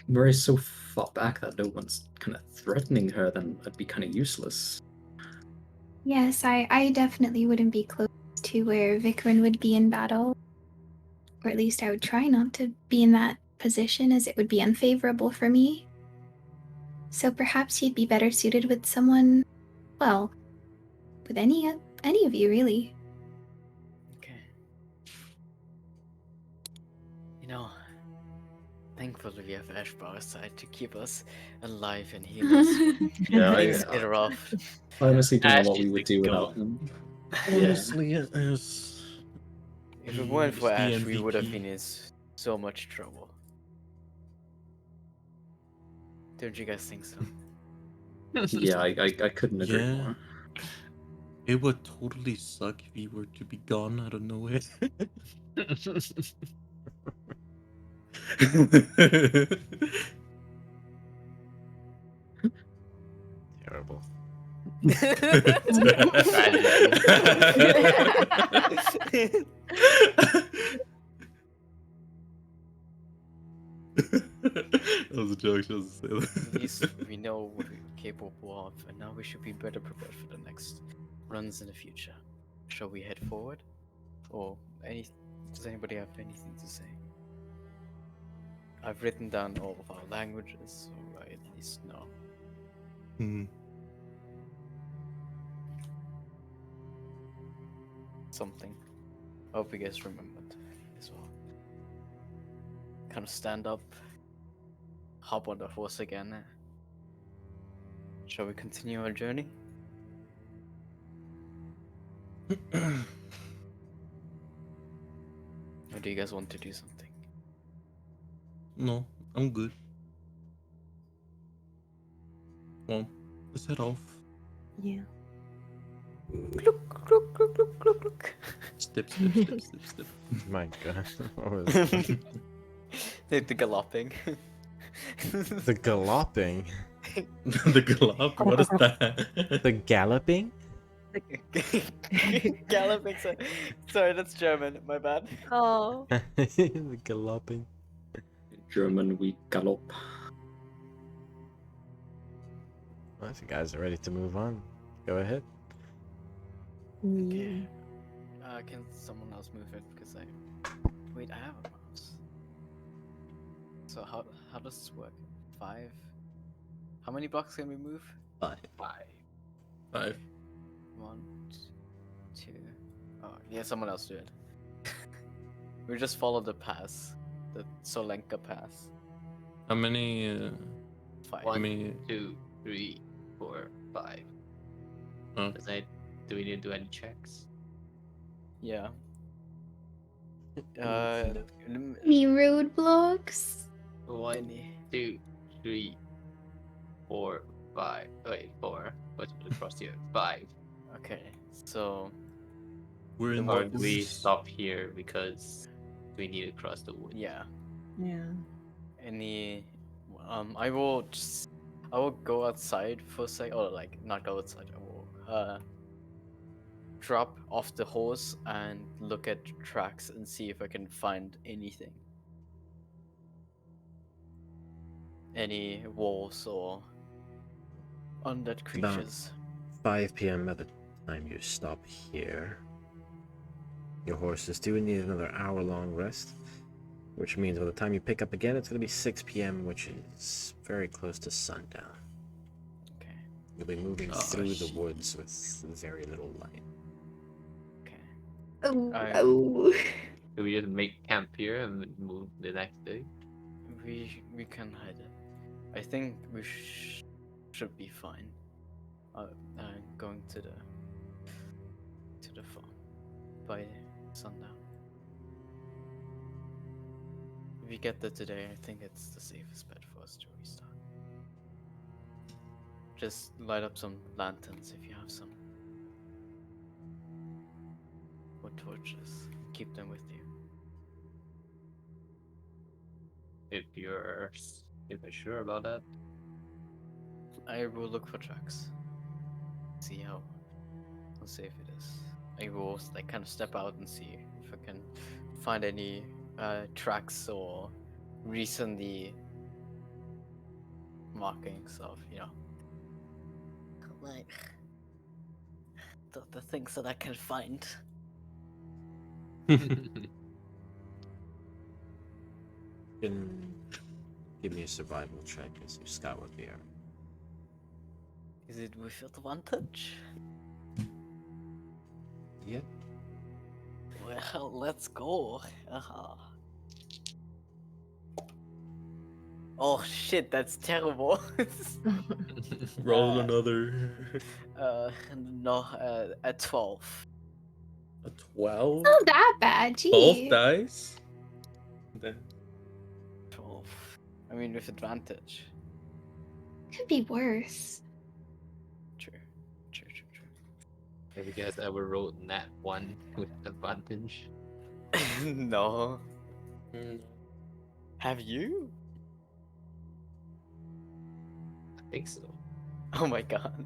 Murray's so far back that no one's kind of threatening her, then it'd be kind of useless. Yes, I definitely wouldn't be close to where Vikrin would be in battle. Or at least I would try not to be in that position, as it would be unfavorable for me. So perhaps you'd be better suited with someone, well, with any of you, really. Okay. You know, thankfully we have Ash by our side to keep us alive and heal us. Yeah, Things get rough. I honestly don't Ash know what we is would the do goat. without him. Honestly, as If it weren't for the Ash, we would have MVP. been in so much trouble. Don't you guys think so? Yeah, I couldn't agree Yeah. more. It would totally suck if he were to be gone out of nowhere. Terrible. That was a joke. Just to say At that. least we know what we're capable of, and now we should be better prepared for the next runs in the future. Shall we head forward? Or does anybody have anything to say? I've written down all of our languages, so I at least know. Hmm. Something. I hope you guys remembered as well. Kind of stand up, hop on the horse again. Shall we continue our journey? Or do you guys want to do something? No, I'm good. Well, let's head off. Yeah. Look, look, look, look, look, look. Step, step, step, step, step. My god. What was that? the galloping. The galloping? The glove? What is that? The galloping? Galloping. Sorry, that's German. My bad. Oh. The galloping. German, we gallop. Well, if you guys are ready to move on, go ahead. Okay. Can someone else move it? Because wait, I have a mouse. So how does this work? 5? How many blocks can we move? 5. 5. 1, 2. Oh, yeah, someone else do it. We just follow the pass, the Solenka pass. How many? 5. How many? 2, 3, 4, 5. Oh. Do we need to do any checks? Yeah. Any roadblocks? 1, Any. 2, 3, 4, 5. Wait, 4. What's across here? 5. Okay, so We're in Or the do we woods. stop here because we need to cross the woods? yeah. Yeah. Any I will go outside for a sec, or like not go outside. I will drop off the horse and look at tracks and see if I can find anything. Any wolves or undead It's about creatures. 5 p.m. at the time you stop here. Your horses do need another hour-long rest, which means by the time you pick up again, it's going to be 6 p.m., which is very close to sundown. Okay. You'll be moving Oh, through the shit. woods with very little light. Okay. Oh, I- oh. Do we just make camp here and move the next day? We can hide it. I think we should be fine. going to the farm by sundown. If we get there today, I think it's the safest bet for us to restart. Just light up some lanterns if you have some. Or torches. Keep them with you. If you're sure about that. I will look for tracks. See how safe it is. I will like kind of step out and see if I can find any tracks or recently markings of, like the things that I can find. Can give me a survival check as you scout with the area. Is it with advantage? Yep. Well, let's go. Oh shit, that's terrible. Roll Uh, another. No, a 12. A 12? Not that bad, Both gee. dice? Then 12. I mean, with advantage. Could be worse. True. Have you guys ever rolled nat 1 with advantage? No. Have you? I think so. Oh my god.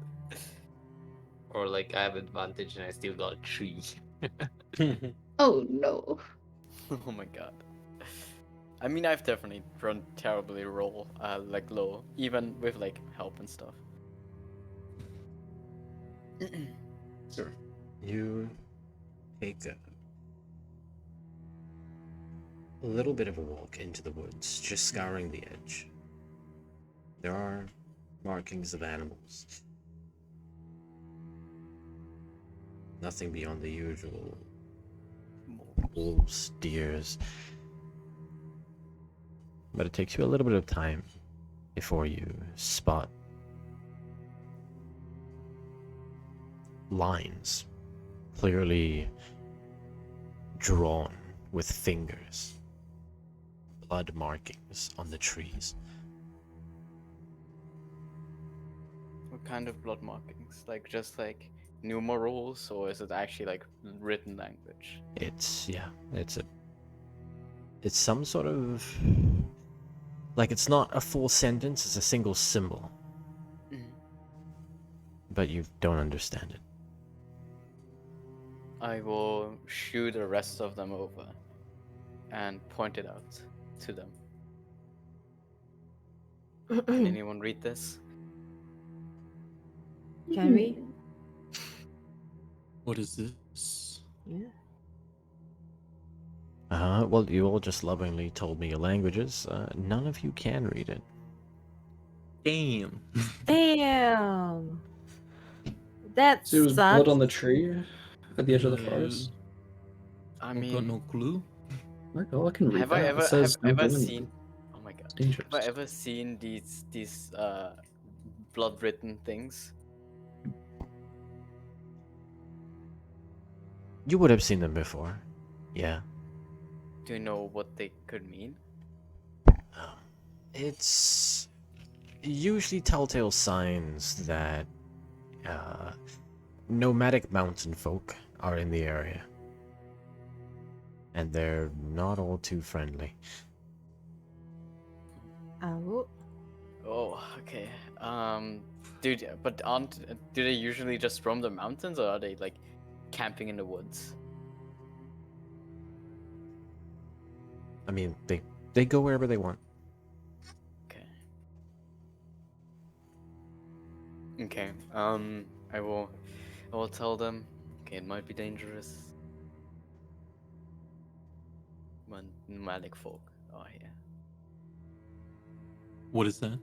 Or like I have advantage and I still got 3. Oh no. Oh my god. I mean, I've definitely run terribly like low, even with like help and stuff. Sure. You take a little bit of a walk into the woods, just scouring the edge. There are markings of animals. Nothing beyond the usual wolves, deers. But it takes you a little bit of time before you spot lines clearly drawn with fingers, blood markings on the trees. What kind of blood markings? Like just like numerals, or is it actually like written language? It's some sort of, like, it's not a full sentence, it's a single symbol, but you don't understand it. I will shoo the rest of them over and point it out to them. Can anyone read this? Can we? what is this? Yeah. Well, you all just lovingly told me your languages. None of you can read it. Damn. Damn. That So it was blood sucks. on the tree at the edge of the forest. I I've got mean, no clue. Oh, I can read have that. I It ever says have no ever going seen? Oh my god! dangerous. Have I ever seen these blood written things? You would have seen them before. Yeah. Do you know what they could mean? It's usually telltale signs that nomadic mountain folk are in the area. And they're not all too friendly. Oh. Oh, okay. Dude, but do they usually just roam the mountains, or are they like camping in the woods? I mean, they go wherever they want. Okay. Okay. I will tell them. Okay, it might be dangerous. When nomadic folk are here, What is that?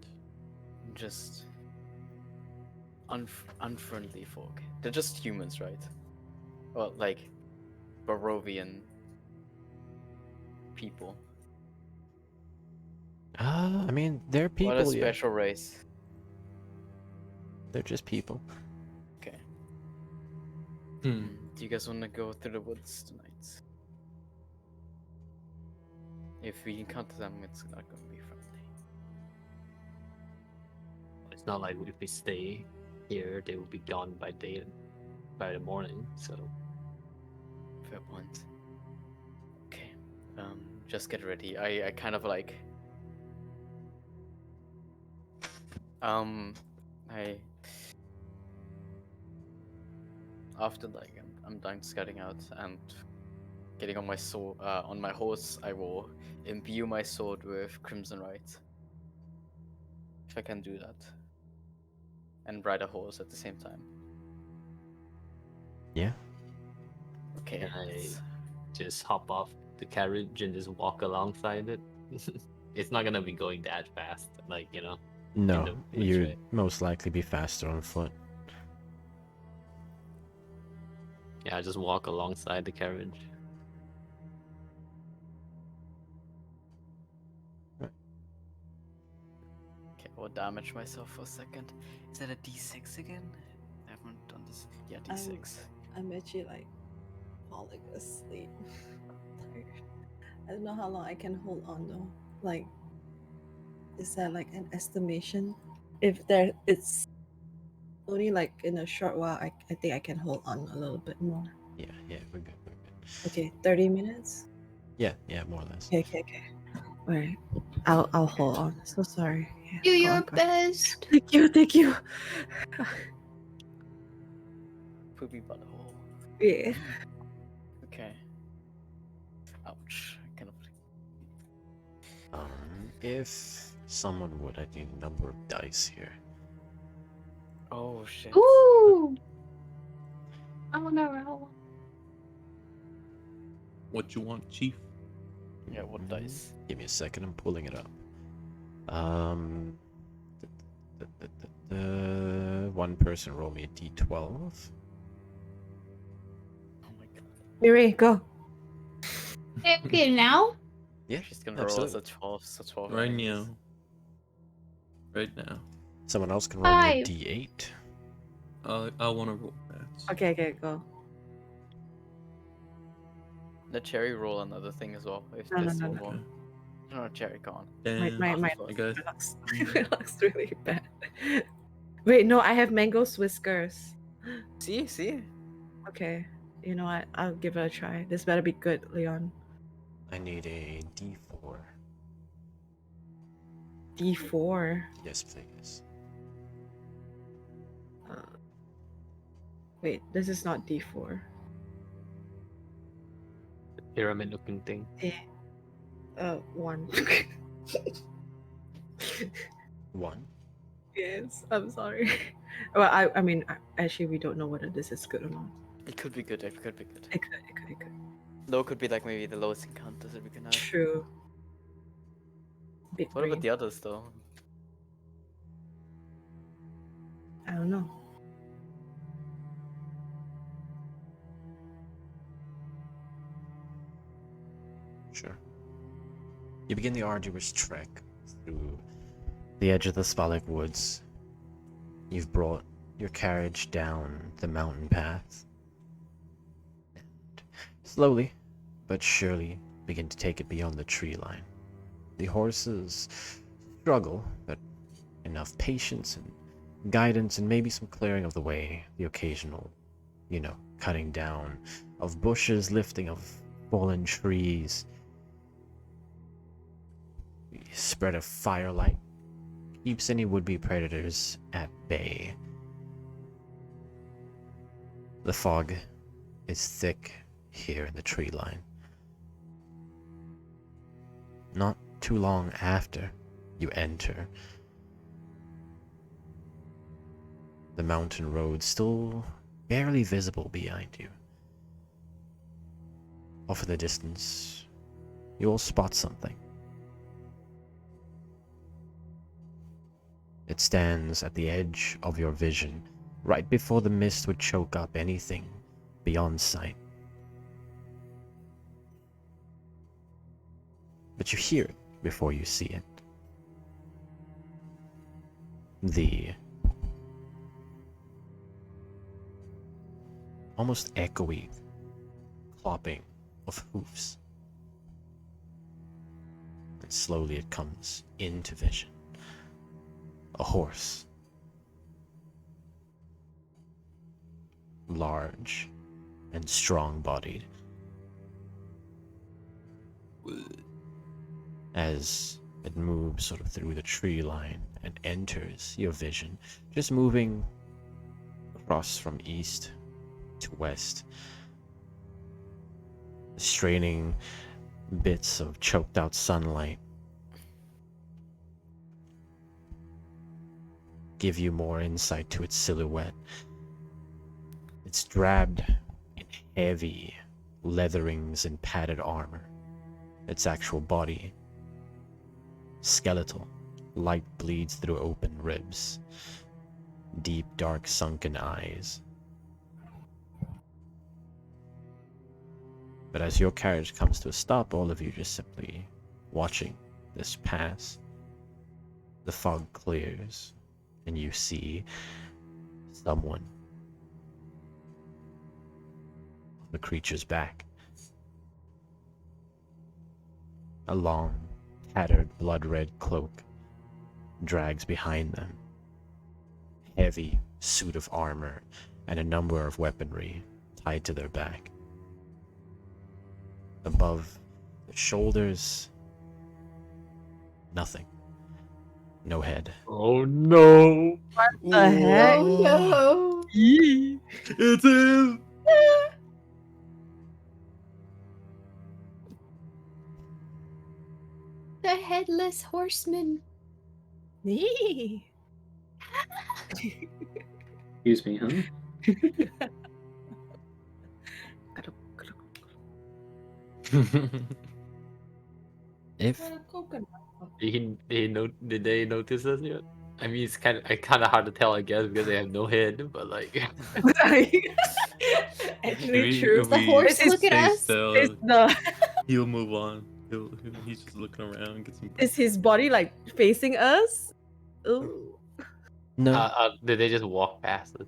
just unfriendly folk. They're just humans, right? Well, like Barovian people. I mean, they're What a people, yeah. special race. They're just people. Do you guys want to go through the woods tonight? If we encounter them, it's not going to be friendly. It's not like if we stay here, they will be gone by the morning. So Fair point. Okay. Just get ready. I kind of like. I after like I'm done scouting out and getting on my sword, on my horse, I will imbue my sword with crimson light. If I can do that, and ride a horse at the same time. Yeah. Okay. can I just hop off the carriage and just walk alongside it? It's not gonna be going that fast, like No, the woods, you'd right? most likely be faster on foot. Yeah, I just walk alongside the carriage. Okay, I'll damage myself for a second. Is that a D6 again? I haven't done this. Yeah, D6. I'm actually like falling asleep. Tired. I don't know how long I can hold on though. Like, is that like an estimation? If it's only like in a short while, I think I can hold on a little bit more. Yeah, we're good. Okay, 30 minutes. Yeah, more or less. Okay. All right, I'll hold on. So sorry. Yeah, Do go your on, go on. best. Thank you. Poopy butthole. Yeah. Okay. Ouch. I kind of. If someone would, I need a number of dice here. Oh shit. Ooh. I want to roll. What you want, Chief? Yeah, what Mhm. dice? Give me a second, I'm pulling it up. One person roll me a d12. Oh my god. Miri, go. Okay, now? Yeah, She's gonna roll us absolutely. a 12, so 12 Right enemies. now. Right now. Someone else can roll me a 5. d8. I want to roll that. Okay, go. Let Cherry roll another thing as well. If No, there's no, one no. more. Okay. No, Cherry, go on. Damn. My I guess. looks really bad. Wait, no, I have mango whiskers. See? Okay, you know what? I'll give it a try. This better be good, Leon. I need a d4. D4. Yes, please. Wait, this is not D4. The pyramid looking thing. 1. 1. Yes, I'm sorry. Well, I mean, actually, we don't know whether this is good or not. It could be good, it could be good. It could. Low could be like maybe the lowest encounters that we can have. True. Big What brain. about the others though? I don't know. Sure. You begin the arduous trek through the edge of the Svalek woods. You've brought your carriage down the mountain path. And slowly, but surely, begin to take it beyond the tree line. The horses struggle, but enough patience and guidance and maybe some clearing of the way, the occasional, cutting down of bushes, lifting of fallen trees, spread of firelight keeps any would-be predators at bay. The fog is thick here in the tree line. Not too long after you enter, the mountain road still barely visible behind you. Off in the distance, you'll spot something. It stands at the edge of your vision, right before the mist would choke up anything beyond sight. But you hear it before you see it. The almost echoey clopping of hoofs. And slowly it comes into vision. A horse. Large and strong-bodied. As it moves sort of through the tree line and enters your vision, just moving across from east to west, straining bits of choked out sunlight give you more insight to its silhouette. It's drabbed in heavy leatherings and padded armor. Its actual body skeletal. Light bleeds through open ribs. Deep, dark, sunken eyes. But as your carriage comes to a stop, all of you just simply watching this pass. The fog clears, and you see someone on the creature's back. A long, tattered, blood-red cloak drags behind them. Heavy suit of armor and a number of weaponry tied to their back. Above the shoulders, nothing. No head. Oh no! The heck? Oh no! It's him! The headless horseman. Nee. Excuse me, huh? If Did they notice us yet? I mean, it's kind of hard to tell, I guess, because they have no head. But like, Actually, true. The horse look at Stay us. still. Is the He'll move on. He's just looking around, get some. is his body like facing us? Ooh. no, did they just walk past us?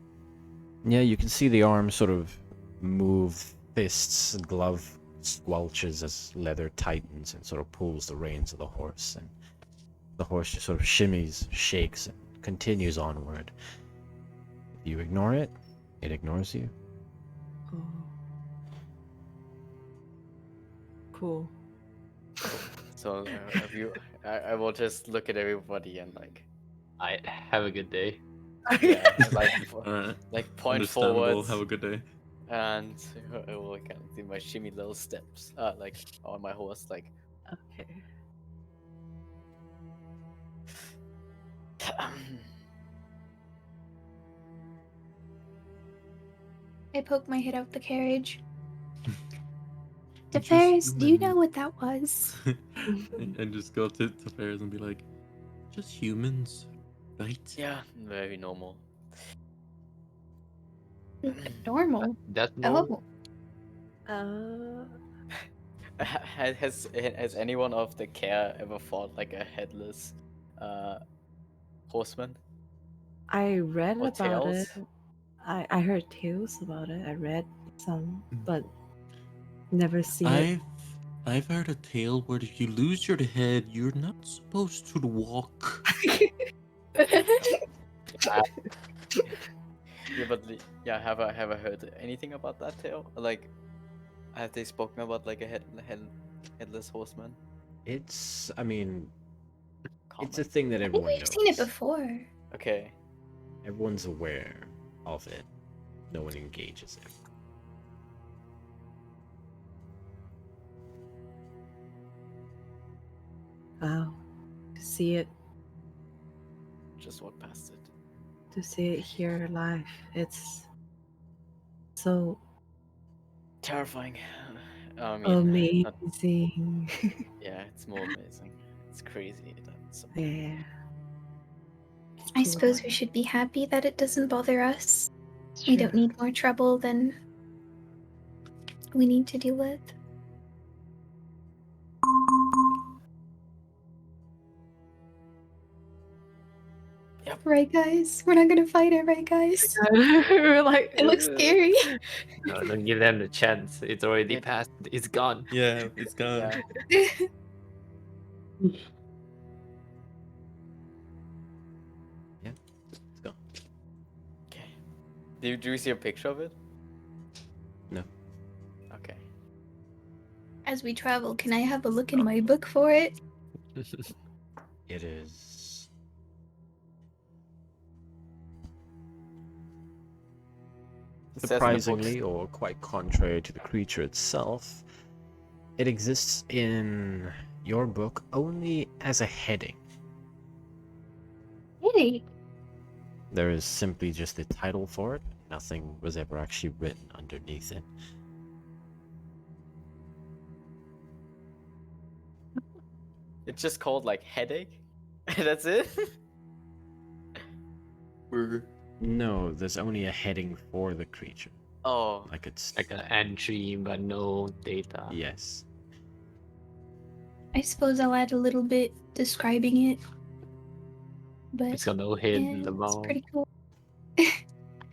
yeah, you can see the arm sort of move, fists, glove squelches as leather tightens and sort of pulls the reins of the horse, and the horse just sort of shimmies, shakes, and continues onward. If you ignore it, it ignores you. Oh. Cool. So I will just look at everybody and like, I have a good day. yeah, like, Alright. like point Understandable. forward, Have a good day. and I will kind of do my shimmy little steps, like on my horse, like. Okay. I poke my head out the carriage. Just Ferris, do you human. know what that was? And just go up to Ferris and be like, just humans, right? Yeah, very normal. Normal. That's normal. Oh. Has anyone of the care ever fought like a headless horseman? I read Or about tales? it. I heard tales about it. I read some, but never seen it. I've heard a tale where if you lose your head, you're not supposed to walk. Yeah, but yeah, have I heard anything about that tale? Like, have they spoken about like a headless horseman? It's, I mean, it's a Common. thing that I think everyone we've knows. seen it before. Okay. Everyone's aware of it. No one engages it. Wow. To see it, Just walk past it. to see it here live, it's so Terrifying. I mean, not- amazing. yeah, it's more amazing. It's crazy. That's Yeah. I suppose we should be happy that it doesn't bother us. We don't need more trouble than we need to deal with. Yep. right, guys? We're not gonna fight it, right, guys? We're like, It looks scary. No, don't give them the chance. It's already Yeah. passed. It's gone. Yeah, it's gone. Yeah. Let's go. Okay. Do you see a picture of it? No. Okay. As we travel, can I have a look in my book for it? It is It says in the book- surprisingly, or quite contrary to the creature itself, it exists in your book only as a heading. Really? There is simply just the title for it. Nothing was ever actually written underneath it. It's just called like headache. That's it. No, there's only a heading for the creature. Oh. Like it's Like an entry, but no data. yes. I suppose I'll add a little bit describing it. But It's got no head, yeah, the it's mouth. pretty cool.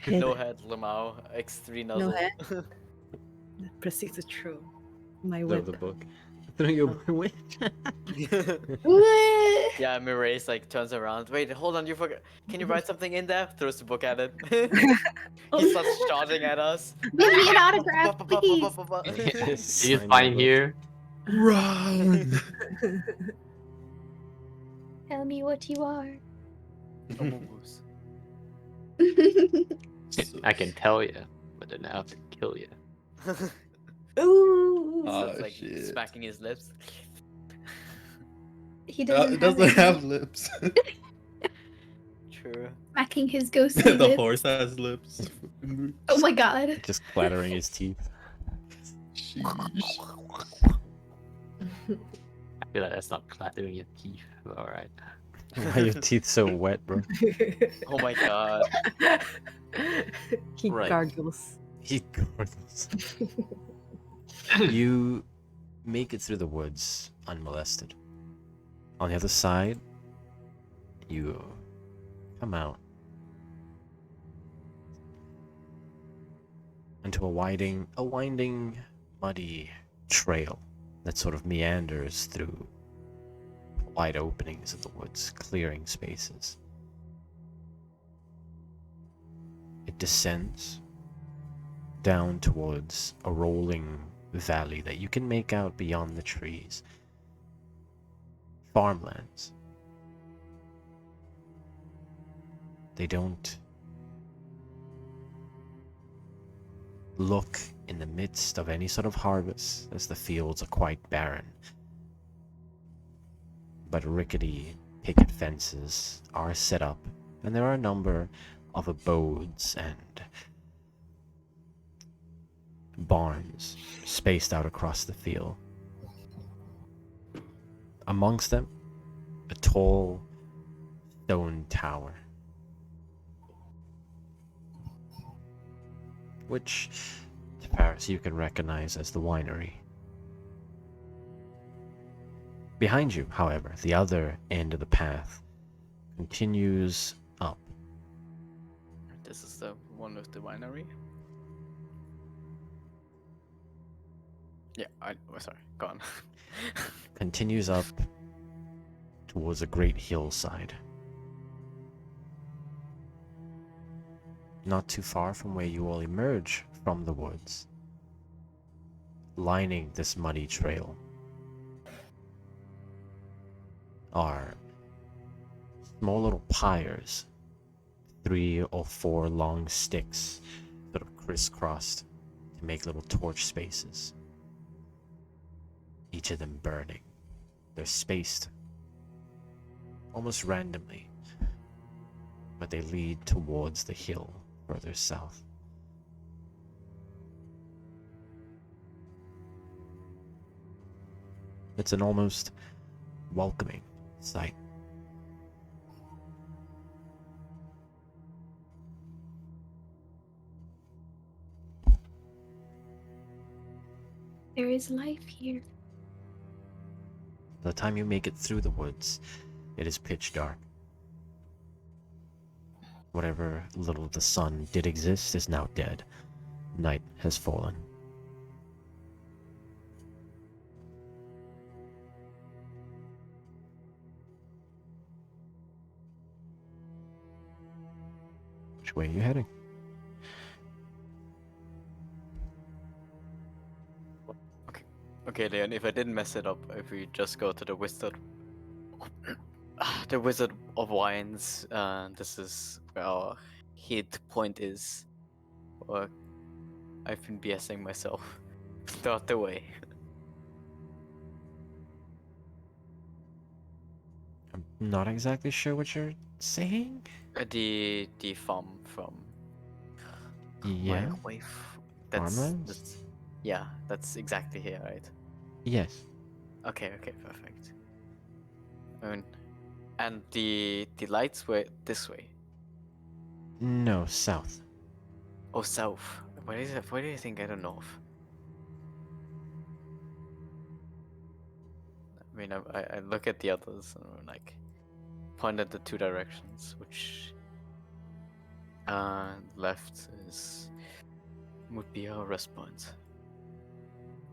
No head, Lamau, X3 No nuzzle. head? Proceed to throw my No, whip. the book. Through your whip. What? Yeah, Mirace like turns around. Wait, hold on, you forgot. Can you write something in there? Throws the book at it. He starts charging at us. Give me an autograph, please. You Sign the find book. here. Run! Tell me what you are. Amogus. I can tell you, but then I have to kill you. Ooh. Starts Oh, like shit. smacking his lips. He doesn't, It doesn't any. have lips. True. Smacking his ghostly The lips. horse has lips. Oh my god. Just clattering his teeth. Sheesh. I feel like that's not clattering your teeth. But alright. Why are your teeth so wet, bro? Oh my god. He Right. gargles. He gargles. You make it through the woods unmolested. On the other side, you come out into a winding, muddy trail that sort of meanders through wide openings of the woods, clearing spaces. It descends down towards a rolling valley that you can make out beyond the trees. Farmlands. They don't look in the midst of any sort of harvest, as the fields are quite barren. But rickety picket fences are set up, and there are a number of abodes and barns spaced out across the field. Amongst them, a tall stone tower, which to Paris you can recognize as the winery. Behind you, however, the other end of the path continues up. This is the one with the winery. Yeah, sorry, go on. Continues up towards a great hillside. Not too far from where you all emerge from the woods, lining this muddy trail, are small little pyres, 3 or 4 long sticks, sort of crisscrossed to make little torch spaces. Each of them burning. They're spaced almost randomly, but they lead towards the hill further south. It's an almost welcoming sight. There is life here. By the time you make it through the woods, it is pitch dark. Whatever little of the sun did exist is now dead. Night has fallen. Which way are you heading? Okay, Leon, if I didn't mess it up, if we just go to the Wizard, the Wizard of Wines, this is where our hit point is. Or I've been BSing myself throughout the way. I'm not exactly sure what you're saying. The farm from Yeah, my wife. That's farmlands? yeah, that's exactly here, right? Yes. Okay, perfect. And the lights were this way. No, south. Oh, south. Where is it? Where do you think I don't north? I mean, I look at the others and I'm like point at the two directions, which left is would be our rest point.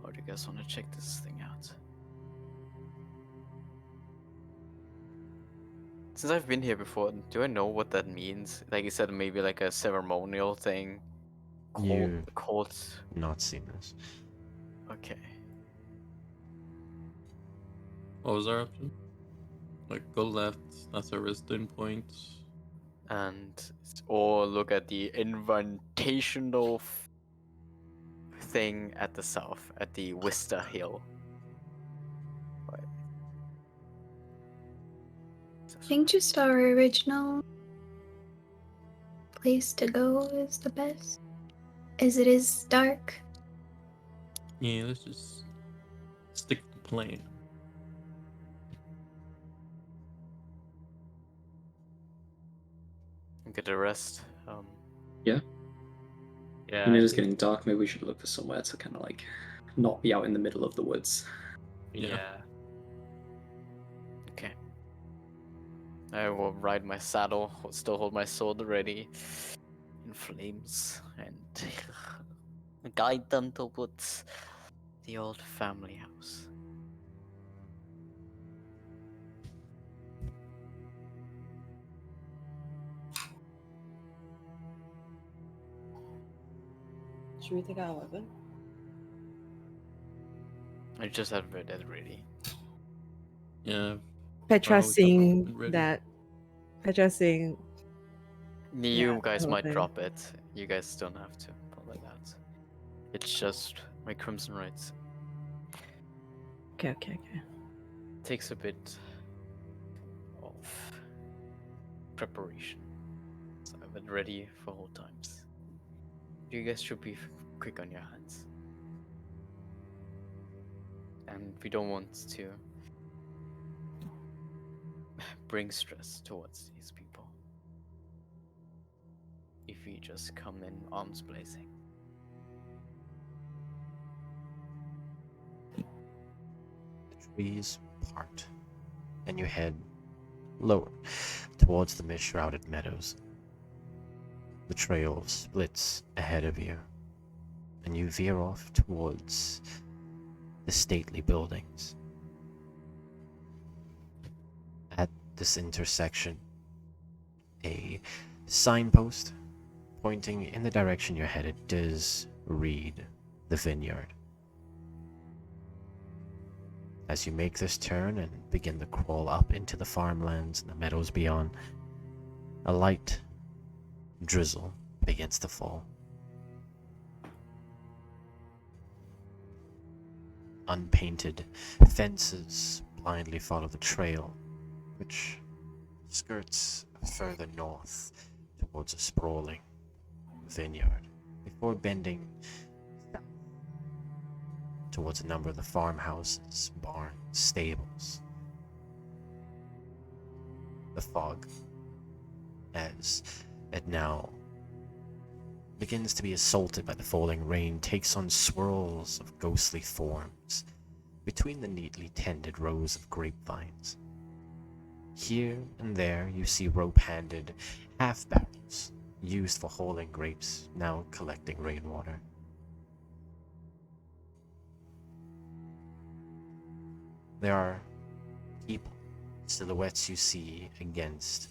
Or do you guys want to check this thing out? Since I've been here before, do I know what that means? Like you said, maybe like a ceremonial thing. You Cold. not seen this. Okay. What was our option? Like, go left, that's our resting point. Or look at the invitational thing at the south, at the Wister Hill. Right. I think just our original place to go is the best, as it is dark. Yeah, let's just stick to the plan. Get a rest. Yeah, I I mean, it is think- getting dark. Maybe we should look for somewhere to kind of like not be out in the middle of the woods. Yeah. yeah. Okay. I will ride my saddle, still hold my sword ready in flames, and guide them towards the old family house. Should we take our weapon? I just have that ready. Yeah. Petra always have seeing weapon ready. that. Petra seeing. You Yeah, guys the whole might thing. drop it. You guys don't have to pull it out. It's just my crimson rights. Okay. Takes a bit of preparation. So I have it ready for all times. You guys should be quick on your hands. And we don't want to bring stress towards these people if we just come in arms blazing. The trees part, and you head lower towards the mist-shrouded meadows. The trail splits ahead of you, and you veer off towards the stately buildings. At this intersection, a signpost pointing in the direction you're headed does read the vineyard. As you make this turn and begin to crawl up into the farmlands and the meadows beyond, a light drizzle begins to fall. Unpainted fences blindly follow the trail, which skirts further north towards a sprawling vineyard, before bending south towards a number of the farmhouses, barns, stables. The fog, as it now begins to be assaulted by the falling rain, takes on swirls of ghostly forms between the neatly tended rows of grapevines. Here and there, you see rope-handed half barrels used for hauling grapes, now collecting rainwater. There are people, silhouettes you see against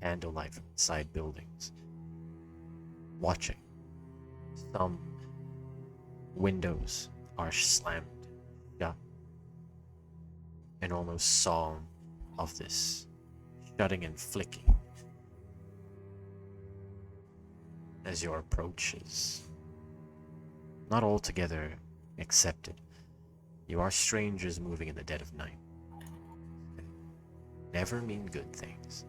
candlelight from side buildings, watching. Some windows are slammed shut. An almost song of this shutting and flicking as your approach is not altogether accepted. You are strangers moving in the dead of night. Never mean good things.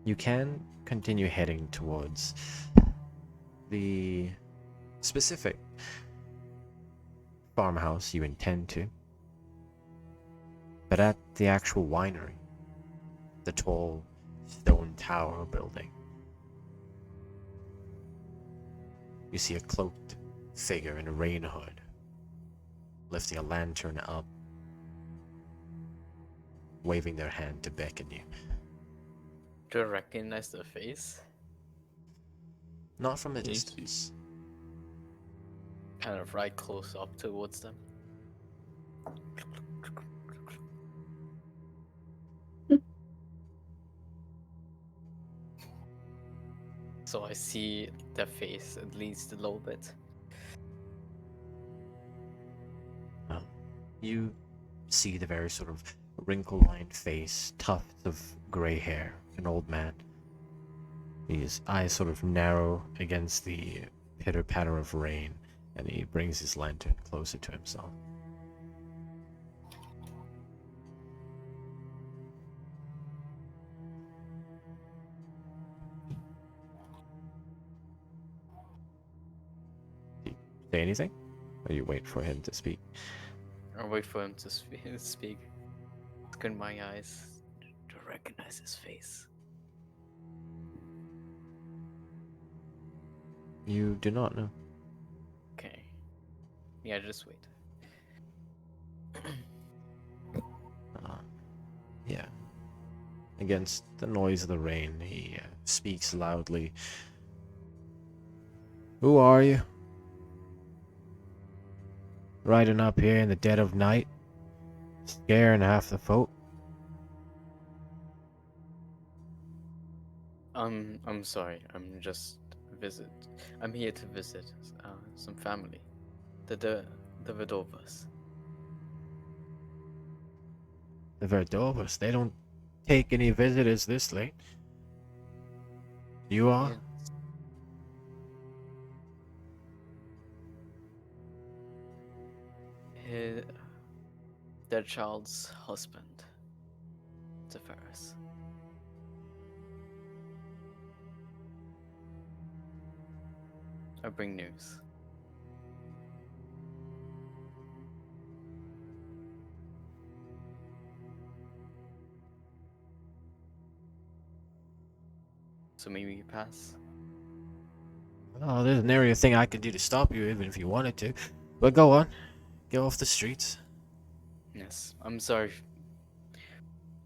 You can continue heading towards the specific farmhouse you intend to, but at the actual winery, the tall stone tower building, you see a cloaked figure in a rain hood, lifting a lantern up, waving their hand to beckon you. Do I recognize the face? Not from a Yes, distance. Kind of right close up towards them. So I see their face at least a little bit. You see the very sort of wrinkle-lined face, tufts of gray hair, an old man. His eyes sort of narrow against the pitter-patter of rain, and he brings his lantern closer to himself. Do you say anything? Or you wait for him to speak? I'll wait for him to speak. Look in my eyes to recognize his face. You do not know. Okay. Yeah, just wait. Yeah. Against the noise of the rain, he speaks loudly. Who are you? Riding up here in the dead of night, scaring half the folk. I'm sorry. I'm here to visit some family. The Vedovas. The Verdovas, they don't take any visitors this late. You are? Their child's husband, Zephyrus. I bring news. So maybe you pass? Oh, there's an area thing I could do to stop you, even if you wanted to. But go on. Get off the streets. Yes, I'm sorry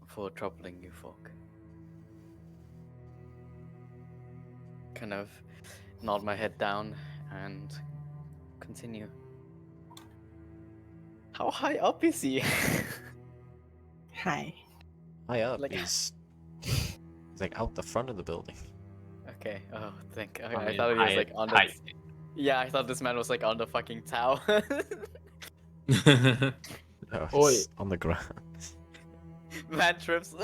for troubling you folk. Kind of nod my head down and continue. How high up is he? Hi. High up, Like- he's like out the front of the building. Okay, oh, I I mean, thought he was like on the... height. Yeah, I thought this man was like on the fucking tower. Oh, Oi. he's on the ground. Man trips.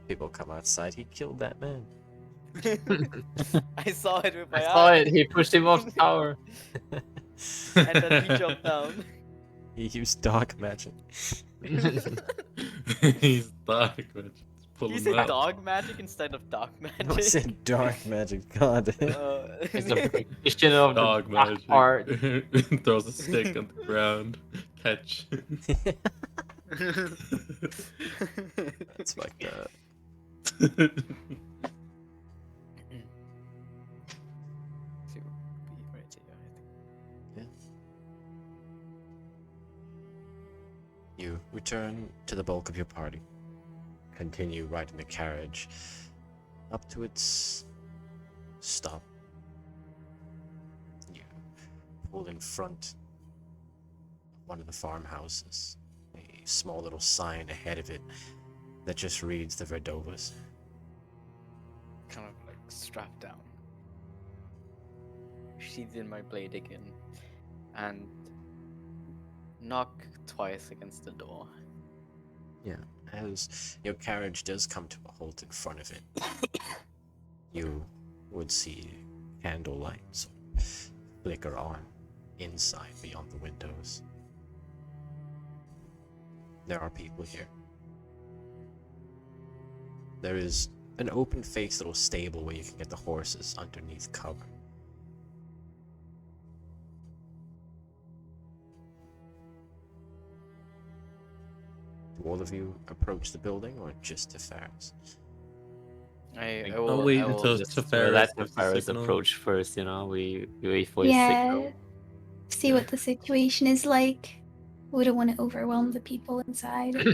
People come outside. He killed that man. I saw it with my I saw eye. it. He pushed him off the tower. And then he jumped down. He used dark magic. He's dark, man. Just pull You him said out. dog magic instead of dark magic. I said dark magic. God. It's the recognition of Dog the black magic. art. Throws a stick on the ground. Catch. That's fucked up. You return to the bulk of your party. Continue riding the carriage up to its stop. You pull in front of one of the farmhouses. A small little sign ahead of it that just reads the Verdovas. Kind of like strapped down. Sheathed in my blade again, and knock twice against the door. Yeah, as your carriage does come to a halt in front of it, you would see candle lights flicker on inside beyond the windows. There are people here. There is an open-faced little stable where you can get the horses underneath cover. Do all of you approach the building, or just TToR? I I'll will. wait I will until Just TToR let the gives the Ferris signal. approach first, you know. We wait for his Yeah. signal. See what the situation is like. Wouldn't want to overwhelm the people inside. kind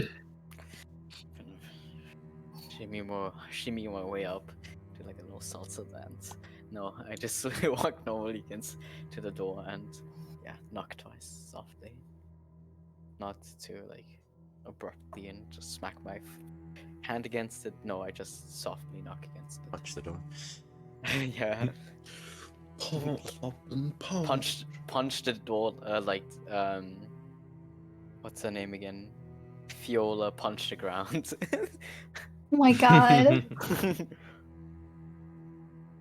of shimmy my way up to like a little salsa dance. No, I just walk normally against to the door and knock twice softly. Not to like abruptly and just smack my hand against it. No, I just softly knock against it. Punch the door. Yeah. Punch. Punch the door what's her name again? Fiola punched the ground. Oh my god.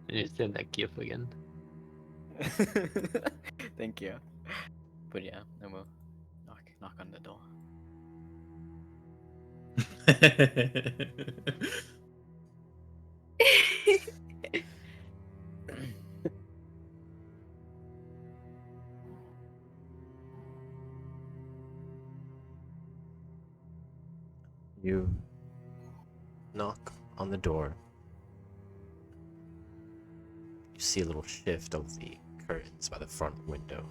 You send that gif again. Thank you. But yeah, then we'll knock on the door. You knock on the door. You see a little shift of the curtains by the front window.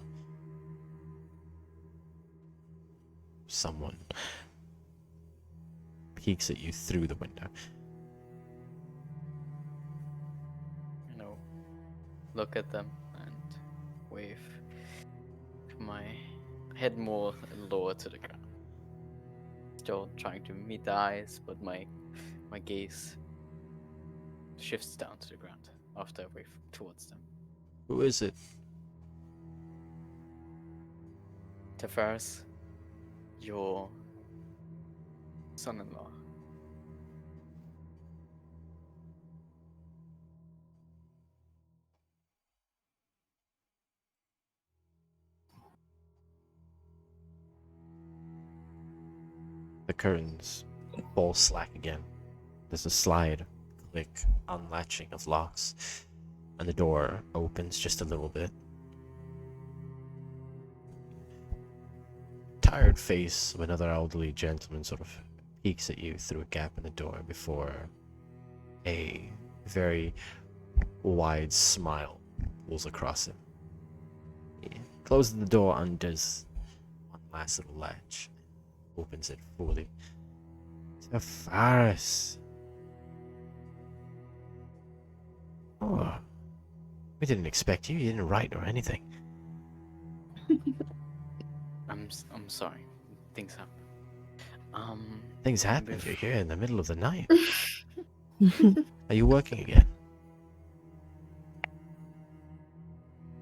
Someone peeks at you through the window. You know, look at them and wave my head more lower to the ground. Still trying to meet the eyes, but my gaze shifts down to the ground after I wave towards them. Who is it? TToR, your son-in-law. The curtains fall slack again. There's a slide, click, unlatching of locks, and the door opens just a little bit. Tired face of another elderly gentleman sort of peeks at you through a gap in the door before a very wide smile pulls across him. He closes the door, undoes one last little latch, opens it fully. TToR. Oh, we didn't expect you. You didn't write or anything. I'm sorry. Things happen. Things happen. bef- You're here in the middle of the night. Are you working again?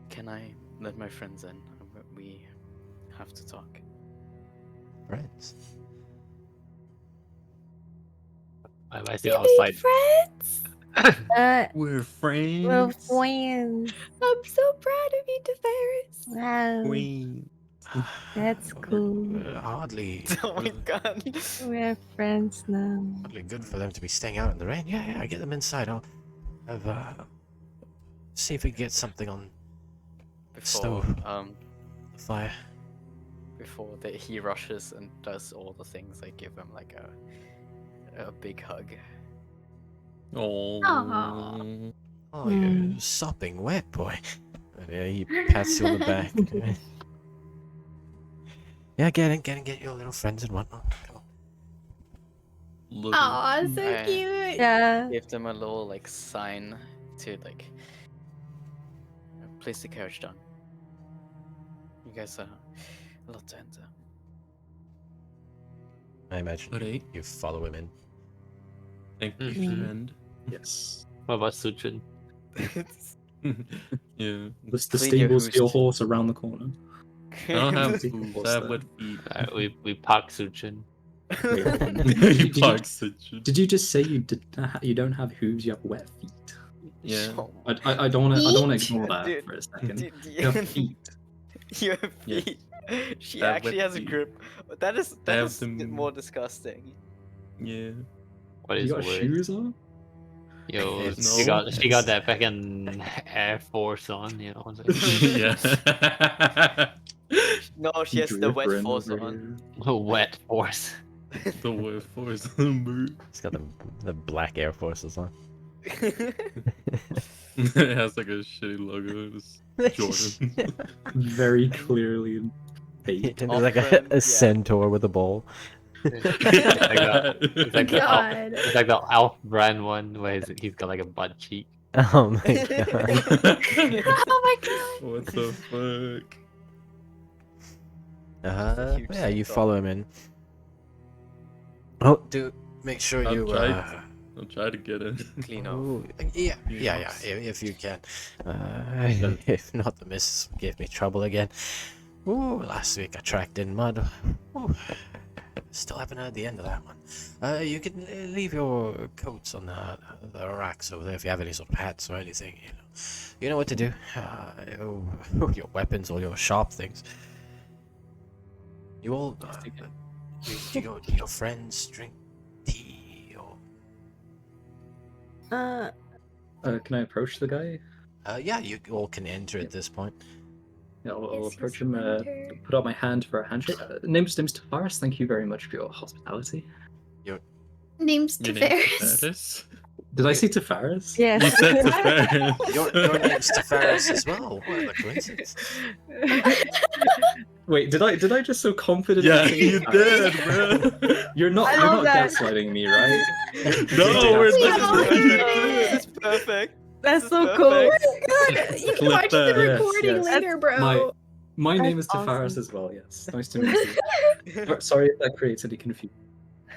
Can I let my friends in? We have to talk. Friends. I see You outside. made friends? We're We're friends. friends. I'm so proud of you, TToR. Wow, Queen. that's cool. Hardly, Oh my god. We're friends now. hardly good for them to be staying out in the rain. Yeah, I get them inside. I'll have, see if we can get something on Before Stove. the fire. before he rushes and does all the things, I give him like a big hug. Oh. Aw. Oh, you're sopping wet, boy. And, he pats you on the back. Yeah, get your little friends and whatnot. Come on. Love it. Aw, so I- cute. Yeah. Give them a little like sign to like place the carriage down. You guys are allowed to enter. I imagine Alright. you follow him in. Thank you, Mhm. friend. Yes. What about Suchin? Yeah. The Clean your stables for your hooves. horse around the corner. I don't have Take the hooves. horse I have there. wet feet. We park Suchin. Wait, hold on. You Did you- park such a- Did you just say you don't have hooves? You have wet feet. Yeah. I don't want to Feet? ignore that Dude, for a second. Dude, You have feet. Your Yeah. feet. She I have actually wet has a feet. grip. That is I have is them- more disgusting. Yeah. What You is got worse? shoes on? Yo, It's- she got it's- that fucking Air Force on, you know. Yeah. No, she has the wet Dripping force over on. Wet Force. The wet force number. He's got the black Air Forces on. It has like a shitty logo. It's Jordan. Very clearly fake. And there's like Often, a yeah. centaur with a ball. It's like the Alf, God. it's like the Alf brand one where he's got like a butt cheek. Oh my god. Oh my god. What the fuck? huge Yeah, you centaur. follow him in. Oh, dude, make sure I'll you. try I'll try to get in. Clean off. Ooh, yeah, Yes. if you can. If not, the missus gave me trouble again. Ooh, last week I tracked in mud. Ooh, still haven't heard the end of that one. You can leave your coats on the racks over there if you have any sort of hats or anything. You know what to do. Your weapons, all your sharp things. You all. Do your friends drink tea or? Can I approach the guy? Yeah, you all can enter at this point. Yeah, I'll Yes, approach yes, him. enter. Put out my hand for a handshake. Name's Tavares. Thank you very much for your hospitality. Name's Your name's Teferis. Tafaris? Did I say Tavares? You Yes. said Tafaris. Your name's Teferis as well. What a coincidence. Wait, did I just so confidently Yeah, say you Tavares? did, bro. You're not I you're love not that. gaslighting me, right? No, we're Yeah. not. This is perfect. That's This is so cool. perfect. God, you can Clip watch the that. Yes, recording yes. later, bro. My name is That's Tavares awesome. as well. Yes, nice to meet you. Sorry if that creates any confusion.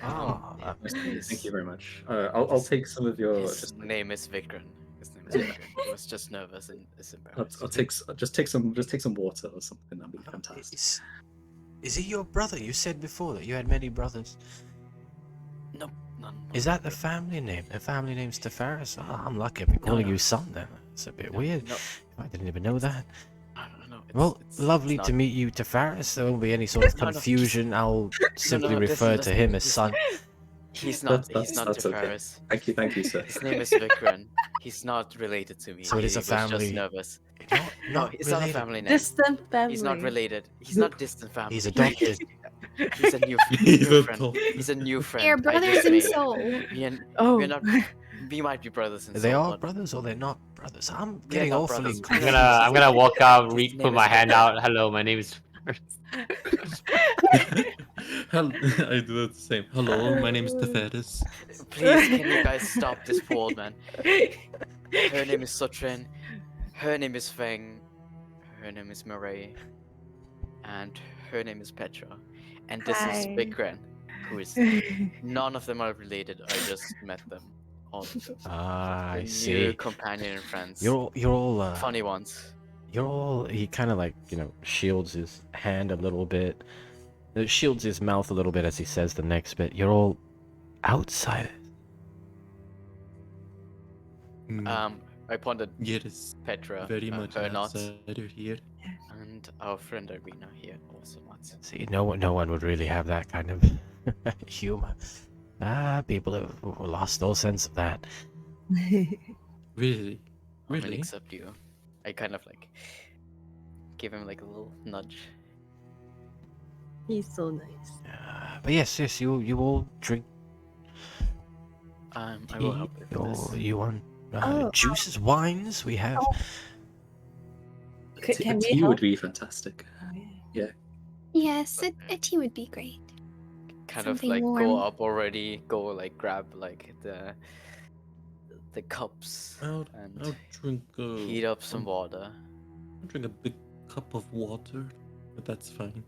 Oh, Nice to meet you. Thank you very much. I'll take some of your. His Just, name is Vikran. His name is Yeah. Vikran. He was just nervous and is I'll embarrassed. take some water or something. That'd be fantastic. Is he your brother? You said before that you had many brothers. None. Is that the family name? The family name's Teferis? Oh, I'm lucky to be calling no. you son then. It's a bit weird. No, I didn't even know that. no. Well, it's lovely not. to meet you, Teferis. There won't be any sort of No, no, confusion. I'll simply no, refer listen, to him listen, as son. He's not. That's- He's not that's okay. Teferis. Thank you, sir. His name is Vikran. He's not related to me. So it is He a was family- just nervous. Not, No, not it's not a related. family name. Distant family. He's not related. He's not distant family. He's adopted. He's a new, He's new a friend. dog. He's a new friend. They're I brothers just in made. soul. Oh. We're not. We might be brothers in They soul, are but brothers or they're not brothers? I'm They're getting not awfully brothers. I'm gonna walk out, His put name my is hand Vikran. out. Hello, my name is. I do the same. Hello, my name is Tafaris. Please, can you guys stop this poor old man? Her name is Sotren. Her name is Feng. Her name is Murray. And her name is Petra. And this is Hi. Vikran, who is. None of them are related. I just met them. All of them. Ah, I New see. companion and friends. You're all Funny ones. you're all he kind of like, shields his hand a little bit. Shields his mouth a little bit as he says the next bit. You're all outsiders. I pointed Yes, Petra, very much her an not, outsider here. and our friend Irina here also not. See, no one would really have that kind of humor. People have lost all sense of that. Really? I mean, Really? except you. I kind of like give him like a little nudge. He's so nice. But yes, you all drink I tea, will help with or this. you want Oh. juices, wines. We have. Can A we tea help? would be fantastic. Oh, yeah. Yes, a tea would be great. Kind Something of like go warm. up already, go like grab like the cups I'll and drink heat up some water. I'll drink a big cup of water, but that's fine.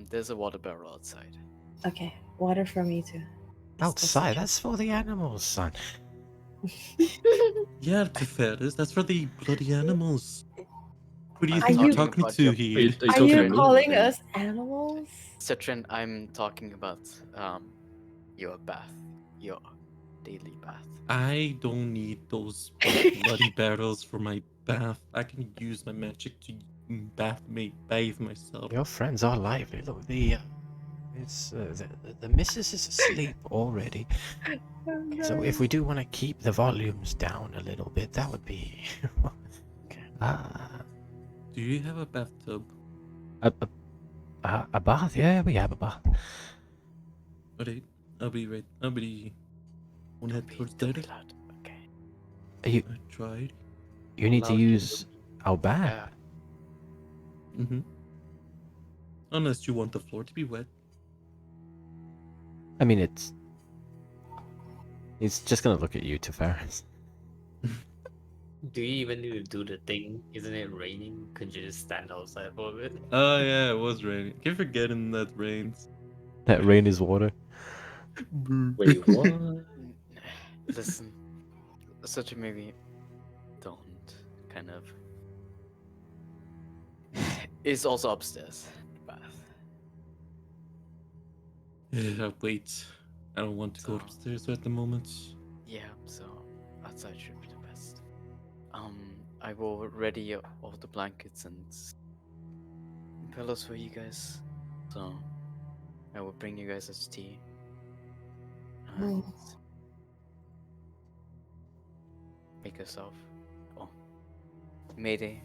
There's a water barrel outside. Okay, water for me too. Outside, that's for the animals, son. Yeah, Teferis, that's for the bloody animals. Who do you I'm think Are you're you- talking about to your- here? Are you Are talking you to me? calling Okay. us animals? Citrin, I'm talking about your bath, your daily bath. I don't need those big bloody barrels for my bath. I can use my magic to bathe myself. Your friends are lively. Look, the missus is asleep already. So if we do want to keep the volumes down a little bit, that would be. Do you have a bathtub? A bath? Yeah, we have a bath. Alright, I'll be right. I'll be. Wanna head towards there? Don't be loud. Okay. You I tried. you need to Loud use our bath. Yeah. Mm-hmm. Unless you want the floor to be wet. I mean, it's just gonna look at you, Teferis. Do you even need to do the thing? Isn't it raining? Could you just stand outside for a bit? Oh yeah, it was raining. Keep forgetting that rains. That rain is water. Wait, what? Listen, such a maybe don't kind of. It's also upstairs. The bath. Yeah, wait. I don't want to go So- upstairs at the moment. Yeah, so outside should be the best. I will ready all the blankets and pillows for you guys. So I will bring you guys a tea. And make yourself. Oh, Mayday.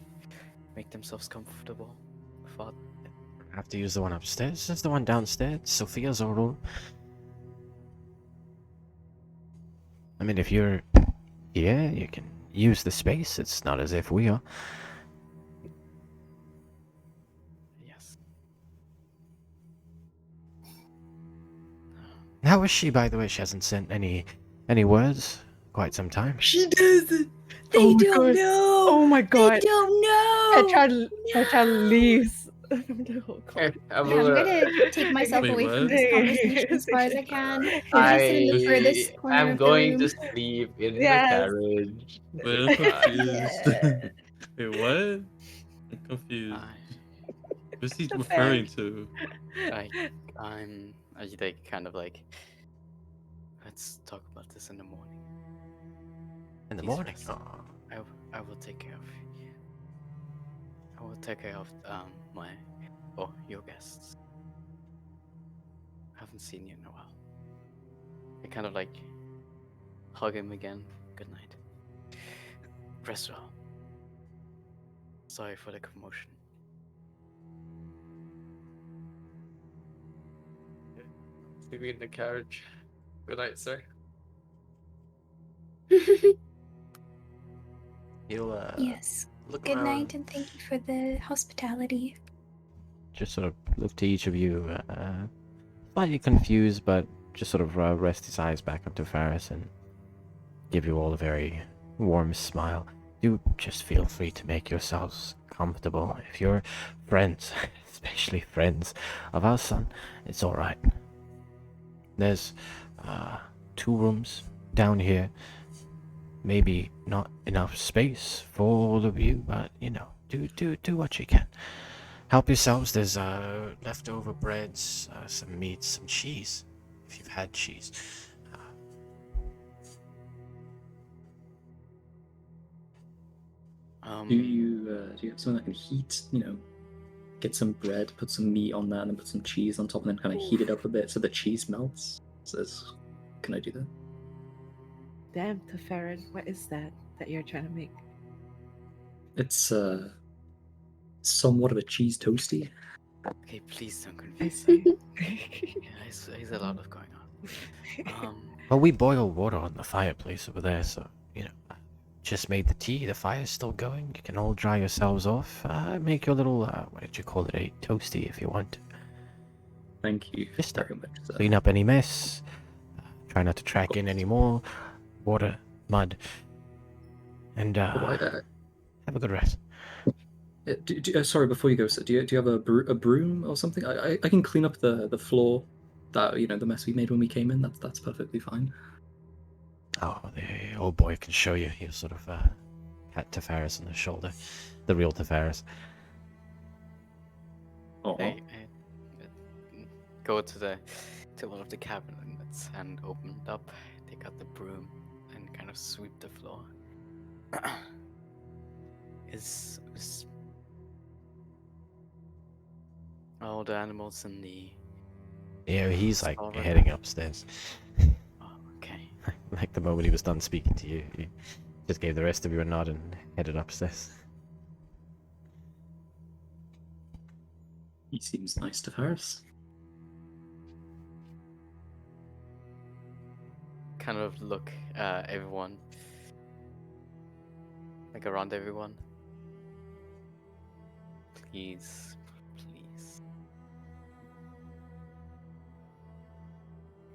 Make themselves comfortable. Father. I have to use the one upstairs. There's the one downstairs. Sophia's room. I mean, if you're here, you can use the space. It's not as if we are. Yes. How is she, by the way? She hasn't sent any words quite some time. She doesn't. They Oh my don't God. know. Oh my They god. don't know. Petra leaves. Oh, God. I'm Yeah, I'm gonna- gonna take myself Wait, away from what? this conversation as far as I can. I'm gonna sit in the furthest corner I'm of the going room. to sleep in the Yes. carriage. Wait, I'm confused. Wait, what? I'm confused. Who's he The referring to? I like kind of like. Let's talk about this in the morning. In the Please morning. rest. Aw. I will take care of you. I will take care of your guests. I haven't seen you in a while. I kind of like hug him again. Good night. Rest well. Sorry for the commotion. Sleeping in the carriage. Good night, sir. He'll Yes. look Good around, night, and thank you for the hospitality. just sort of look to each of you, slightly confused, but just sort of rest his eyes back up to Faris and give you all a very warm smile. Do just feel free to make yourselves comfortable. If you're friends, especially friends of our son, it's all right. There's 2 rooms down here. Maybe not enough space for all of you, but you know, do what you can. Help yourselves. There's leftover breads, some meats, some cheese, if you've had cheese. Do you have something that can heat? You know, get some bread, put some meat on that, and then put some cheese on top, and then kind of heat it up a bit so the cheese melts. Can I do that? Damn, Teferin, what is that you're trying to make? It's somewhat of a cheese toasty. Okay, please don't confuse him. He's a lot of going on. Well, we boil water on the fireplace over there, so you know. just made the tea. The fire's still going. You can all dry yourselves off. Make your little, what did you call it? A toasty if you want. Thank you Just very much, sir. clean up any mess. Try not to track in any more water, mud, and Oh, have a good rest. sorry, before you go, sir, do you have a broom or something? I can clean up the floor, that the mess we made when we came in. That's perfectly fine. Oh, the old boy can show you. He'll sort of pat Tefaris on the shoulder. The real Tefaris. Oh, They go to one of the cabinets and open it up. Take out the broom and kind of sweep the floor. is all the animals in the Yeah, he's like Alright. heading upstairs. oh, okay. Like the moment he was done speaking to you, he just gave the rest of you a nod and headed upstairs. he seems nice to Ferris. Kind of look everyone, like around everyone. Please, please.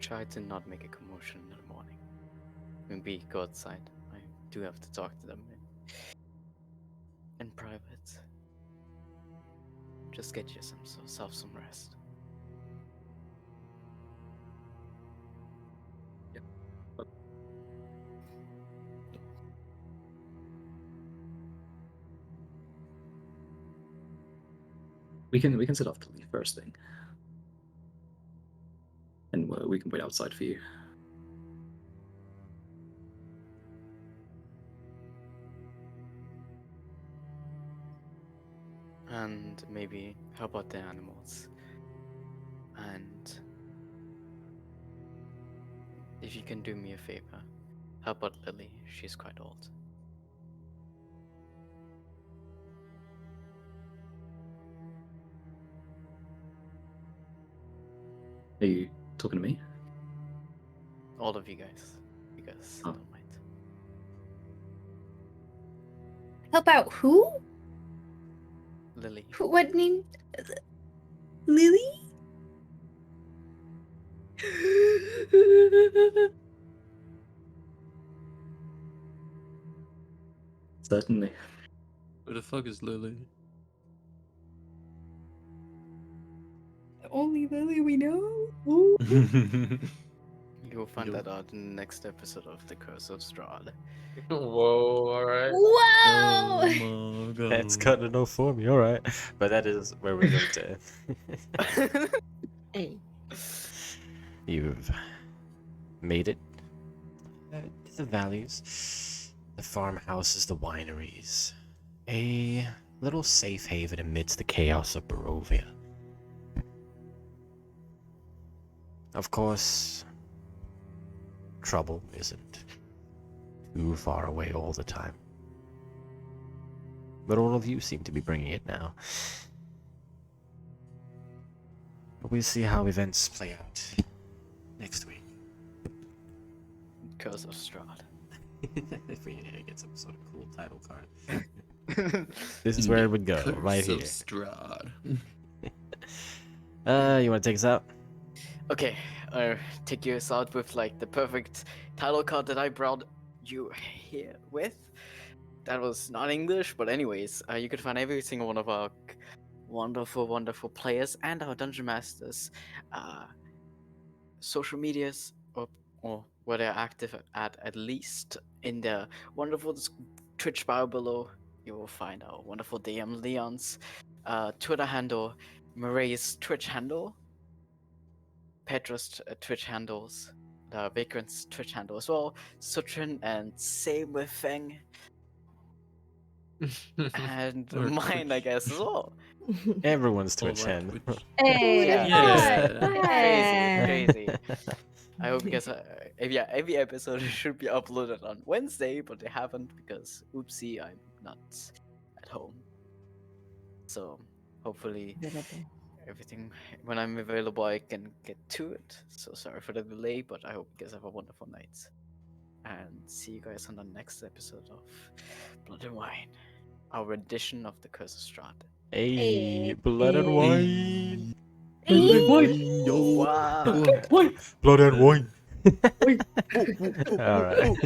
Try to not make a commotion in the morning. Maybe go outside. I do have to talk to them in private. Just get yourself some rest. We can set off to leave first thing, and we can wait outside for you. And maybe help out the animals. And if you can do me a favor, help out Lily. She's quite old. Are you talking to me? All of you guys. You guys Oh. don't mind. Help out who? Lily. What name? Lily? Certainly. Where the fuck is Lily? The only Lily we know? You will find Yo. that out in the next episode of The Curse of Strahd. Whoa, alright. Whoa! Oh my god. That's kind of no for me, alright. But that is where we're going to end. Hey. You've made it to the valleys, the farmhouses, the wineries. A little safe haven amidst the chaos of Barovia. Of course, trouble isn't too far away all the time. But all of you seem to be bringing it now. But we'll see how events play out next week. Curse of Strahd. If we get some sort of cool title card. This is where it would go, Curse right of here. Strahd. You want to take us out? Okay, I'll take you out with like the perfect title card that I brought you here with. That was not English, but anyways, you can find every single one of our wonderful, wonderful players and our dungeon masters social medias or where they're active at least in their wonderful Twitch bio below. You will find our wonderful DM Leon's Twitter handle, Maray's Twitch handle, Petra's Twitch handles, Vagrant's Twitch handle as well, Sutrin, and same with Feng, and Or mine, I Twitch. guess, as well. Everyone's All Twitch our handle. Twitch. Hey. Yeah. Yeah. Crazy. I hope because every episode should be uploaded on Wednesday, but they haven't because oopsie, I'm not at home. So hopefully Available. everything when I'm available I can get to it. So sorry for the delay, but I hope you guys have a wonderful night. and see you guys on the next episode of Blood and Wine, our edition of the Curse of Strahd. Hey, blood and Hey. wine. Wow. Blood and wine. Wait. All right.